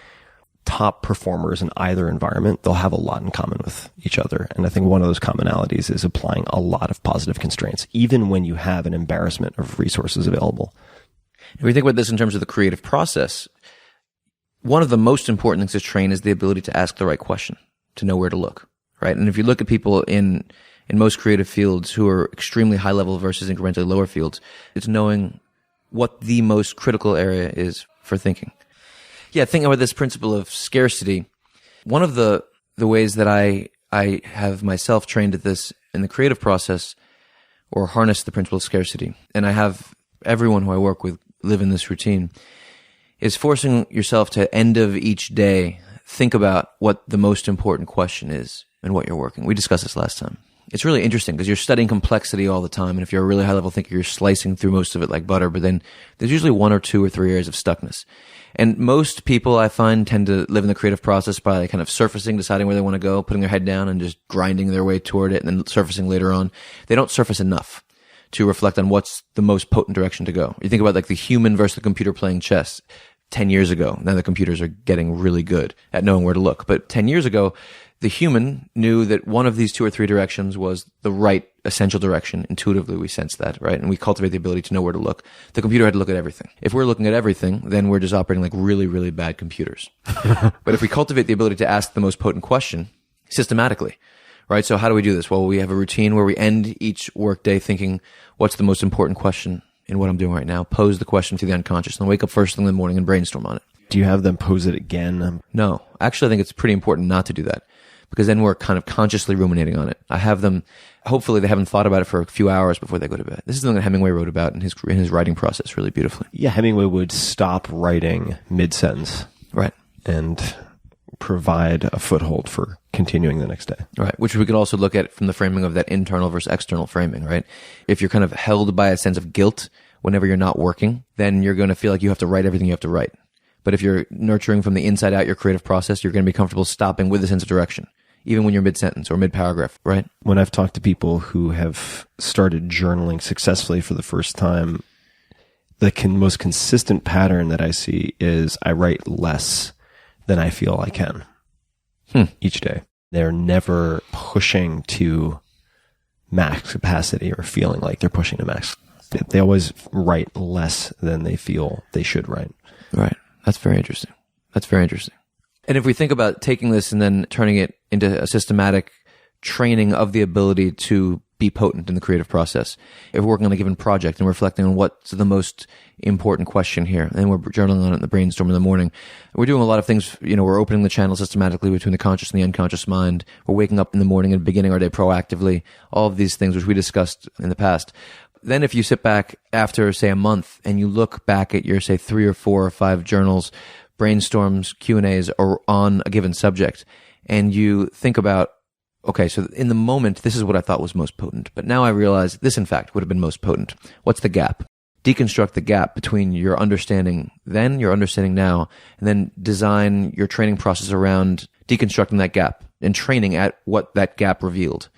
top performers in either environment, they'll have a lot in common with each other. And I think one of those commonalities is applying a lot of positive constraints, even when you have an embarrassment of resources available. If we think about this in terms of the creative process, one of the most important things to train is the ability to ask the right question, to know where to look, right? And if you look at people in most creative fields who are extremely high level versus incrementally lower fields, it's knowing what the most critical area is for thinking. Yeah, thinking about this principle of scarcity, one of the ways that I have myself trained at this in the creative process, or harness the principle of scarcity, and I have everyone who I work with live in this routine, is forcing yourself to end of each day think about what the most important question is and what you're working. We discussed this last time. It's really interesting because you're studying complexity all the time, and if you're a really high level thinker, you're slicing through most of it like butter, but then there's usually 1 or 2 or 3 areas of stuckness. And most people I find tend to live in the creative process by kind of surfacing, deciding where they want to go, putting their head down and just grinding their way toward it, and then surfacing later on. They don't surface enough to reflect on what's the most potent direction to go. You think about like the human versus the computer playing chess 10 years ago. Now the computers are getting really good at knowing where to look. But 10 years ago, the human knew that one of these 2 or 3 directions was the right essential direction. Intuitively, we sense that, right? And we cultivate the ability to know where to look. The computer had to look at everything. If we're looking at everything, then we're just operating like really, really bad computers. But if we cultivate the ability to ask the most potent question systematically, right? So how do we do this? Well, we have a routine where we end each workday thinking, what's the most important question in what I'm doing right now? Pose the question to the unconscious, and wake up first thing in the morning and brainstorm on it. Do you have them pose it again? No. Actually, I think it's pretty important not to do that, because then we're kind of consciously ruminating on it. I have them, hopefully they haven't thought about it for a few hours before they go to bed. This is something that Hemingway wrote about in his writing process really beautifully. Yeah, Hemingway would stop writing mid-sentence. Right. And provide a foothold for continuing the next day. Right. Which we could also look at from the framing of that internal versus external framing, right? If you're kind of held by a sense of guilt whenever you're not working, then you're going to feel like you have to write everything you have to write. But if you're nurturing from the inside out your creative process, you're going to be comfortable stopping with a sense of direction, even when you're mid-sentence or mid-paragraph, right? When I've talked to people who have started journaling successfully for the first time, the most consistent pattern that I see is I write less than I feel I can each day. They're never pushing to max capacity or feeling like they're pushing to max. They always write less than they feel they should write. Right. That's very interesting. That's very interesting. And if we think about taking this and then turning it into a systematic training of the ability to be potent in the creative process, if we're working on a given project and we're reflecting on what's the most important question here, and we're journaling on it in the brainstorm in the morning, we're doing a lot of things, we're opening the channel systematically between the conscious and the unconscious mind. We're waking up in the morning and beginning our day proactively, all of these things which we discussed in the past. Then if you sit back after, say, a month and you look back at your, say, 3 or 4 or 5 journals, brainstorms, Q&As on a given subject, and you think about, okay, so in the moment, this is what I thought was most potent, but now I realize this, in fact, would have been most potent. What's the gap? Deconstruct the gap between your understanding then, your understanding now, and then design your training process around deconstructing that gap and training at what that gap revealed.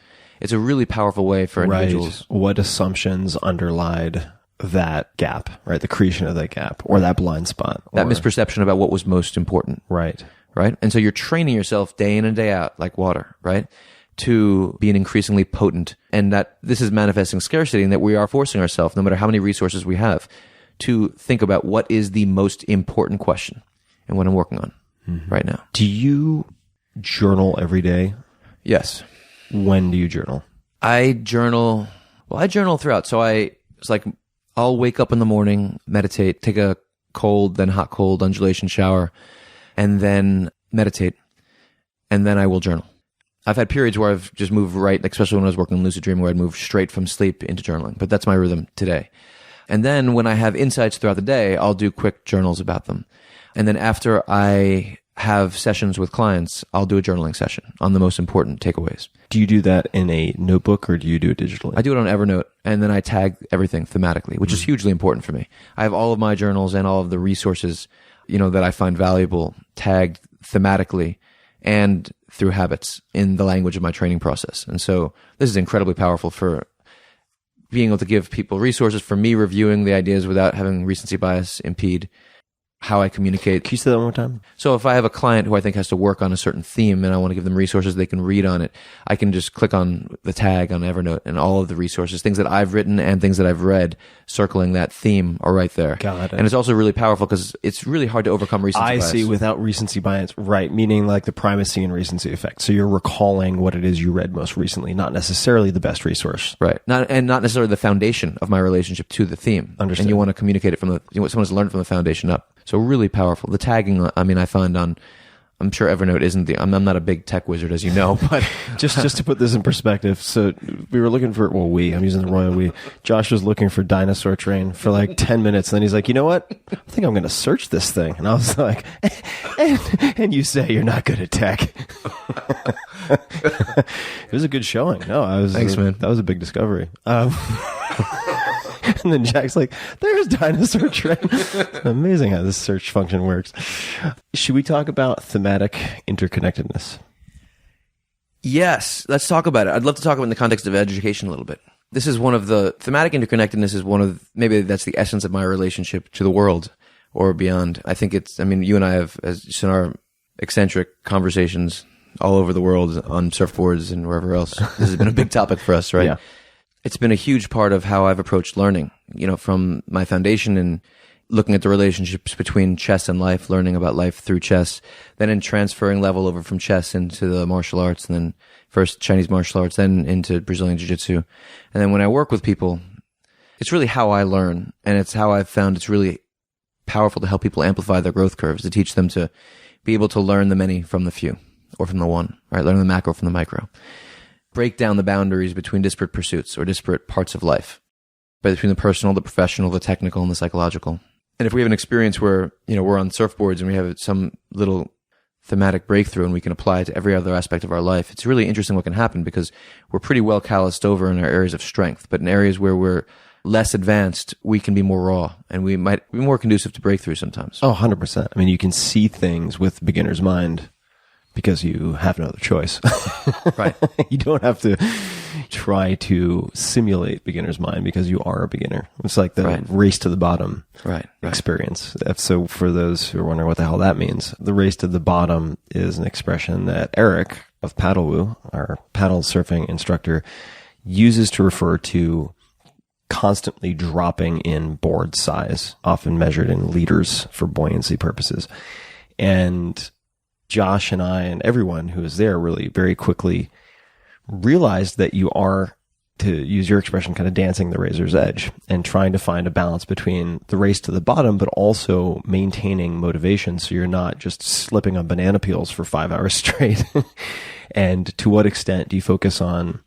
It's a really powerful way for individuals. Right. What assumptions underlied that gap, right? The creation of that gap or that blind spot. That misperception about what was most important. Right. Right? And so you're training yourself day in and day out like water, right? To be an increasingly potent, and that this is manifesting scarcity, and that we are forcing ourselves, no matter how many resources we have, to think about what is the most important question. and what I'm working on right now. Do you journal every day? Yes. When do you journal? I journal throughout. So it's like I'll wake up in the morning, meditate, take a cold, then hot, cold undulation shower, and then meditate, and then I will journal. I've had periods where I've just moved right, especially when I was working in lucid dreaming, where I'd move straight from sleep into journaling. But that's my rhythm today. And then when I have insights throughout the day, I'll do quick journals about them. And then after I have sessions with clients, I'll do a journaling session on the most important takeaways. Do you do that in a notebook or do you do it digitally? I do it on Evernote, and then I tag everything thematically, which is hugely important for me. I have all of my journals and all of the resources, that I find valuable tagged thematically and through habits in the language of my training process. And so this is incredibly powerful for being able to give people resources, for me reviewing the ideas without having recency bias impede how I communicate. Can you say that one more time? So if I have a client who I think has to work on a certain theme and I want to give them resources they can read on it, I can just click on the tag on Evernote and all of the resources, things that I've written and things that I've read circling that theme are right there. Got it. And it's also really powerful because it's really hard to overcome recency bias. I see, without recency bias, right, meaning like the primacy and recency effect. So you're recalling what it is you read most recently, not necessarily the best resource. Right. Not necessarily the foundation of my relationship to the theme. Understood. And you want to communicate it from someone has learned from the foundation up. So really powerful. The tagging, I find I'm sure Evernote isn't I'm not a big tech wizard, as you know, but just to put this in perspective. So we were looking for, I'm using the royal we. Josh was looking for Dinosaur Train for like 10 minutes. And then he's like, you know what? I think I'm going to search this thing. And I was like, and you say you're not good at tech. It was a good showing. No, Thanks, man. That was a big discovery. And then Jack's like, there's Dinosaur Train. Amazing how this search function works. Should we talk about thematic interconnectedness? Yes, let's talk about it. I'd love to talk about it in the context of education a little bit. This is one of the thematic interconnectedness is one of, maybe that's the essence of my relationship to the world or beyond. I think you and I have, as in our eccentric conversations all over the world on surfboards and wherever else, this has been a big topic for us, right? Yeah. It's been a huge part of how I've approached learning, from my foundation and looking at the relationships between chess and life, learning about life through chess, then in transferring level over from chess into the martial arts, and then first Chinese martial arts, then into Brazilian Jiu-Jitsu. And then when I work with people, it's really how I learn, and it's how I've found it's really powerful to help people amplify their growth curves, to teach them to be able to learn the many from the few, or from the one, right? Learn the macro from the micro. Break down the boundaries between disparate pursuits or disparate parts of life, but between the personal, the professional, the technical, and the psychological. And if we have an experience where, we're on surfboards and we have some little thematic breakthrough and we can apply it to every other aspect of our life, it's really interesting what can happen because we're pretty well calloused over in our areas of strength, but in areas where we're less advanced, we can be more raw and we might be more conducive to breakthrough sometimes. Oh, 100%. You can see things with beginner's mind because you have no other choice. Right. You don't have to try to simulate beginner's mind because you are a beginner. It's like the race to the bottom experience. So for those who are wondering what the hell that means, the race to the bottom is an expression that Eric of Paddlewoo, our paddle surfing instructor, uses to refer to constantly dropping in board size, often measured in liters for buoyancy purposes. And Josh and I and everyone who was there really very quickly realized that you are, to use your expression, kind of dancing the razor's edge and trying to find a balance between the race to the bottom, but also maintaining motivation so you're not just slipping on banana peels for 5 hours straight. And to what extent do you focus on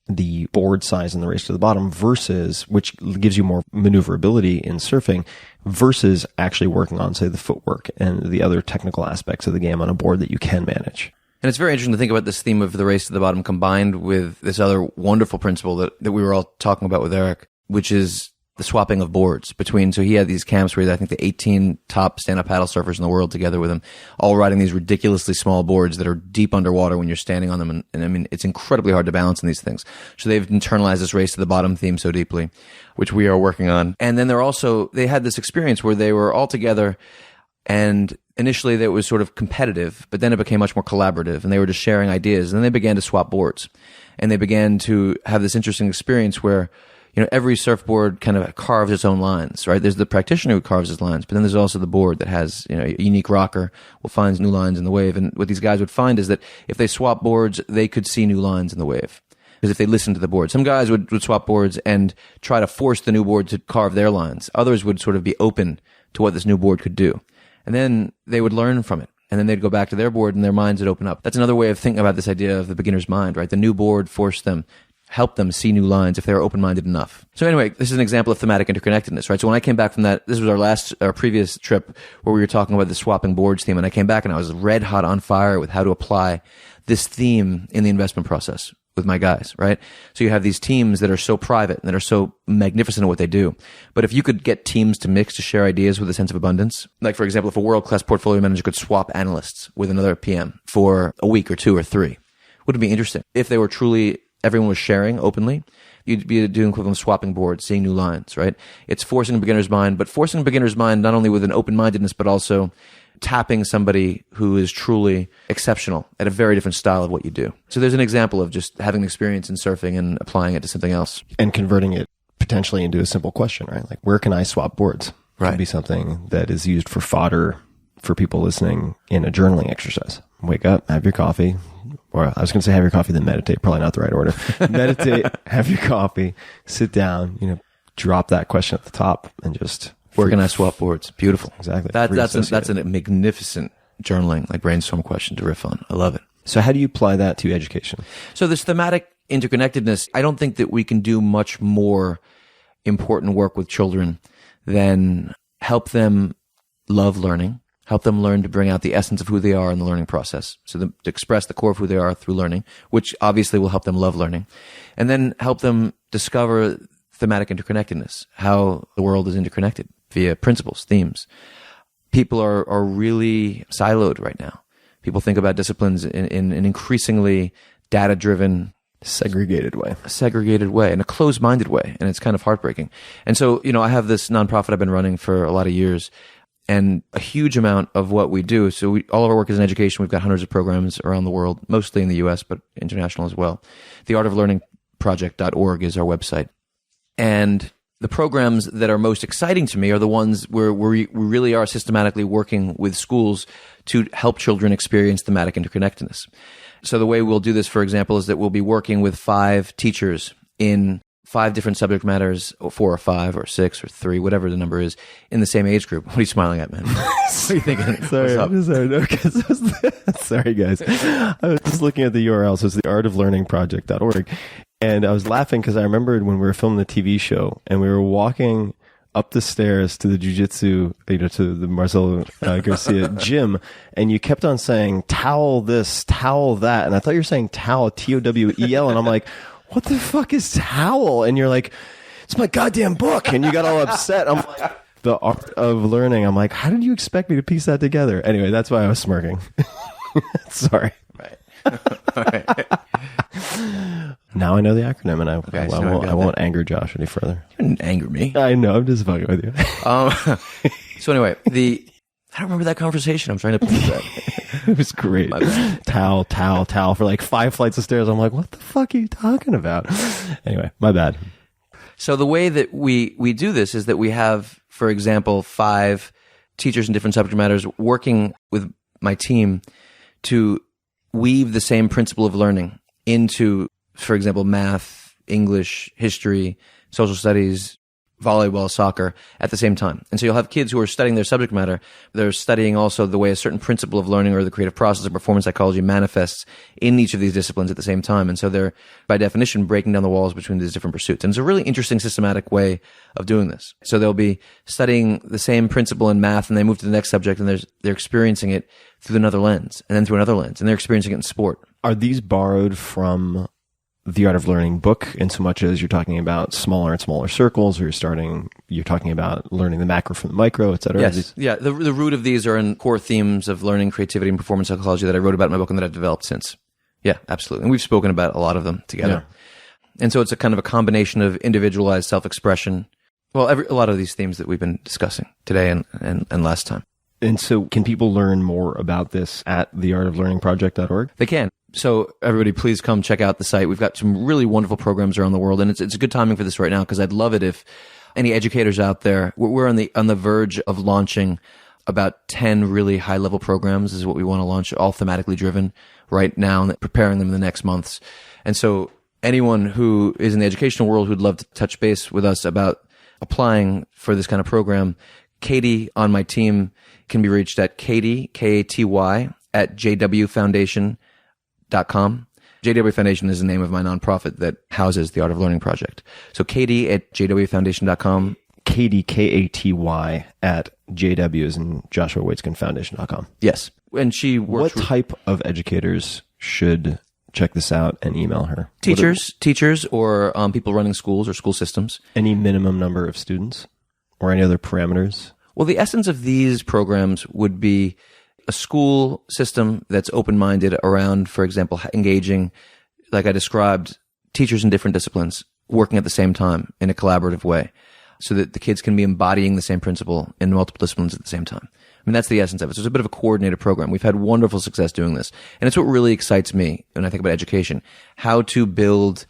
the board size in the race to the bottom versus, which gives you more maneuverability in surfing, versus actually working on, say, the footwork and the other technical aspects of the game on a board that you can manage. And it's very interesting to think about this theme of the race to the bottom combined with this other wonderful principle that we were all talking about with Eric, which is the swapping of boards between, so he had these camps where I think the 18 top stand-up paddle surfers in the world together with him, all riding these ridiculously small boards that are deep underwater when you're standing on them. And it's incredibly hard to balance in these things. So they've internalized this race to the bottom theme so deeply, which we are working on. And then they had this experience where they were all together, and initially it was sort of competitive, but then it became much more collaborative, and they were just sharing ideas. And then they began to swap boards, and they began to have this interesting experience where every surfboard kind of carves its own lines, right? There's the practitioner who carves his lines, but then there's also the board that has, a unique rocker will find new lines in the wave. And what these guys would find is that if they swap boards, they could see new lines in the wave. Because if they listened to the board, some guys would swap boards and try to force the new board to carve their lines. Others would sort of be open to what this new board could do. And then they would learn from it. And then they'd go back to their board and their minds would open up. That's another way of thinking about this idea of the beginner's mind, right? The new board forced them, helped them see new lines if they were open-minded enough. So anyway, this is an example of thematic interconnectedness, right? So when I came back from that, this was our previous trip where we were talking about the swapping boards theme. And I came back and I was red hot on fire with how to apply this theme in the investment process with my guys, right? So you have these teams that are so private and that are so magnificent at what they do. But if you could get teams to mix, to share ideas with a sense of abundance, like for example, if a world-class portfolio manager could swap analysts with another PM for a week or 2 or 3, wouldn't it be interesting? If they were truly, everyone was sharing openly, you'd be doing equivalent of swapping boards, seeing new lines, right? It's forcing a beginner's mind, but forcing a beginner's mind not only with an open-mindedness, but also tapping somebody who is truly exceptional at a very different style of what you do. So there's an example of just having experience in surfing and applying it to something else. And converting it potentially into a simple question, right? Like, where can I swap boards? Right. Could be something that is used for fodder for people listening in a journaling exercise. Wake up, have your coffee. Or I was going to say have your coffee, then meditate. Probably not the right order. Meditate, have your coffee, sit down, drop that question at the top and just... Where can I swap boards? Beautiful. Exactly. That's a magnificent journaling, like brainstorm question to riff on. I love it. So how do you apply that to education? So this thematic interconnectedness, I don't think that we can do much more important work with children than help them love learning, help them learn to bring out the essence of who they are in the learning process. So to express the core of who they are through learning, which obviously will help them love learning, and then help them discover thematic interconnectedness, how the world is interconnected via principles, themes. People are really siloed right now. People think about disciplines in an increasingly data-driven, segregated way, in a closed-minded way, and it's kind of heartbreaking. And so, I have this nonprofit I've been running for a lot of years, and a huge amount of what we do, so all of our work is in education. We've got hundreds of programs around the world, mostly in the U.S., but international as well. theartoflearningproject.org is our website. And the programs that are most exciting to me are the ones where we really are systematically working with schools to help children experience thematic interconnectedness. So the way we'll do this, for example, is that we'll be working with 5 teachers in 5 different subject matters, or 4 or 5 or 6 or 3, whatever the number is, in the same age group. What are you smiling at, man? What are you thinking? Sorry, sorry, guys. I was just looking at the URL. So it's theartoflearningproject.org. And I was laughing because I remembered when we were filming the TV show and we were walking up the stairs to the jiu-jitsu, to the Marcelo Garcia gym, and you kept on saying, towel this, towel that. And I thought you were saying towel, Towel. And I'm like, what the fuck is towel? And you're like, it's my goddamn book. And you got all upset. I'm like, the art of learning. I'm like, how did you expect me to piece that together? Anyway, that's why I was smirking. Sorry. Right. Now I know the acronym, and I won't anger Josh any further. You didn't anger me. I know. I'm just fucking with you. So anyway, I don't remember that conversation. I'm trying to prove that. It was great. Towel for like 5 flights of stairs. I'm like, what the fuck are you talking about? Anyway, my bad. So the way that we do this is that we have, for example, 5 teachers in different subject matters working with my team to weave the same principle of learning into, for example, math, English, history, social studies, volleyball, soccer at the same time. And so you'll have kids who are studying their subject matter. They're studying also the way a certain principle of learning or the creative process of performance psychology manifests in each of these disciplines at the same time. And so they're, by definition, breaking down the walls between these different pursuits. And it's a really interesting systematic way of doing this. So they'll be studying the same principle in math and they move to the next subject and they're experiencing it through another lens and then through another lens and they're experiencing it in sport. Are these borrowed from the Art of Learning book in so much as you're talking about smaller and smaller circles, or you're talking about learning the macro from the micro, et cetera? Yes. Yeah. The root of these are in core themes of learning, creativity, and performance psychology that I wrote about in my book and that I've developed since. Yeah, absolutely. And we've spoken about a lot of them together. Yeah. And so it's a kind of a combination of individualized self-expression. Well, a lot of these themes that we've been discussing today and last time. And so can people learn more about this at theartoflearningproject.org? They can. So everybody, please come check out the site. We've got some really wonderful programs around the world, and it's a good timing for this right now because I'd love it if any educators out there. We're on the verge of launching about 10 really high level programs. This is what we want to launch, all thematically driven right now, and preparing them in the next months. And so anyone who is in the educational world who'd love to touch base with us about applying for this kind of program, Katie on my team can be reached at Katie, Katy, at jwfoundation.com. JW Foundation is the name of my nonprofit that houses the Art of Learning Project. So Katie at jwfoundation.com. Katie, Katy, at JW as in Joshua Waitzkin Foundation.com. Yes. And she works. What type of educators should check this out and email her? Teachers or people running schools or school systems. Any minimum number of students or any other parameters? Well, the essence of these programs would be a school system that's open-minded around, for example, engaging, like I described, teachers in different disciplines working at the same time in a collaborative way so that the kids can be embodying the same principle in multiple disciplines at the same time. I mean, that's the essence of it. So it's a bit of a coordinated program. We've had wonderful success doing this. And it's what really excites me when I think about education, how to build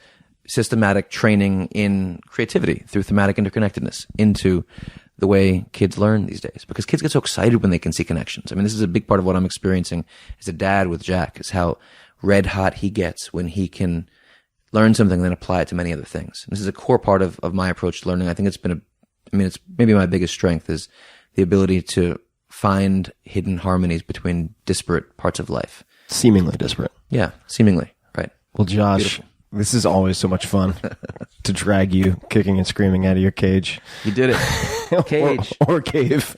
systematic training in creativity through thematic interconnectedness into the way kids learn these days, because kids get so excited when they can see connections. I mean, this is a big part of what I'm experiencing as a dad with Jack, is how red hot he gets when he can learn something and then apply it to many other things. This is a core part of my approach to learning. I think it's maybe my biggest strength is the ability to find hidden harmonies between disparate parts of life. Seemingly disparate. Yeah, seemingly, right. Well, Josh, Beautiful. This is always so much fun to drag you kicking and screaming out of your cage. You did it. Cage. or cave.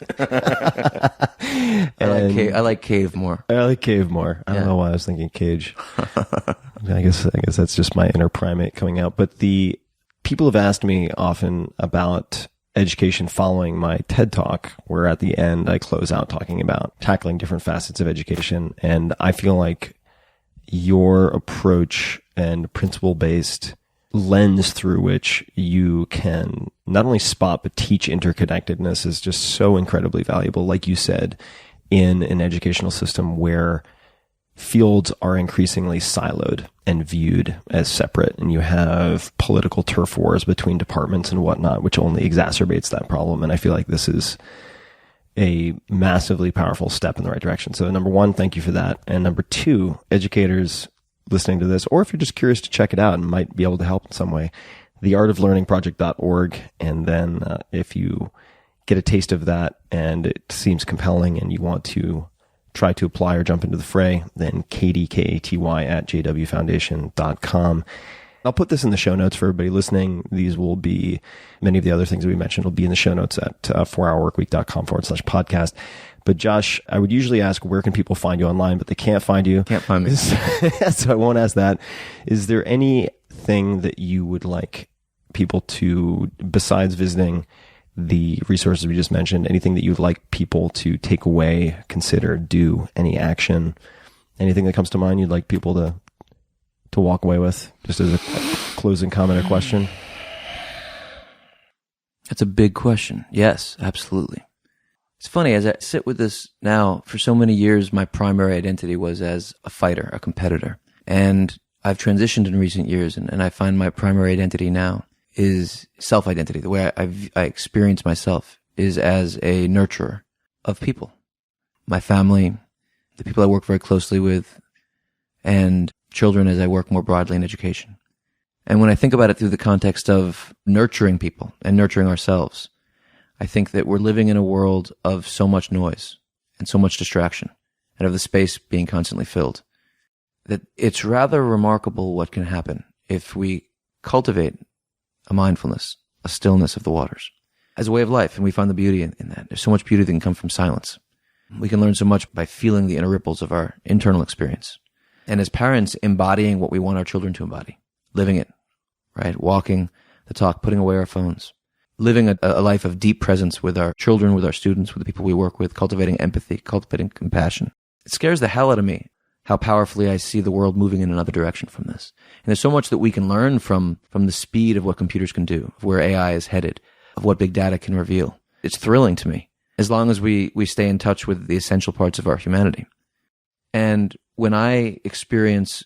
I like cave more. I like cave more. I don't know why I was thinking cage. I guess that's just my inner primate coming out. But the people have asked me often about education following my TED Talk, where at the end I close out talking about tackling different facets of education. And I feel like your approach and principle-based lens through which you can not only spot but teach interconnectedness is just so incredibly valuable, like you said, in an educational system where fields are increasingly siloed and viewed as separate, and you have political turf wars between departments and whatnot, which only exacerbates that problem. And I feel like this is a massively powerful step in the right direction. So number one, thank you for that. And number two, educators listening to this, or if you're just curious to check it out and might be able to help in some way, theartoflearningproject.org. And then if you get a taste of that and it seems compelling and you want to try to apply or jump into the fray, then Katy, Katy, at jwfoundation.com. I'll put this in the show notes for everybody listening. These will be, many of the other things that we mentioned will be in the show notes at 4hourworkweek.com/podcast. But Josh, I would usually ask, where can people find you online, but they can't find you. Can't find me. So I won't ask that. Is there anything that you would like people to, besides visiting the resources we just mentioned, anything that you'd like people to take away, consider, do, any action, anything that comes to mind you'd like people to walk away with, just as a closing comment or question? That's a big question. Yes, absolutely. It's funny, as I sit with this now, for so many years, my primary identity was as a fighter, a competitor. And I've transitioned in recent years, and I find my primary identity now is self-identity. The way I experience myself is as a nurturer of people. My family, the people I work very closely with, and children as I work more broadly in education. And when I think about it through the context of nurturing people and nurturing ourselves, I think that we're living in a world of so much noise and so much distraction, and of the space being constantly filled, that it's rather remarkable what can happen if we cultivate a mindfulness, a stillness of the waters as a way of life. And we find the beauty in that. There's so much beauty that can come from silence. We can learn so much by feeling the inner ripples of our internal experience. And as parents, embodying what we want our children to embody, living it, right? Walking the talk, putting away our phones, living a life of deep presence with our children, with our students, with the people we work with, cultivating empathy, cultivating compassion. It scares the hell out of me how powerfully I see the world moving in another direction from this. And there's so much that we can learn from the speed of what computers can do, of where AI is headed, of what big data can reveal. It's thrilling to me, as long as we stay in touch with the essential parts of our humanity. And when I experience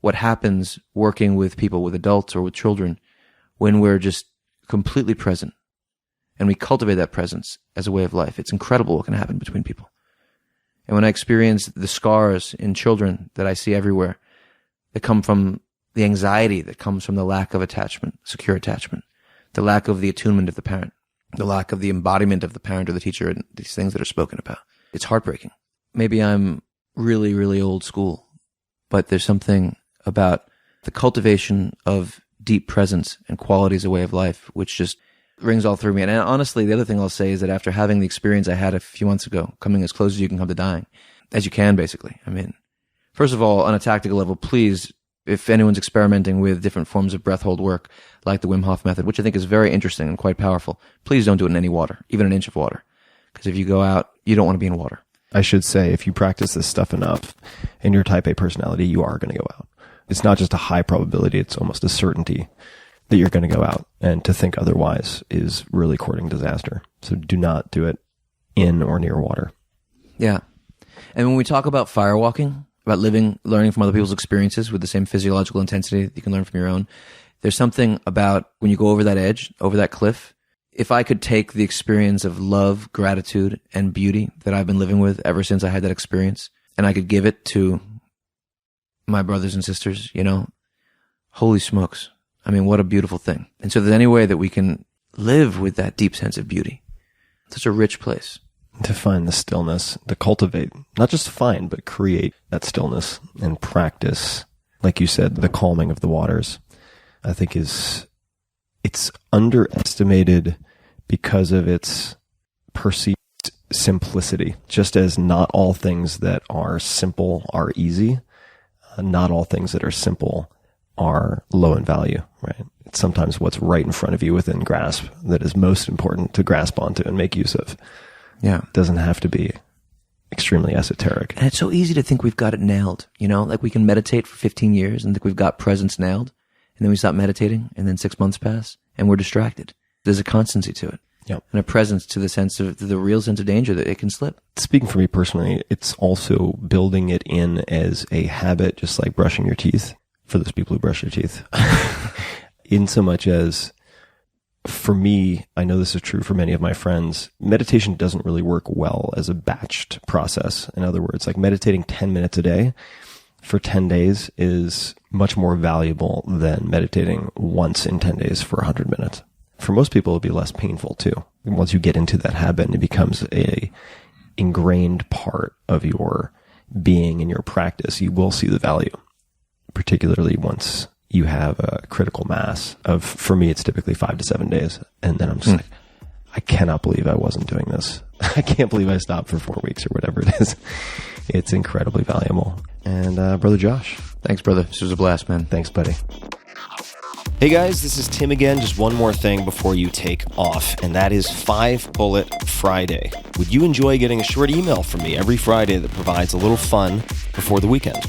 what happens working with people, with adults or with children, when we're just completely present and we cultivate that presence as a way of life. It's incredible what can happen between people. And when I experience the scars in children that I see everywhere, that come from the anxiety that comes from the lack of attachment, secure attachment, the lack of the attunement of the parent, the lack of the embodiment of the parent or the teacher, and these things that are spoken about. It's heartbreaking. Maybe I'm really, really old school, but there's something about the cultivation of deep presence and quality as a way of life, which just rings all through me. And honestly, the other thing I'll say is that after having the experience I had a few months ago, coming as close as you can come to dying, as you can, basically. I mean, first of all, on a tactical level, please, if anyone's experimenting with different forms of breath hold work, like the Wim Hof method, which I think is very interesting and quite powerful, please don't do it in any water, even an inch of water. Because if you go out, you don't want to be in water. I should say, if you practice this stuff enough in your type A personality, you are going to go out. It's not just a high probability, it's almost a certainty that you're going to go out. And to think otherwise is really courting disaster. So do not do it in or near water. Yeah. And when we talk about firewalking, about learning from other people's experiences with the same physiological intensity that you can learn from your own, there's something about when you go over that edge, over that cliff. If I could take the experience of love, gratitude, and beauty that I've been living with ever since I had that experience, and I could give it to my brothers and sisters, you know, holy smokes. I mean, what a beautiful thing. And so if there's any way that we can live with that deep sense of beauty, such a rich place. To find the stillness, to cultivate, not just find, but create that stillness and practice, like you said, the calming of the waters, I think it's underestimated because of its perceived simplicity. Just as not all things that are simple are easy, not all things that are simple are low in value, right? It's sometimes what's right in front of you within grasp that is most important to grasp onto and make use of. Yeah. It doesn't have to be extremely esoteric. And it's so easy to think we've got it nailed, you know, like we can meditate for 15 years and think we've got presence nailed. And then we stop meditating and then 6 months pass and we're distracted. There's a constancy to it. Yep. And a presence to the sense of the real sense of danger that it can slip. Speaking for me personally, it's also building it in as a habit, just like brushing your teeth, for those people who brush their teeth. In so much as, for me, I know this is true for many of my friends, meditation doesn't really work well as a batched process. In other words, like meditating 10 minutes a day for 10 days is much more valuable than meditating once in 10 days for 100 minutes. For most people, it'll be less painful too. Once you get into that habit and it becomes a ingrained part of your being and your practice, you will see the value, particularly once you have a critical mass of, for me, it's typically 5 to 7 days. And then I'm just like, I cannot believe I wasn't doing this. I can't believe I stopped for 4 weeks or whatever it is. It's incredibly valuable. And Brother Josh. Thanks, brother. This was a blast, man. Thanks, buddy. Hey guys, this is Tim again. Just one more thing before you take off, and that is 5 Bullet Friday. Would you enjoy getting a short email from me every Friday that provides a little fun before the weekend?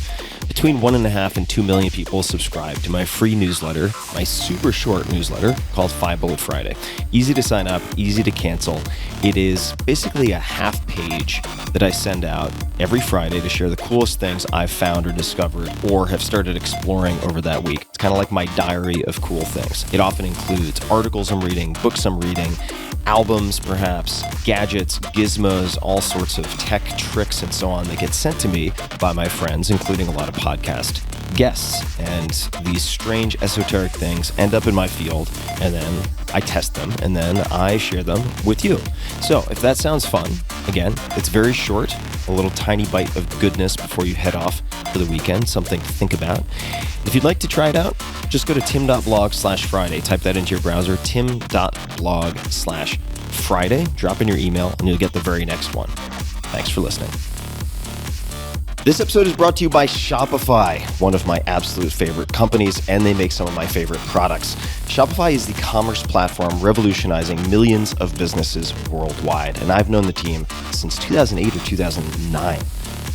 Between 1.5 and 2 million people subscribe to my free newsletter, my super short newsletter called 5 Bullet Friday. Easy to sign up, easy to cancel. It is basically a half page that I send out every Friday to share the coolest things I've found or discovered or have started exploring over that week. It's kind of like my diary of cool things. It often includes articles I'm reading, books I'm reading, albums perhaps, gadgets, gizmos, all sorts of tech tricks and so on that get sent to me by my friends, including a lot of podcast guests. And these strange esoteric things end up in my field, and then I test them, and then I share them with you. So if that sounds fun, again, it's very short, a little tiny bite of goodness before you head off for the weekend, something to think about. If you'd like to try it out, just go to tim.blog/Friday. Type that into your browser, tim.blog/Friday. Drop in your email, and you'll get the very next one. Thanks for listening. This episode is brought to you by Shopify, one of my absolute favorite companies, and they make some of my favorite products. Shopify is the commerce platform revolutionizing millions of businesses worldwide, and I've known the team since 2008 or 2009.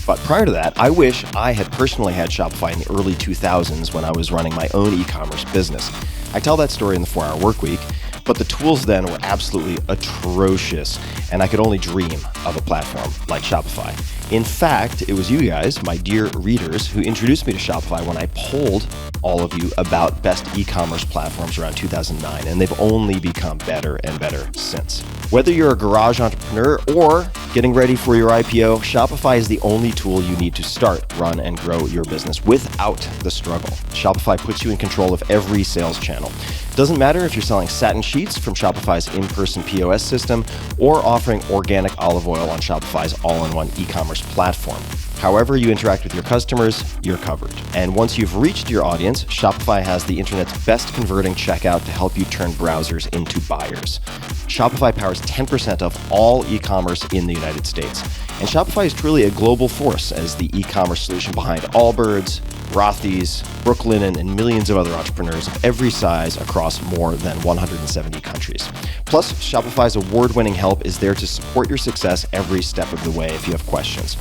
But prior to that, I wish I had personally had Shopify in the early 2000s when I was running my own e-commerce business. I tell that story in the 4-Hour Workweek, but the tools then were absolutely atrocious, and I could only dream of a platform like Shopify. In fact, it was you guys, my dear readers, who introduced me to Shopify when I polled all of you about best e-commerce platforms around 2009, and they've only become better and better since. Whether you're a garage entrepreneur or getting ready for your IPO, Shopify is the only tool you need to start, run, and grow your business without the struggle. Shopify puts you in control of every sales channel. It doesn't matter if you're selling satin sheets from Shopify's in-person POS system or offering organic olive oil on Shopify's all-in-one e-commerce platform. However you interact with your customers, you're covered. And once you've reached your audience, Shopify has the internet's best converting checkout to help you turn browsers into buyers. Shopify powers 10% of all e-commerce in the United States. And Shopify is truly a global force as the e-commerce solution behind Allbirds, Rothy's, Brooklinen, and millions of other entrepreneurs of every size across more than 170 countries. Plus, Shopify's award-winning help is there to support your success every step of the way if you have questions.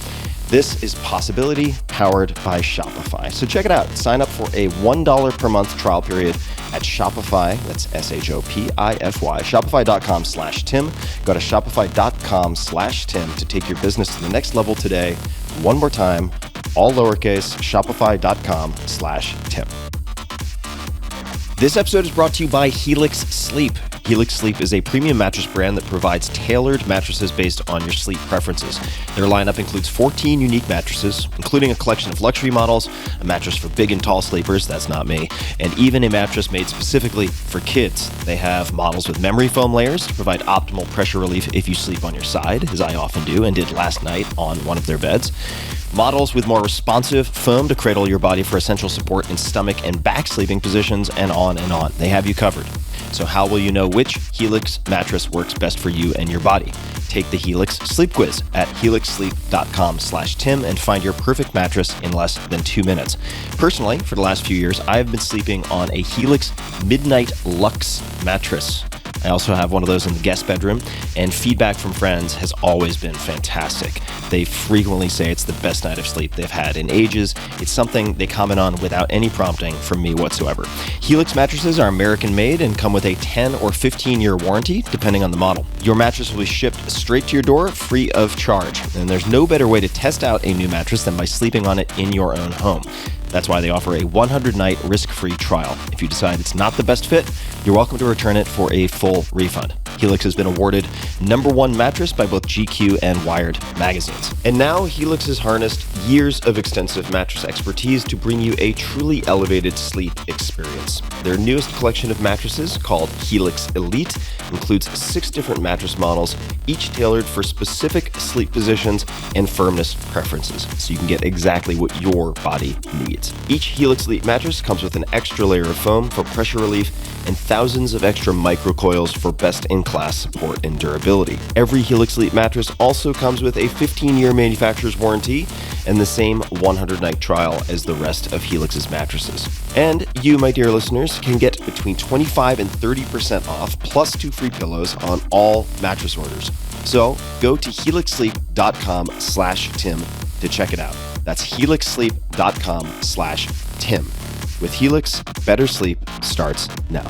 This is Possibility powered by Shopify. So check it out. Sign up for a $1 per month trial period at Shopify. That's Shopify. Shopify.com/Tim. Go to Shopify.com/Tim to take your business to the next level today. One more time, all lowercase, Shopify.com/Tim. This episode is brought to you by Helix Sleep. Helix Sleep is a premium mattress brand that provides tailored mattresses based on your sleep preferences. Their lineup includes 14 unique mattresses, including a collection of luxury models, a mattress for big and tall sleepers, that's not me, and even a mattress made specifically for kids. They have models with memory foam layers to provide optimal pressure relief if you sleep on your side, as I often do and did last night on one of their beds. Models with more responsive foam to cradle your body for essential support in stomach and back sleeping positions, and on and on. They have you covered. So how will you know which Helix mattress works best for you and your body? Take the Helix Sleep Quiz at helixsleep.com/Tim and find your perfect mattress in less than 2 minutes. Personally, for the last few years, I have been sleeping on a Helix Midnight Luxe mattress. I also have one of those in the guest bedroom, and feedback from friends has always been fantastic. They frequently say it's the best night of sleep they've had in ages. It's something they comment on without any prompting from me whatsoever. Helix mattresses are American-made and come with a 10 or 15-year warranty, depending on the model. Your mattress will be shipped straight to your door, free of charge. And there's no better way to test out a new mattress than by sleeping on it in your own home. That's why they offer a 100-night risk-free trial. If you decide it's not the best fit, you're welcome to return it for a full refund. Helix has been awarded #1 mattress by both GQ and Wired magazines. And now Helix has harnessed years of extensive mattress expertise to bring you a truly elevated sleep experience. Their newest collection of mattresses, called Helix Elite, includes 6 different mattress models, each tailored for specific sleep positions and firmness preferences, so you can get exactly what your body needs. Each Helix Elite mattress comes with an extra layer of foam for pressure relief and thousands of extra microcoils for best-in-class support and durability. Every Helix Elite mattress also comes with a 15-year manufacturer's warranty and the same 100-night trial as the rest of Helix's mattresses. And you, my dear listeners, can get between 25 and 30% off, plus 2 free pillows on all mattress orders. So go to helixsleep.com/Tim to check it out. That's helixsleep.com/Tim. With Helix, better sleep starts now.